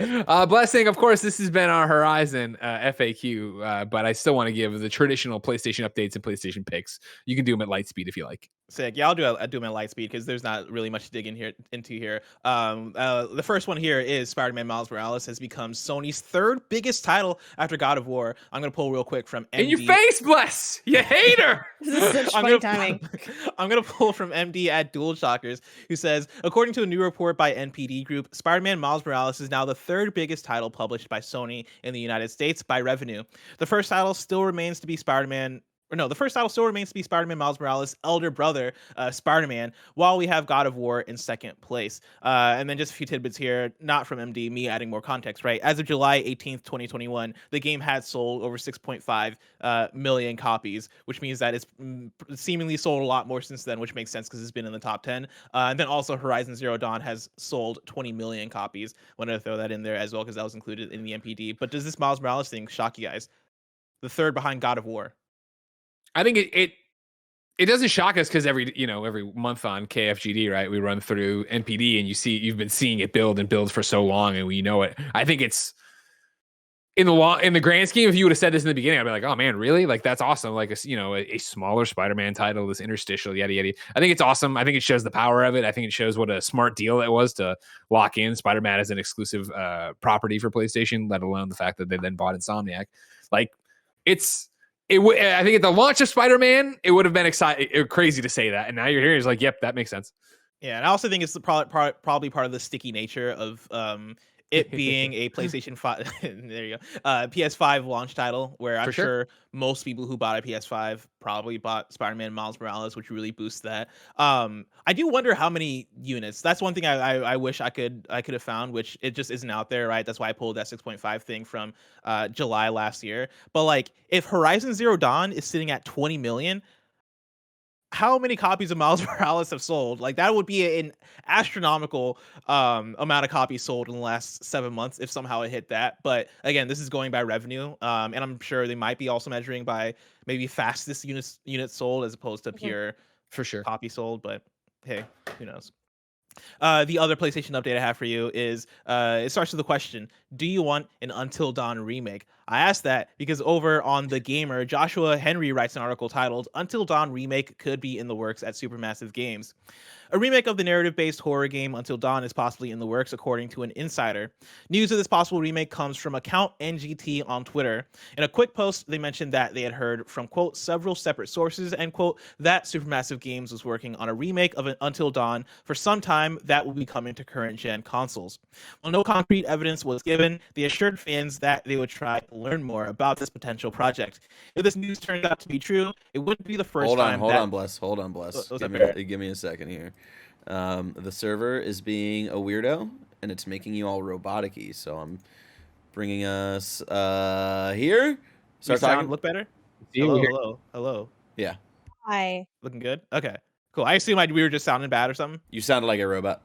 Blessing, of course, this has been our Horizon FAQ, but I still want to give the traditional PlayStation updates and PlayStation picks. You can do them at light speed if you like. Sick. Yeah, I'll do them at light speed because there's not really much to dig into here. The first one here is Spider-Man Miles Morales has become Sony's third biggest title after God of War. I'm gonna pull real quick from MD. In your face, Bless, you hater. This is such funny timing. I'm gonna pull from MD at Dual Shockers, who says, according to a new report by NPD Group, Spider-Man Miles Morales is now the third biggest title published by Sony in the United States by revenue. The first title still remains to be Spider-Man Miles Morales' elder brother, Spider-Man, while we have God of War in second place. And then just a few tidbits here, not from MD, me adding more context, right? As of July 18th, 2021, the game had sold over 6.5 million copies, which means that it's seemingly sold a lot more since then, which makes sense because it's been in the top 10. And then also Horizon Zero Dawn has sold 20 million copies. Wanted to throw that in there as well because that was included in the MPD. But does this Miles Morales thing shock you guys? The third behind God of War. I think it doesn't shock us because every month on KFGD, right, we run through NPD and you've been seeing it build and build for so long and we know it. I think it's in the grand scheme, if you would have said this in the beginning, I'd be like, oh man, really? Like that's awesome. Like a smaller Spider-Man title, this interstitial, yada yada. I think it's awesome. I think it shows the power of it. I think it shows what a smart deal it was to lock in Spider-Man as an exclusive property for PlayStation, let alone the fact that they then bought Insomniac. Like I think at the launch of Spider-Man, it would have been crazy to say that. And now you're here, it's like, yep, that makes sense. Yeah, and I also think it's probably part of the sticky nature of it being a PlayStation 5, there you go, PS5 launch title, where I'm sure most people who bought a PS5 probably bought Spider-Man Miles Morales, which really boosts that. I do wonder how many units. That's one thing I wish I could have found, which it just isn't out there, right? That's why I pulled that 6.5 thing from July last year. But like, if Horizon Zero Dawn is sitting at 20 million, how many copies of Miles Morales have sold? Like that would be an astronomical amount of copies sold in the last 7 months if somehow it hit that. But again, this is going by revenue, and I'm sure they might be also measuring by maybe fastest units sold as opposed to pure for sure copy sold. But hey, who knows? The other PlayStation update I have for you is it starts with the question: do you want an Until Dawn remake? I asked that because over on The Gamer, Joshua Henry writes an article titled "Until Dawn Remake Could Be in the Works at Supermassive Games." A remake of the narrative-based horror game Until Dawn is possibly in the works, according to an insider. News of this possible remake comes from account NGT on Twitter. In a quick post, they mentioned that they had heard from, quote, several separate sources, end quote, that Supermassive Games was working on a remake of Until Dawn for some time that will be coming to current-gen consoles. While no concrete evidence was given, they assured fans that they would try to learn more about this potential project. If this news turns out to be true, it wouldn't be the first time. Hold on, Bless. Give me a second here. The server is being a weirdo and it's making you all robotic-y, so I'm bringing us here. Start talking. Look better. Hello. Yeah. Hi. Looking good. Okay. Cool. I assume we were just sounding bad or something. You sounded like a robot.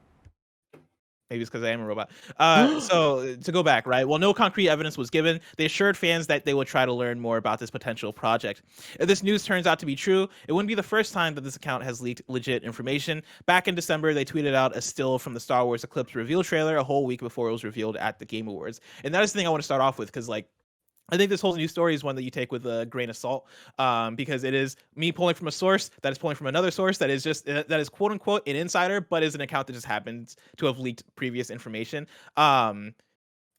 Maybe it's because I am a robot. So to go back, right? Well, no concrete evidence was given. They assured fans that they would try to learn more about this potential project. If this news turns out to be true, it wouldn't be the first time that this account has leaked legit information. Back in December, they tweeted out a still from the Star Wars Eclipse reveal trailer a whole week before it was revealed at the Game Awards. And that is the thing I want to start off with, because like, I think this whole news story is one that you take with a grain of salt, because it is me pulling from a source that is pulling from another source that is quote unquote an insider, but is an account that just happens to have leaked previous information. But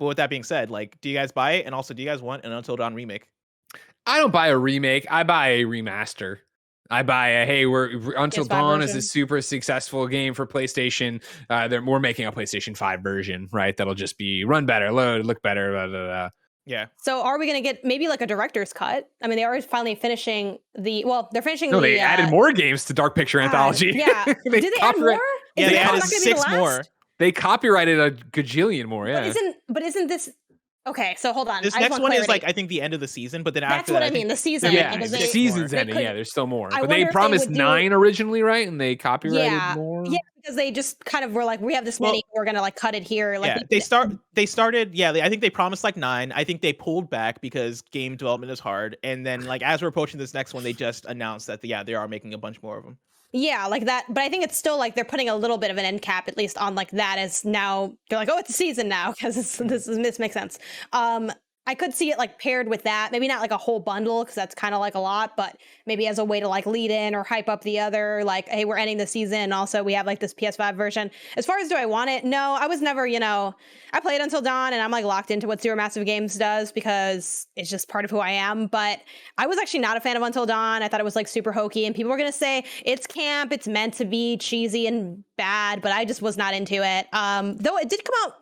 with that being said, like, do you guys buy it? And also, do you guys want an Until Dawn remake? I don't buy a remake. I buy a remaster. I buy Until Dawn is a super successful game for PlayStation. We're making a PlayStation 5 version, right? That'll just be run better, look better, blah, blah, blah. Yeah. So are we going to get maybe like a director's cut? I mean, they are finally finishing they're finishing they added more games to Dark Picture Anthology. Yeah. Did they add more? Yeah, they added 6 more. They copyrighted a gajillion more, yeah. But isn't this... Okay, so hold on. This next one is like, I think the end of the season, but then after that... That's what I mean, the season. Yeah, the season's ending, there's still more. But they promised 9 originally, right? And they copyrighted more? Yeah, because they just kind of were like, we have this many, we're going to like cut it here. Like, they started, I think they promised like 9. I think they pulled back because game development is hard. And then like, as we're approaching this next one, they just announced that, they are making a bunch more of them. Yeah, like that. But I think it's still like they're putting a little bit of an end cap, at least on like that, as now they're like, oh, it's a season now, because this makes sense. I could see it like paired with that, maybe not like a whole bundle, because that's kind of like a lot, but maybe as a way to like lead in or hype up the other, like, hey, we're ending the season, and also we have like this PS5 version. As far as do I want it? No, I was never, I played Until Dawn, and I'm like locked into what Supermassive Games does because it's just part of who I am. But I was actually not a fan of Until Dawn. I thought it was like super hokey, and people were gonna say it's camp, it's meant to be cheesy and bad, but I just was not into it. Though it did come out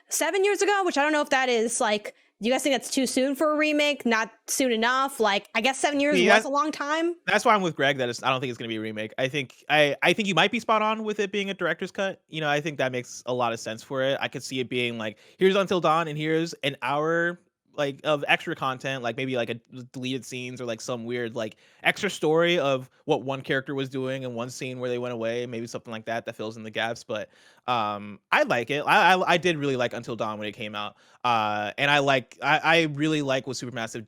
7 years ago, which I don't know if that is like, do you guys think that's too soon for a remake? Not soon enough? Like, I guess 7 years was a long time. That's why I'm with Greg. I don't think it's going to be a remake. I think you might be spot on with it being a director's cut. I think that makes a lot of sense for it. I could see it being like, here's Until Dawn, and here's an hour like of extra content, like maybe like a deleted scenes or like some weird like extra story of what one character was doing in one scene where they went away, maybe something like that fills in the gaps. But I like it. I did really like Until Dawn when it came out, and I really like what Supermassive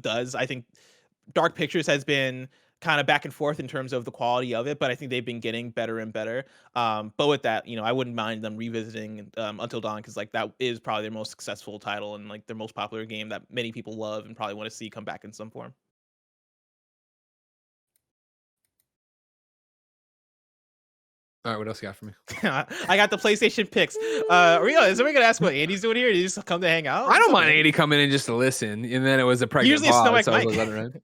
does. I think Dark Pictures has been kind of back and forth in terms of the quality of it, but I think they've been getting better and better. But with that, I wouldn't mind them revisiting Until Dawn, because like that is probably their most successful title and like their most popular game that many people love and probably want to see come back in some form. All right, what else you got for me? I got the PlayStation picks. Rio, is somebody gonna ask what Andy's doing here? Did he just come to hang out? I don't mind Andy coming in just to listen, and then it was a pregnant Usually pause, it's so I Mike. was letting it.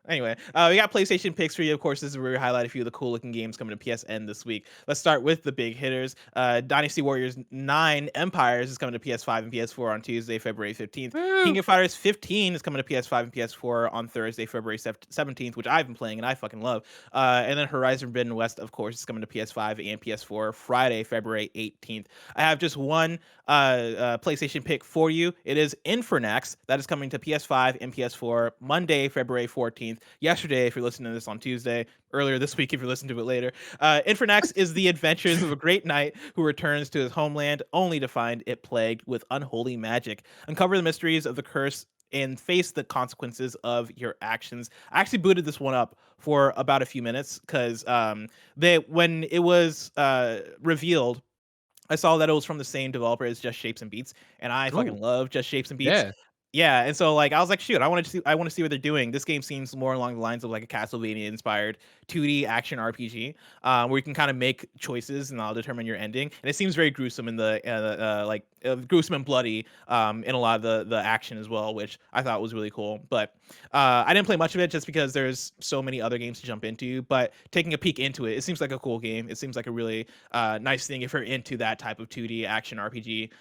Anyway, we got PlayStation picks for you. Of course, this is where we highlight a few of the cool-looking games coming to PSN this week. Let's start with the big hitters. Dynasty Warriors 9 Empires is coming to PS5 and PS4 on Tuesday, February 15th. King of Fighters 15 is coming to PS5 and PS4 on Thursday, February 17th, which I've been playing and I fucking love. And then Horizon Forbidden West, of course, is coming to PS5 and PS4 Friday, February 18th. I have just one PlayStation pick for you. It is Infernax. That is coming to PS5 and PS4 Monday, February 14th. Yesterday, if you're listening to this on Tuesday, earlier this week if you're listening to it later. Infernax is the adventures of a great knight who returns to his homeland only to find it plagued with unholy magic. Uncover the mysteries of the curse and face the consequences of your actions. I actually booted this one up for about a few minutes because when it was revealed, I saw that it was from the same developer as Just Shapes and Beats, and I fucking love Just Shapes and Beats. Yeah, and so like I was like, shoot, I want to see what they're doing. This game seems more along the lines of like a Castlevania-inspired 2D action RPG, where you can kind of make choices and I'll determine your ending. And it seems very gruesome in the gruesome and bloody in a lot of the action as well, which I thought was really cool. But I didn't play much of it just because there's so many other games to jump into. But taking a peek into it, it seems like a cool game. It seems like a really nice thing if you're into that type of 2D action RPG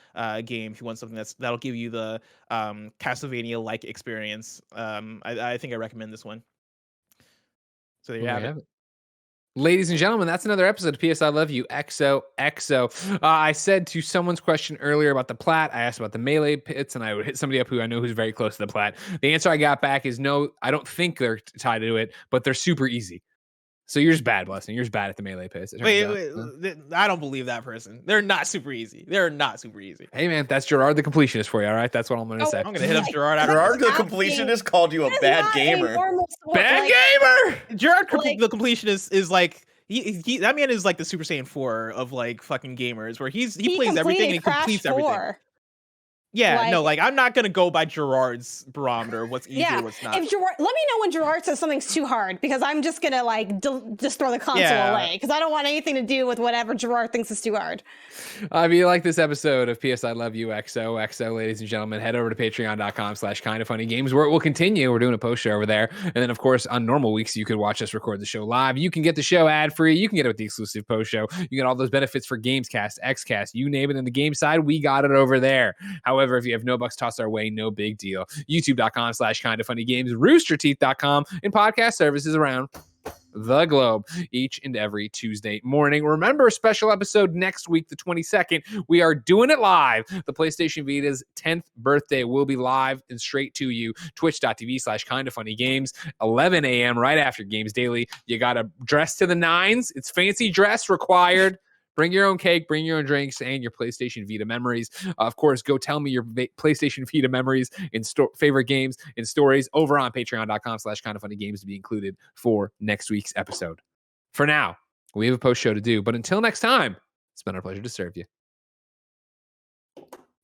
game. If you want something that'll give you the Castlevania-like experience, I think I recommend this one. So there you have it. Ladies and gentlemen, that's another episode of PS I Love You, XOXO. I said to someone's question earlier about the plat, I asked about the melee pits, and I would hit somebody up who I know who's very close to the plat. The answer I got back is no, I don't think they're tied to it, but they're super easy. So you're just bad, Blessing. You're just bad at the melee pits. Wait, I don't believe that person. They're not super easy. Hey, man, that's Gerard the completionist for you, all right? That's what I'm going to say. I'm going to hit up Gerard. Gerard the completionist called you a bad gamer. Bad gamer! Gerard the completionist is like, that man is like the Super Saiyan 4 of like fucking gamers, where he plays everything and he completes everything. Yeah, no, like I'm not gonna go by Gerard's barometer of what's easy or what's not. If Gerard, let me know when Gerard says something's too hard, because I'm just gonna like just throw the console away, because I don't want anything to do with whatever Gerard thinks is too hard. If you like this episode of PS I Love You XOXO, ladies and gentlemen, head over to patreon.com/KindaFunnyGames, where it will continue. We're doing a post show over there, and then of course on normal weeks you could watch us record the show live. You can get the show ad free. You can get it with the exclusive post show. You get all those benefits for Gamescast, XCast, you name it. In the game side, we got it over there. However, if you have no bucks tossed our way, no big deal. YouTube.com/KindaFunnyGames, RoosterTeeth.com, and podcast services around the globe each and every Tuesday morning. Remember, a special episode next week, the 22nd. We are doing it live. The PlayStation Vita's 10th birthday will be live and straight to you. Twitch.tv/KindaFunnyGames, 11 a.m. right after Games Daily. You got to dress to the nines. It's fancy dress required. Bring your own cake, bring your own drinks, and your PlayStation Vita memories. Of course, go tell me your PlayStation Vita memories and favorite games and stories over on patreon.com/KindaFunnyGames to be included for next week's episode. For now, we have a post show to do. But until next time, it's been our pleasure to serve you.